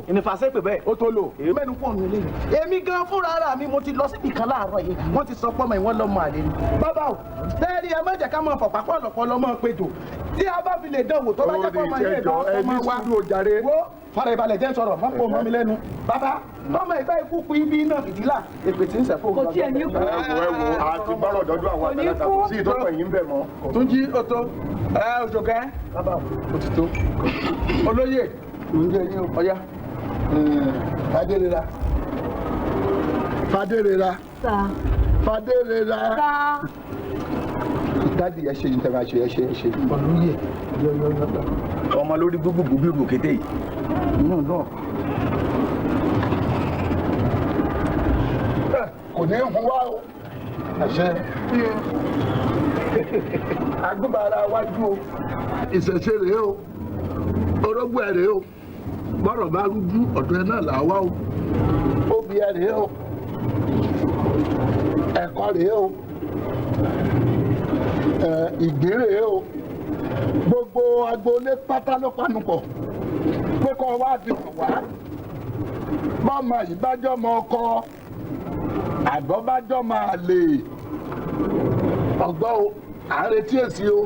ìnìfàṣẹ pè bẹ́ẹ̀. ó tó lò. Mẹ́nu pọ̀ nù lẹ́yìn. Èmi gan fúnra ara mi mo ti lọ síbi kan láàárọ̀ yìí wọ́n ti sọ pọ́nmọ́ ìwọ́n lọ́mọ àlè ni. Bàbá o tẹ́ẹ̀rí ẹ má jẹ́ ká máa fọ̀pá pọ̀ lọ́pọ̀ lọ́mọ péjò tí a bá fi lè dánwò tó bá jẹ́ pọ́nmọ́ ilé ìdánwò ọmọ wa wo fara ìbalẹ̀ jẹ́ sọ̀rọ̀ má pò mọ́ mi lẹ́nu. Bàbá tọ́mọ ìgbà ikú kú ibi iná fìdílà èpè tí ń sẹ̀ fún. Kò tiẹ̀ ní kú. ẹ wo àti gbọ́rọ̀ dọ́dún àwọn àgbàlagbà kò sí ìtọ́pọ̀ yìí ń bẹ̀ mọ́. Túnjí Oto Òjòkẹ́ òtítọ́ olóyè oúnjẹ yín ọ̀yá. Fadérera. Fadérera. Sà. Fadérera. Sà. Dádì ẹ ṣe yín tẹ́ bá ṣe ẹ ṣe ẹ ṣe. Olóyè ọmọ lórí gbogbo bí rò kété yìí. náà. Kò ní hun wá o. Àṣẹ. Agbára wájú o. Ìṣẹ̀ṣe rèé o. Orógbó ẹ̀ rèé o. Bọ́rọ̀ bá rújú ọ̀dọ̀ ẹ náà là wá o. Obì ẹ̀ rèé o. Ẹ̀kọ́ rèé o. Ìgbín rèé o. Gbogbo agboolé pátá ló panupọ̀ pé kọ́ wá fi hàn wá. Bọ́mọ ìbájọ́ mọ ọkọ àgbọ̀ bájọ́ máa lè ọgbọ́n o à ń retí èsì o.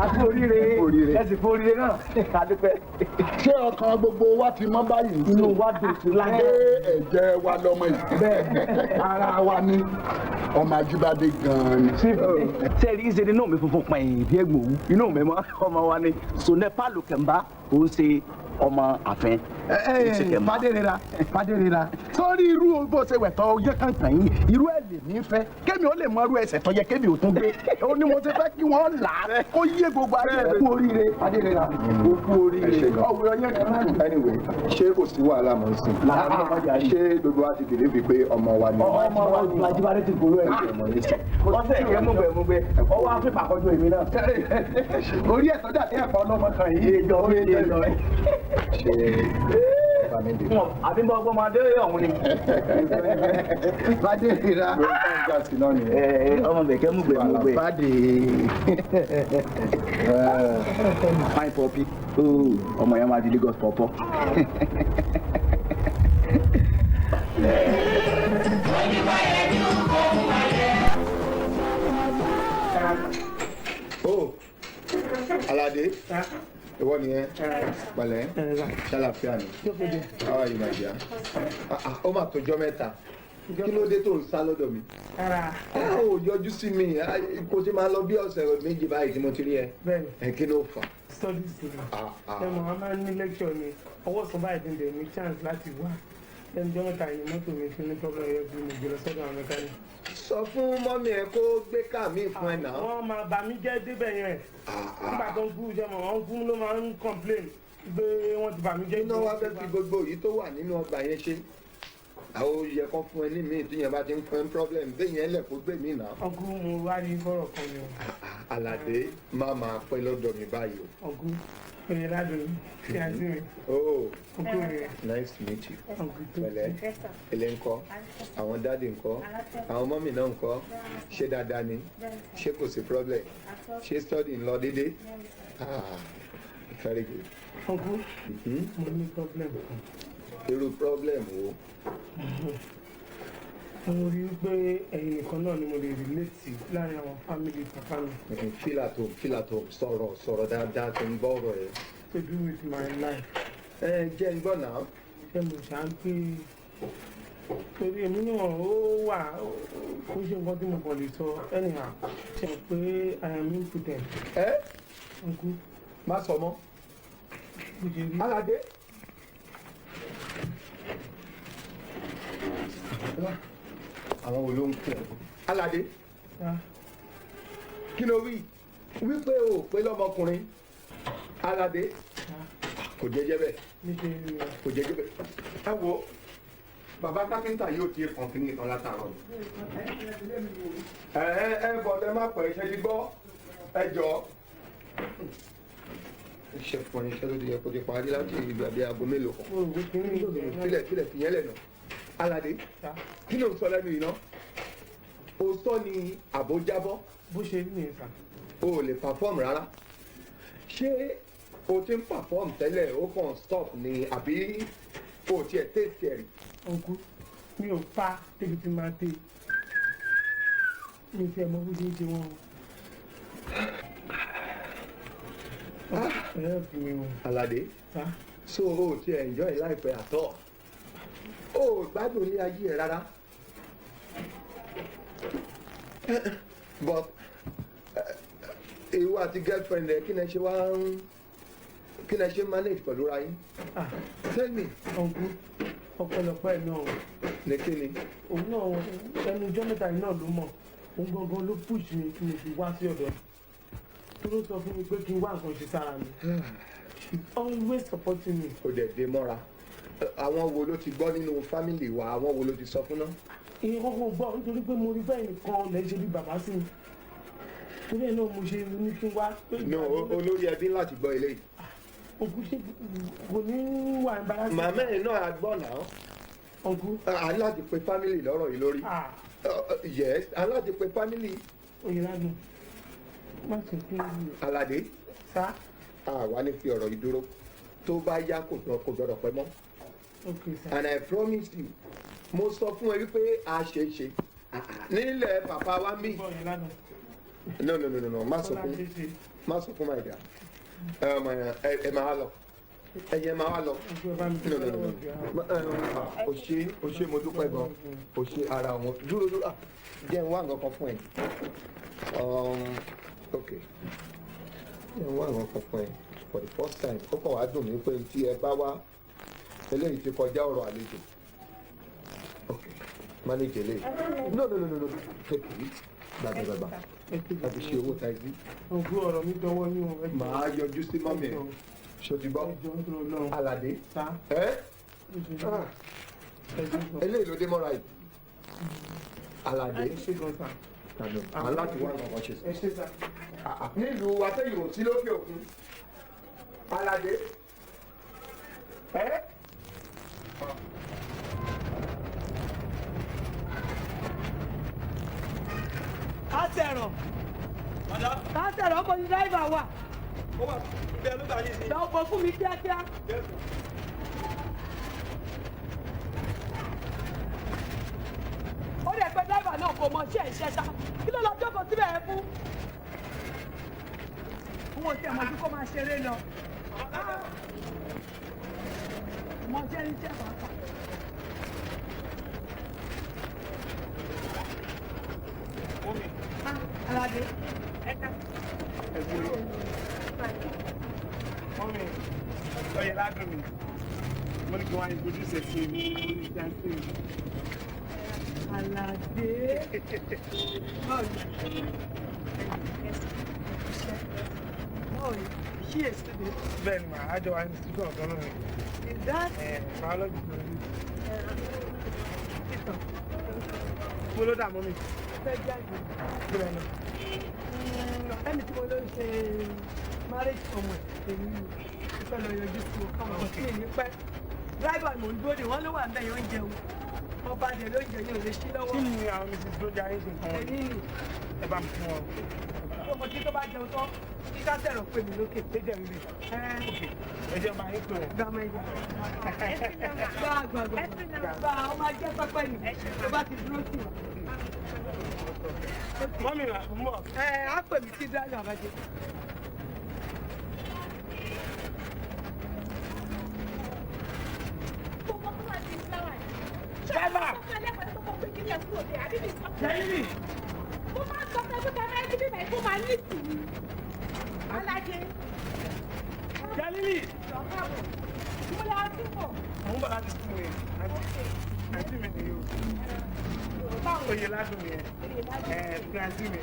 àti oríire ẹsìn fún oríire náà àdúpẹ́. Ṣé ọkàn gbogbo wa ti mọ́ báyìí? Inú wa dùn sí láyé. Ṣé ẹ̀jẹ̀ wa lọmọ yìí? Bẹ́ẹ̀ ara wa ni ọmọ Ajíbádé gan-an ni. Sẹ́ẹ̀rì ìṣèlú náà mi funfun pa èyí bí ẹ̀gbọ́n òwú inú mi mọ́ ọmọ wa ni Sonepa Lukemba kò ń ṣe ọmọ àfẹ́. Fadérera sórí irú bó ṣe wẹ̀tọ́ ọjọ́ kan tàn yín irú ẹ̀ lè ní fẹ́ kémi ó lè mọ irú ẹsẹ̀ tó yẹ kémi ò tún gbé ó ní mo ti fẹ́ kí wọ́n là á kó yé gbogbo ayé kú oríire Fadérera ó kú oríire ọ̀wé ọyẹ́ kan náà. Anyway ṣé kò sí wàhálà mọ́ sí i ṣé gbogbo wa ti dìde bíi pé ọmọ wa ni. ọmọ wa ni Ajíbádé ti gbòòrò ẹ̀ ọ̀sẹ̀ ìyẹn mú bẹ̀ ọwọ́ afẹ́fà kọjú èmi náà. Orí ẹ̀ sọ́jà tí ẹ̀fọ́ ọlọ́mọ kan yìí ìjọ orí ẹ̀ lọ ẹ̀. ṣe mi dé. àbí bọ́ ọgbọ́n máa dé ọ̀hún ni. bá dé ìra. ọmọ bẹ̀kẹ́ mú gbẹ̀ mú gbẹ̀. bá dé. fine puppy ọmọ yẹn máa di Lagos pọ̀pọ̀. o Aládé ìwọ nìyẹn pẹ̀lẹ́ ṣàlàfíà ni how are you my dear ó mà tọjọ́ mẹ́ta kí ló dé tó ń sá lọ́dọ̀ mi ó yọjú sí mi kó tí máa lọ bí ọ̀sẹ̀ méjì báyìí tí mo ti rí ẹ kí ló fà. studies ni ẹ mọ̀ a máa ń ní lecture ni ọwọ́ sọ báyìí dín dẹ̀ ní chance láti wá lẹ́nu jọ́ mẹ́ta yìí mọ́tò mi fi ní problem yẹn fi mi gbé lọ sọ́dọ̀ àwọn mẹkáníìkì. sọ fún mọ́mí ẹ kó gbé káà mí fún ẹ náà. wọ́n máa bà mí jẹ́ débẹ̀ yẹn nígbà tó ń kú iṣẹ́ mọ̀ wọ́n kú ló máa ń complain pé wọ́n ti bà mí jẹ́. iná wa fẹ́ fi gbogbo èyí tó wà nínú ọgbà yẹn ṣe àwọn oyè kan fún ẹ ní míì tí yẹn bá ti ń fún ẹ problem bẹ́ẹ̀ yẹn lẹ̀ kó gbé mí náà. ọkú mo wá rí fọ́rọ̀ kan ni o. Aládé má máa pẹ́ lọ́dọ̀ mi báyìí o. ọkú oye ládùn sí àti mi. oh ọkú mi. nice to meet you. pẹ̀lẹ́ ilé ńkọ́ àwọn dáàdì ńkọ́ àwọn mọ́mì náà ńkọ́ ṣé dáadáa ni ṣé kò sí problem ṣé study ń lọ déédéé very good. ọkú mo ní problem kan. irú problem wo. mo rí i pé ẹ̀yin nìkan náà ni mo lè relate sí láàrin àwọn family papa mi. filato sọ̀rọ̀ dáadáa tó ń gbọ́ ọ̀rọ̀ ẹ̀. to do with my life. jẹ́ ń gbọ́ náà. ṣé mo ṣáà ń pè torí èmi náà ó wà kó ṣe nǹkan tí mo kàn lè sọ anyhow ṣe pé I am impotent. nkú má sọ mọ́. Aládé. àwọn wo ló ń pè ọ́. Aládé kí ló wí wípé o pé lọ́mọkùnrin Aládé kò jẹ́jẹ́ bẹ́ẹ̀ kò jẹ́jẹ́ bẹ́ẹ̀ ẹ wo bàbá káfíńtà yóò ti kàn kí nìkan látàárọ̀ ẹ bọ̀dẹ̀ má pẹ́ ṣe ti gbọ́ ẹ jọ iṣẹ́ fún iṣẹ́ tó ti yẹ kó ti parí láti ìgbà bíi aago mélòó kan fílẹ̀ fìyẹn lẹ̀ náà. Aládé kí ló ń sọ lẹ́nu yìí ná o sọ ni àbójábọ́. bó ṣe rí nìyẹn sà. o ò lè perform rárá ṣé o ti ń perform tẹ́lẹ̀ o kàn stop ni àbí o tiẹ̀ tẹ̀sí ẹ̀ rí. ọ̀nkú mi ò pa débi tí máa tẹ̀ mi ti ẹ̀ mọ bó ṣe ń ṣe wọn. Aládé so o ti enjoy life at all o gbádùn ní ayé ẹ rárá but ìwọ àti girlfriend ẹ kí ni ẹ ṣe manage pẹ̀lú ra yín. tell me. ọ̀nkú ọ̀pọ̀lọpọ̀ ẹ̀ náà. ní kí ni. òun náà ẹnu ọjọ́ mẹ́ta yìí náà ló mọ̀ òun gangan ló push mi kí n fi wá sí ọ̀dọ̀ tó ló sọ fún mi pé kí n wá nǹkan ṣe sára mi. she always supporting me. o dẹ̀ dé mọ́ra àwọn wo ló ti gbọ́ nínú fámìlì wa àwọn wo ló ti sọ fún náà. ìyẹn kọ́kọ́ gbọ́ nítorí pé mo rí bẹ́ẹ̀ nìkan lẹ́ ṣe bí bàbá sí mi torí ẹ̀ náà mo ṣe ní kí n wá. no olórí ẹbí láti gbọ́ eléyìí. òkú ṣe kò ní wà ń bára sí. màmá ẹ̀ náà á gbọ́ náà. òkú. a ní láti pe fámìlì lọ́rọ̀ yìí lórí. yes a ní láti pe fámìlì. òye ládùn má ṣe pé. Aládé. sá. àwa ní fi ọ̀rọ̀ yìí dúró tó bá yá kò gbọdọ̀ pẹ́ mọ́. okay sir. and I promise you mo sọ fún ẹ wípé a ṣe é ṣe nílẹ̀ bàbá wa mí. no má sọ fún my dear ẹ máa lọ ẹyẹ máa lọ o ṣe mo dúpẹ́ gan o ṣe ara wọn dúró jẹ́ n wá nǹkan kan fún ẹ ok jẹ́ n wá nǹkan kan fún ẹ for the first time ó kàn wá dùn mí pé tí ẹ bá wá eléyìí ti kọjá ọ̀rọ̀ àlejò ok manage eléyìí no take it gbàgbàgbà láti ṣe owó taxi. ògùn ọ̀rọ̀ mi dọwọ́ ní o. màá yọjú sí mọ́mí ẹ̀ ṣòtìbọ́ Aládé eléyìí ló dé mọ́ra yìí Aládé aláti wá ọ̀rọ̀ ṣe sọ. nílùú atẹ́yìn ò sí lókè òkun Aládé sẹ̀rọ̀. Ká sẹ̀rọ̀ ọkọ̀ ní dráìvà wà. Ó wà bí ẹ ló gbà yìí sí. Lọ bọ̀ fún mi kíákíá. Ó lè pe dráìvà náà kò mọ iṣẹ́ ìṣẹ́ ṣá. Kí ló lọ jókòó síbẹ̀ ẹ fún? Owó tí ẹ̀ mọ̀ sí kó máa ṣeré lọ. Mo jẹ́ ní jẹ́ bàbá. Aládé, ẹ̀ka. Mọ́mí, ọyẹ ládùn mi. Mo ní kí wọ́n á introduce ẹ̀ sí mi lórí ìdánsí mi. Aládé. Báwo ṣí èsì dé? Bẹ́ẹ̀ni mà, á jọ wá ní ìsìnkú ọ̀gá náà ni. Is that? Biology tó ní. Mo ló dà mọ́mí. Fẹ́ jáde. Bẹ́ẹ̀ ni. Ẹni tí mo ló ń ṣe marriage ọmọ ẹ̀ èmi ìfẹ́ lọ yọjú sí o káwọn ọmọ sí èmi pẹ́. Dráìbà mò ń dúró de wọ́n ló wà ń bẹ̀ yóò ń jẹun. Ọba dẹ̀ ló ń jẹ yóò lè ṣí lọ́wọ́. Kí ni àwọn Mrs. Lójà yín ṣe nǹkan wọn? Ẹni nì. Ẹ bá mi fún wọn. Ọmọ tí tó bá jẹun tán, kí ká sẹ̀rọ̀ pè mí lókè. Ṣé jẹ́ rírì? Ẹ jẹ́ máa yín pè wọ́n. Gbàmọ̀ ẹ̀jẹ̀. Gbà ọmọ ajẹ́ pẹ́pẹ́ nì. Tó bá ti dúró sí wa. Mọ́mí rà ń bọ̀. Á pè mí sí dráìvà bá jẹ. Driver! Jẹ́yìnì! Mo máa ń sọ pé kí ẹ níbí bẹ́ẹ̀ kó máa ní ìsinmi. Alájẹ. Jẹ́lílì! Mo lọ sí pọ̀. Mo ń bọ̀ láti fún mi. Àǹtí mi nìyí o. Oyè ládùn mi ẹ̀. Fi àǹtí mi.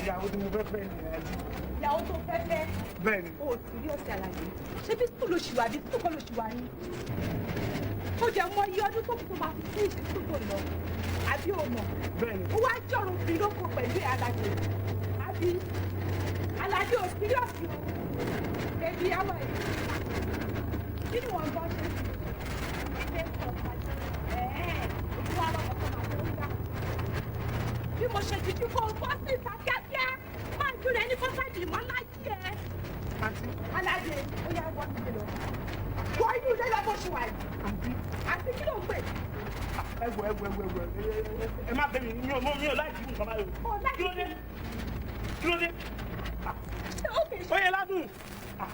Ìyàwó tí mo fẹ́ fẹ́ ni àǹtí. Ìyàwó tó fẹ́ fẹ́. Bẹ́ẹ̀ni. O ò sí rí ọ̀sẹ̀ àlàyé. Ṣé bí sùkúl ló ṣì wà bí sùkúl ló ṣì wà ní? Ó jẹ́ mọ iye ọdún tó kù tó máa fi sí ìsìnkú tó lọ. Àbí o mọ̀? Bẹ́ẹ̀ni. Ó wá jọ̀rọ̀ òfin ló kó pẹ̀lú Aládé. Àbí Aládé ò sí ọ̀sìn o. Èdè àwọn èyí. Kí ni wọ́n gbọ́ ṣe? Ilé ìtọ́jú ojú wa lọ́wọ́ tó máa tó ń dá. Bí mo ṣe tìjú kó o bọ́ sí ìta kíákíá, máa ń dúró ẹni fọ́sáìdì mọ́ láyé ẹ. Aládé, ó yá wọ́n ti lọ. Wọ inú ilé lọ bó ṣe wà yìí. Àti kí ló ń pè? Ẹ̀wọ̀ ẹ má bẹ̀ mí mi ò láì jí nǹkan báyìí o. Kí ló dé? Kí ló dé? Oyè ládùn!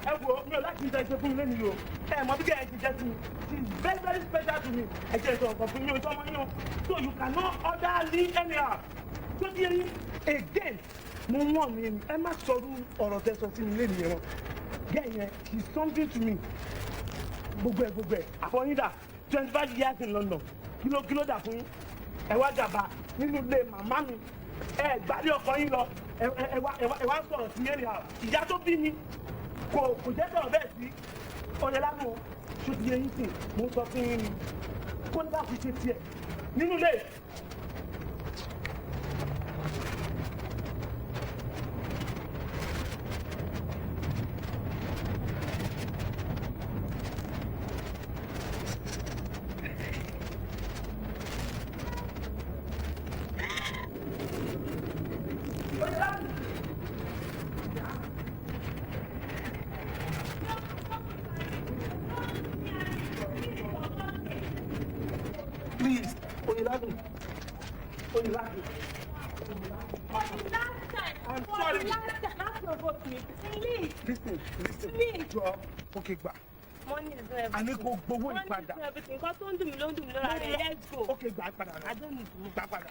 Ẹ wo mi ò láì jí nǹkan ṣe fún mi lẹ́nu yìí o. Ẹ mọ bí kẹ́ ẹ ti jẹ́ sí mi. She is very very special to me. Ẹ jẹ́ ìtọ̀ ọ̀kan fún mi o ìtọ́ ọmọ yín o. So you cannot order me anyhow. Tó di ẹyin again mo wọ̀n mi ẹ má sọrú ọ̀rọ̀ tẹ sọ sí mi lẹ́nu yẹn. Gẹ́ yẹn she is something to me. Gbogbo ẹ̀ àfọyíndà 25 years in London kí ló dà fún yín ẹ wá gàba nínú ilé màmá mi ẹ gbàdé ọkọ yín lọ ẹ wá sọ̀rọ̀ sí yẹn nìyà ìyá tó bí mi kò jẹ́ sọ̀rọ̀ bẹ́ẹ̀ sí ọ̀yẹ́ lábọ̀ ṣó ti yẹ yín sìn mo sọ fún yín ni kó ní bá fi ṣe tiẹ̀ nínú ilé. Please, Oyeladu. I'm sorry. Listen. Jọ, okay, gbà. Money is everything. Àní kò gbowó ìpadà. Money is everything. Nǹkan tó ń dùn mí ló ń dùn mí lọ́ra rẹ̀. Let's go. Okay, gbà padà. I don't need to. Gbà padà.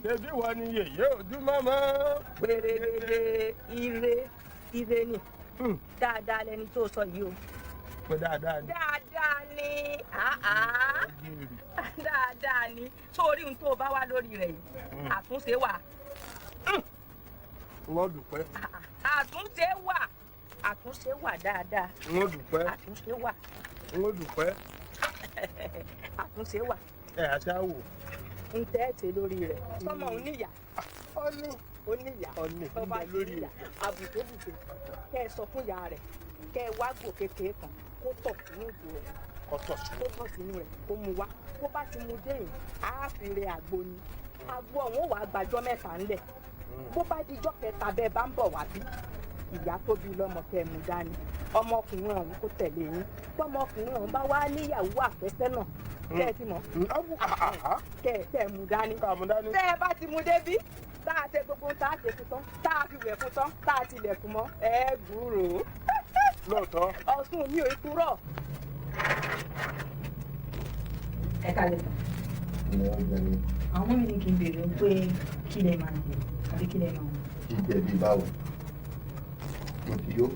Ṣebí wọ́n ní yèyé ojúmọ́mọ́. Gbèrègbèrè ire ni. Dáadáa lẹni tó sọ yìí o. Pé dáadáa ni. Dáadáa ni. Dáadáa ni. Sórí ohun tó o bá wá lórí rẹ̀ yìí. Àtúnṣe wà. Wọ́n dúpẹ́. Àtúnṣe wà. Àtúnṣe wà dáadáa. Wọ́n dúpẹ́. Àtúnṣe wà. Wọ́n dúpẹ́. Àtúnṣe wà. Ẹ àṣà wò. Ń tẹ́ ẹ̀ ṣe lórí rẹ̀. Sọ́mọ oníyà. Oníyà. Ọba lórí rẹ̀. Àbùkébùkè. Kẹ́ ẹ sọ fún ìyá rẹ̀. Kẹ́ ẹ wá gò kékeré kan kó tọ̀ sínú ìgò rẹ̀. kọ́tọ̀ kó tọ̀ sínú rẹ̀ kó mu wá kó bá ti mu dé yìí á fi re àgbo ni àgbo ọ̀hún wàá gbàjọ́ mẹ́ta ńlẹ̀ bó bá dijọ́ kẹta bẹ́ẹ̀ bá ń bọ̀ wá bí ìyá tó bí lọ́mọ kẹ́ mú dání ọmọkùnrin ọ̀hún kó tẹ̀lé yín tọmọkùnrin ọ̀hún bá wá níyàwó àfẹ́sẹ́ náà kẹ́ ẹ ti mọ̀ kẹ́ ẹ mú dání tẹ́ ẹ bá ti mú débí tá a ṣe gbogbo tá a ṣe fún tán tá a fi wẹ̀ fún tán tá a tilẹ̀kùn mọ́ ẹ gbúrò lóòótọ́ ọ̀sùn mi ò kúrọ̀. ẹ kálẹ̀ tán. àwọn mi ní kí n béèrè pé kí lè máa jẹ àbí kí lè máa wọ. ìjẹ̀bi báwo mo ti yó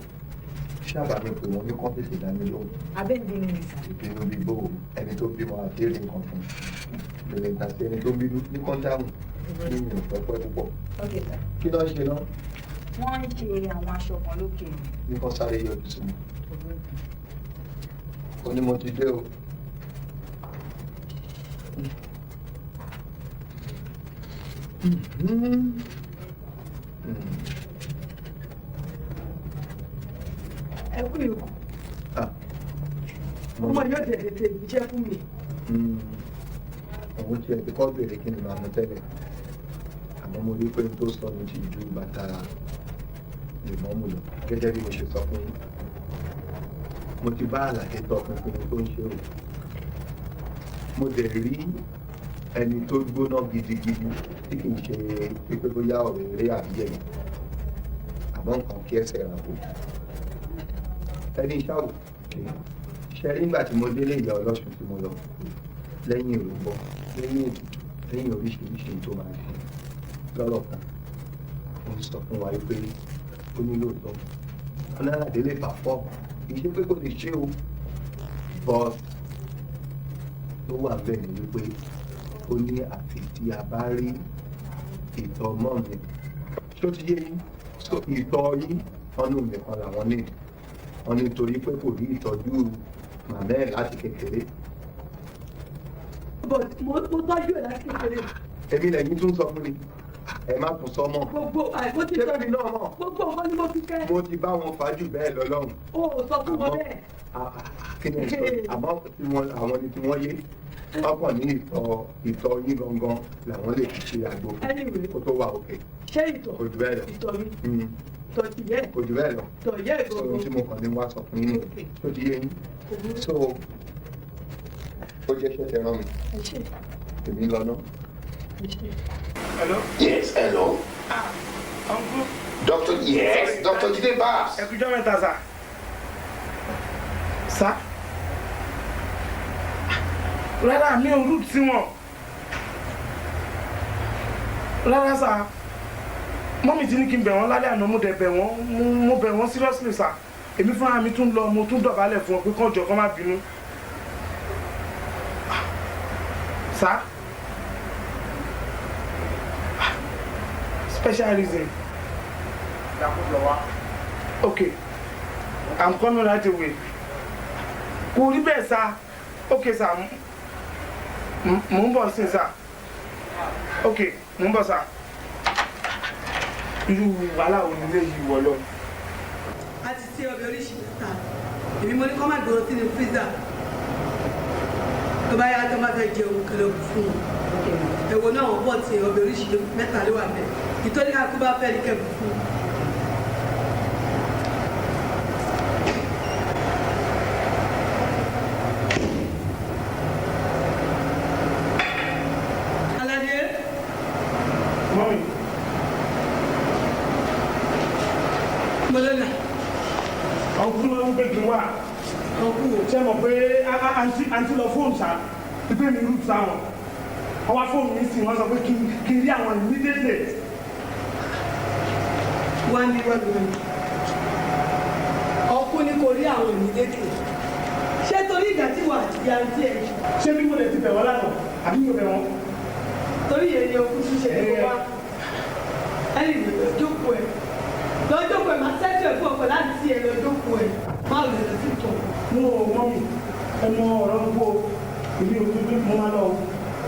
ṣáàbà mi pé wọn ní kọ́ńtẹ̀sì dání lóhùn. abẹ́ni bínú mi sá. ìbínú bí bò ẹni tó bímọ àti èrè nǹkan fún un lè ta sí ẹni tó bínú ní kọ́ńtàmù ní mi ò fẹ́ pẹ́ púpọ̀. kí ló ń ṣe náà. wọ́n ń ṣe àwọn aṣọ kan lókè. ní kò sáré yọjú sí mi. ó ní mo ti dé o. ẹ kú ìkù ọmọ yóò tẹ̀lé tẹ ìjíṣẹ́ fún mi. òun tiẹ̀ ti kọ́ bèrè kí ni màá mú tẹ́lẹ̀ àmọ́ mo rí pé n tó sọ ní ti ju bàtà lèmọ́mù lọ gẹ́gẹ́ bí mo ṣe sọ fún yín mo ti bá àlàyé tọpinpin tó ń ṣe o mo dẹ̀ rí ẹni tó gbóná gidigidi tí kì í ṣe pípé bóyá ọ̀rọ̀ eré àbíyẹ̀ mi àmọ́ nǹkan kí ẹsẹ̀ rà kó ẹni ṣáwò ṣe nígbà tí mo délé ìyá ọlọ́sùn tí mo lọ lẹ́yìn ìrúbọ lẹ́yìn ètùtù lẹ́yìn oríṣiríṣi tó máa ṣe lọ́rọ̀ kan ó ń sọ fún wa pé ó ní lóòótọ́ ọlọ́ládé lè fà fọ́ kì í ṣe pé kò lè ṣe o bọ́ tó wà bẹ́ẹ̀ ni wípé ó ní àfi tí a bá rí ìtọ̀ mọ́ mi tó ti yé yín ìtọ̀ yín ọ̀nù nìkan làwọn ní wọn nítorí pé kò rí ìtọ́jú màmá ẹ̀ láti kékeré. mo tọ́jú ẹ̀ láti kékeré. èmi lẹ́yìn tún sọ fún mi ẹ má tún sọ mọ́. gbogbo àìkó ti sọ mi náà mọ̀. gbogbo nǹkan ni mo fi kẹ́. mo ti bá wọn fàájù bẹ́ẹ̀ lọ lọ́hùn. o ò sọ fún wọn bẹ́ẹ̀. kí ni sọ àmọ́ àwọn ni tí wọ́n yé ọkàn ní ìtọ̀ yín gangan làwọn lè fi ṣe àgbo kó tó wà òkè. ṣé ìtọ̀ kò jù bẹ́ẹ̀ lọ. ìtọ̀ mi tọ̀ ti yẹ. kò jù bẹ́ẹ̀ lọ. tọ̀ yẹ ìgbọ̀ngàn. ohun tí mo kàn ní wá sọ fún yín nìyẹn tó ti yé yín. so ó jẹ́ iṣẹ́ tẹ rán mi. èmi lọ ná. Hello? Yes, hello. Uncle. Doctor, yes, Dr. Jide Babs. Ẹ kújọ́ mẹ́ta sà. Sà. Rárá mi ò rúùtù sí wọn. Rárá sà. Mọ́mì ti ní kí n bẹ̀ wọ́n lálẹ́ àná mo dẹ̀ bẹ̀ wọ́n mo bẹ̀ wọ́n seriously sà. Èmi fúnra mi tún lọ mo tún dọ̀bálẹ̀ fún wọn pé kán jọ kán má bínú. Sà. Special reason. Okay, I'm coming right away. Kò rí bẹ́ẹ̀ sá. Okay sá, mò ń bọ̀ sí sá. Okay, mò ń bọ̀ sá. Irú wàhálà wo nílé yìí wọ̀ lọ? A ti ṣe ọbẹ̀ oríṣi mẹ́ta. Èmi mo ní kọ́ máa gbòòrò sínú freezer. Tó bá yá tó máa fẹ́ jẹ òun kẹlẹ́ òkú fún un. Èwo náà wọ́n bọ̀ tí ọbẹ̀ oríṣi mẹ́ta ló wà bẹ́ẹ̀. Ìtọ́ni ká kó bá fẹ́ ní kẹ́kọ̀ọ́ fún un. Ṣé mọ̀ pé àǹtí lọ fóònù ṣá ìpè mi rúùtù sáwọn ọwọ́ fóònù mi sì wọ́n sọ pé kí n rí àwọn immediately. Wọ́n ní ọkùn ni kò rí àwọn immediately. Ṣé torí ìgbà tí wà àti àǹtí ẹ̀? Ṣé bí mo lè ti bẹ̀ wọ́n lánàá àbí mo bẹ̀ wọ́n? Torí yẹn ni okùn ṣíṣe tó wá. Ẹ̀yìn lọ́jọ́kọ̀ ẹ̀ lọ́jọ́kọ̀ ẹ̀ máa ṣẹ́jú ẹ̀ fún ọkọ̀ láti ẹ̀ lọ́jọ́kọ̀ ẹ̀ máa lè lọ sí ìtọ̀. Mo mọ̀ mi ẹmọ ọ̀rọ̀ ń kó èmi ò gbé mo máa lọ o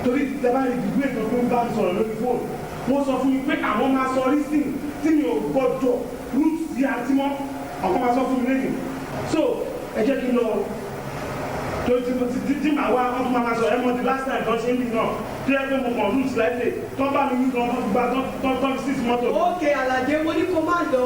torí tẹ́lá ìdìbò ètò tó ń bá mi sọ̀rọ̀ lórí fóònù wọ́n sọ fún mi pé àwọn máa sọ rísìn tí mi ò gbọ́dọ̀ rúùtù sí àti mọ́ àwọn máa sọ fún mi lẹ́yìn so ẹ jẹ́ kí n lọ. tí màá wá wọ́n fún ma sọ ẹ mọ the last time tó ṣe ń bì náà tí ẹ pé mo kàn lù slightly tó bá mi wí gan tó gba tó fi six mọ́tò. ókè Àlàdé mo ní kó má lọ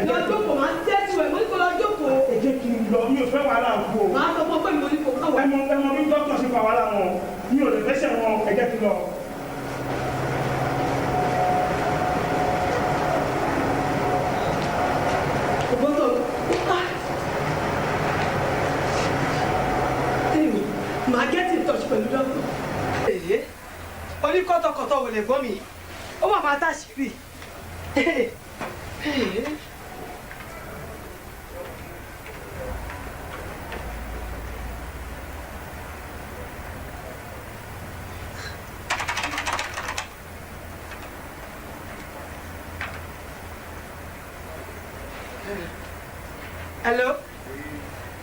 lọ́jọ́ kò máa ń tẹ́tù ẹ̀ mo ní kó lọ́jọ́ kò. ẹ jẹ́ kí n lọ mi ò fẹ́ wàhálà kú o. màá sọ fún ọ pé mo ní kó má wà. ẹ mọ bí dókítà ṣe fa wàhálà wọn mi ò lè fẹsẹ̀ wọn ẹ jẹ́ kí n lọ. màá get in touch pẹ̀lú dọ́kítà. èyí oníkọ́tọ̀kọ́tọ̀ wò lè gbọ́ mi ó wà máa táṣìírì. hello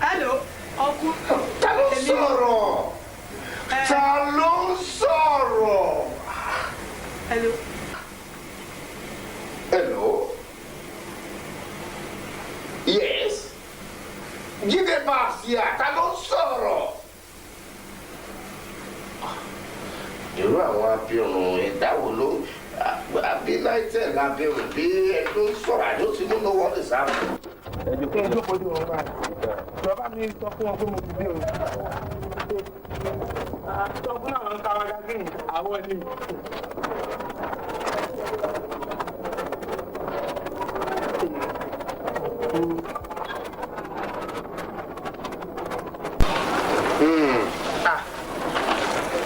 hello ọkùn. ta ló sọ̀rọ̀ ta ló sọ̀rọ̀. hello. hello. yes. Jide Basia ta ló sọ̀rọ̀. irú àwọn abirùn ẹ̀dá wo ló àbí láìtẹ̀ lábẹ́rù bí ẹ ló sọ̀rọ̀ àjọ tí mo lọ́wọ́ lè sáà. ẹ̀jọ̀ kí n jókòó di òun báyìí ìjọba mi sọ fún wọn pé mo ti dé o. sọ fún àwọn ń káwọn gágìn àwọn ẹni.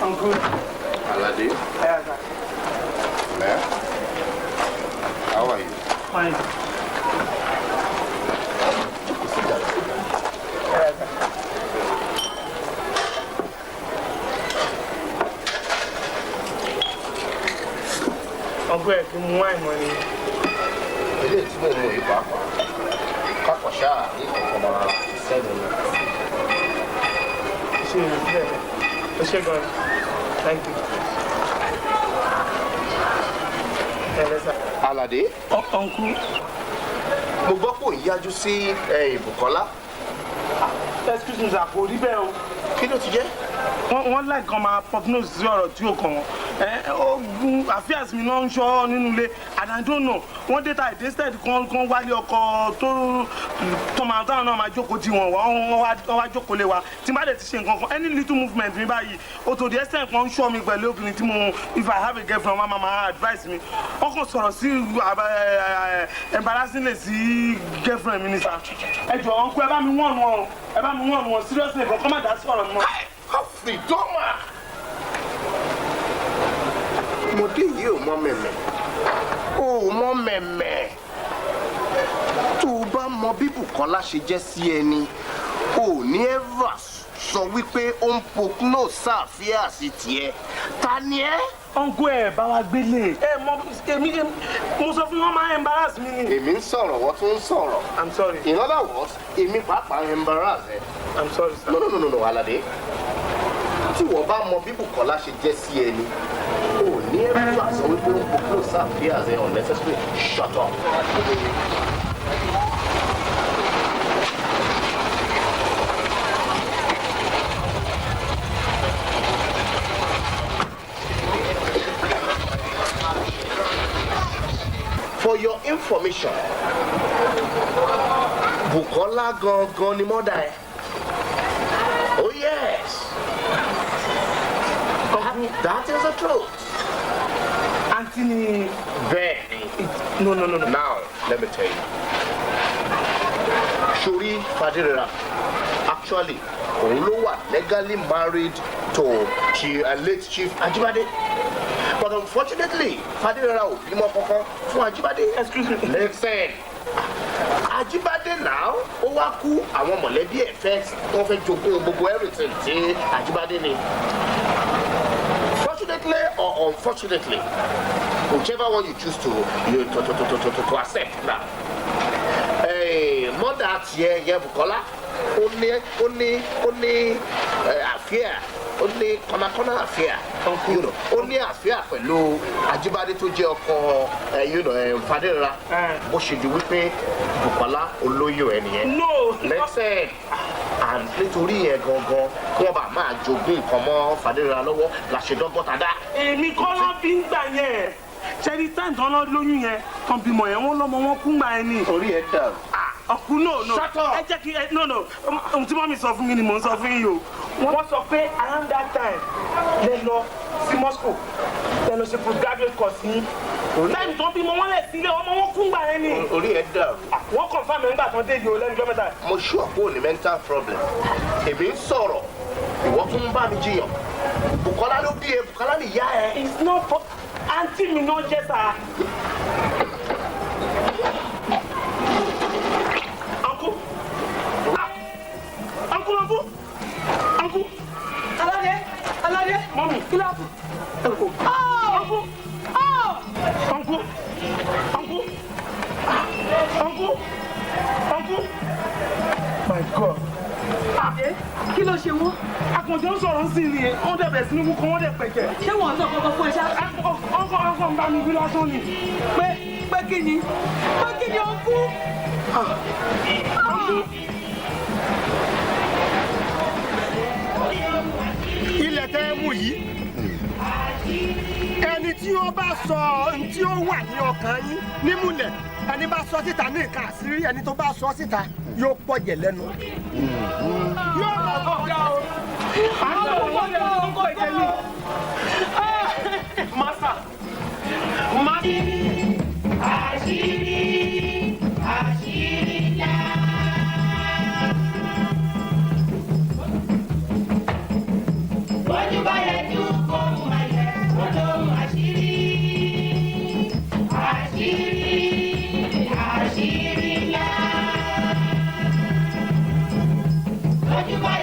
Uncle. Alade. Yeah, sir. Yeah. How are you? Fine. ọgbẹ́ ẹ̀ kí mú àìmọ̀ ni. ilé tí mo mú ìpá kápọ̀ ṣáà ní kọ̀ọ̀kan máa sẹ́nu lọ. ṣe é bẹ́ẹ̀ o ṣe gan-an thank you. Alade. ọ̀nkú. mo gbọ́ pé ò ń yájú sí Bùkọ́lá. excuse me sir kò rí bẹ́ẹ̀ o. kí ló ti jẹ́. wọ́n láì kan máa prognose sí ọ̀rọ̀ tí ó kàn wọ́n. ogun affairs mi náà ń ṣọ́ nínú ilé and I don't know wọ́n dé ta ìdẹ́sítẹ́ẹ̀dì kan wálé ọkọ̀ tó máa táwọn náà máa jókòó tí wọ́n wá jókòó lé wa tí n bá dẹ̀ ti ṣe nǹkan kan any little movement mi báyìí o to the extent kan ń ṣọ́ mi pẹ̀lú obìnrin tí mo if I have a girlfriend wọ́n máa advice mi wọ́n kàn sọ̀rọ̀ sí embarrassing lè sí girlfriend mi ní sa ẹ jọ ọ̀nkú ẹ bá mi wọ̀n wọn seriously kankan má dá sí ọ̀rọ̀ mi mọ́. Àfìdọ́mà mọ̀dé yìí ò mọ mẹ̀mẹ̀ ò mọ mẹ̀mẹ̀ tó o bá mọ bí Bùkọ́lá ṣe jẹ́ sí ẹni ò ní ever sọ wípé ó ń pokùnà sáàfíà sí tiẹ̀ ta ni ẹ́. ọ̀nkú ẹ̀ bá wa gbélé èmi mo sọ fún wọn máa embarrass mi ni. èmi ń sọ̀rọ̀ wọ́n tún ń sọ̀rọ̀. I'm sorry. in other words èmi pàápàá embarrass ẹ. I'm sorry sir. no Alade tí wọ́n bá mọ bí Bùkọ́lá ṣe jẹ́ sí ẹni ò ní ẹ̀rọ àṣọ wípé ó ń pokùnà sáàfíà ẹ̀ unnecessary shut up. For your information, Bùkọ́lá gangan ni mọ́dà ẹ̀. Oh yes, that is the truth. Anthony. Bẹ́ẹ̀ni. No. Now, let me tell you. Shuri Fadirera, actually, òun ló wà legally married to late Chief Ajibade. But unfortunately, Fadirera ò bímọ kankan fún Ajibade. Excuse me. Listen. Ajibade now, ó wá kú àwọn mọ̀lẹ́bí ẹ̀ wọ́n fẹ́ jogún gbogbo everything tí Ajibade ní. Fortunately or unfortunately, whichever one you choose to accept now. Mother tiẹ̀ yẹ Bùkọ́lá, ó ní àfíà. Ó ní kọ́nàkọ́nà àfíà ó ní àfíà pẹ̀lú Ajíbádé tó jẹ́ ọkọ Fadérera bó ṣe di wípé Bùkọ́lá olóyè ẹ̀ nìyẹn. No. Listen, and nítorí yẹn gangan kí wọ́n bá máa jogún nǹkan mọ́ Fadérera lọ́wọ́ la ṣe dọ́gbọ́n tàdá. èmi kọ́ ló fi ń gbà yẹn ṣẹ́ni táìmù tán lọ́ lóyún yẹn tán bímọ yẹn wọ́n lọ́mọ wọn kún gbà yẹn ni. orí ẹ dà. ọkùn no ẹ jẹ́ kí no ohun tí mọ́mí sọ fún mi ni mò ń sọ fún yín o. wọ́n sọ pé around that time lè lọ sí Moscow lè lọ ṣe postgraduate course yín. táìmù tán bímọ wọn lẹ̀ sílé ọmọ wọn kún gbà yẹn ni. orí ẹ dà. wọ́n confirm ẹ̀ ńgbà tán dé yìí o lẹ́nu ọjọ́ mẹ́ta. mo sure kó o ní mental problem èmi ń sọ̀rọ̀ ìwọ tún ń bá mi jiyàn Bùkọ́lá ló bí ẹ Bùkọ́lá lè yá ẹ. it's not for àǹtí mi náà jẹ́ sá. uncle. Alade. Mọ́mí. Kí ló kù? Uncle. My God. Kí ló ṣe wọ́n? Àkànjọ ń sọ̀rọ̀ sí ni wọ́n dẹ̀ bẹ̀rẹ̀ sí ní mú kan wọ́n dẹ̀ pẹ̀jẹ̀. Ṣé wọ́n sọ kọ́kọ́ fún ẹ ṣá? Ọkọ̀ ń bá mi wí lásán ni. Pé kí ni? Pé kí ni ọkú? Ilẹ̀ tẹ́ mú yìí ẹni tí ó bá sọ ohun tí ó wà ní ọkàn yín nímúlẹ̀ ẹni bá sọ síta ní nǹkan àṣírí ẹni tó bá sọ síta yóò pọ̀jẹ̀ lẹ́nu. Yóò lọ kọjá o. Àwọn ọmọdé ọkọ̀ ìjẹ̀lú. Masa. Àṣírí ńlá. Ojú bá yẹ ju ohun ayẹ, olóhùn àṣírí ńlá. Ojú bá yẹ.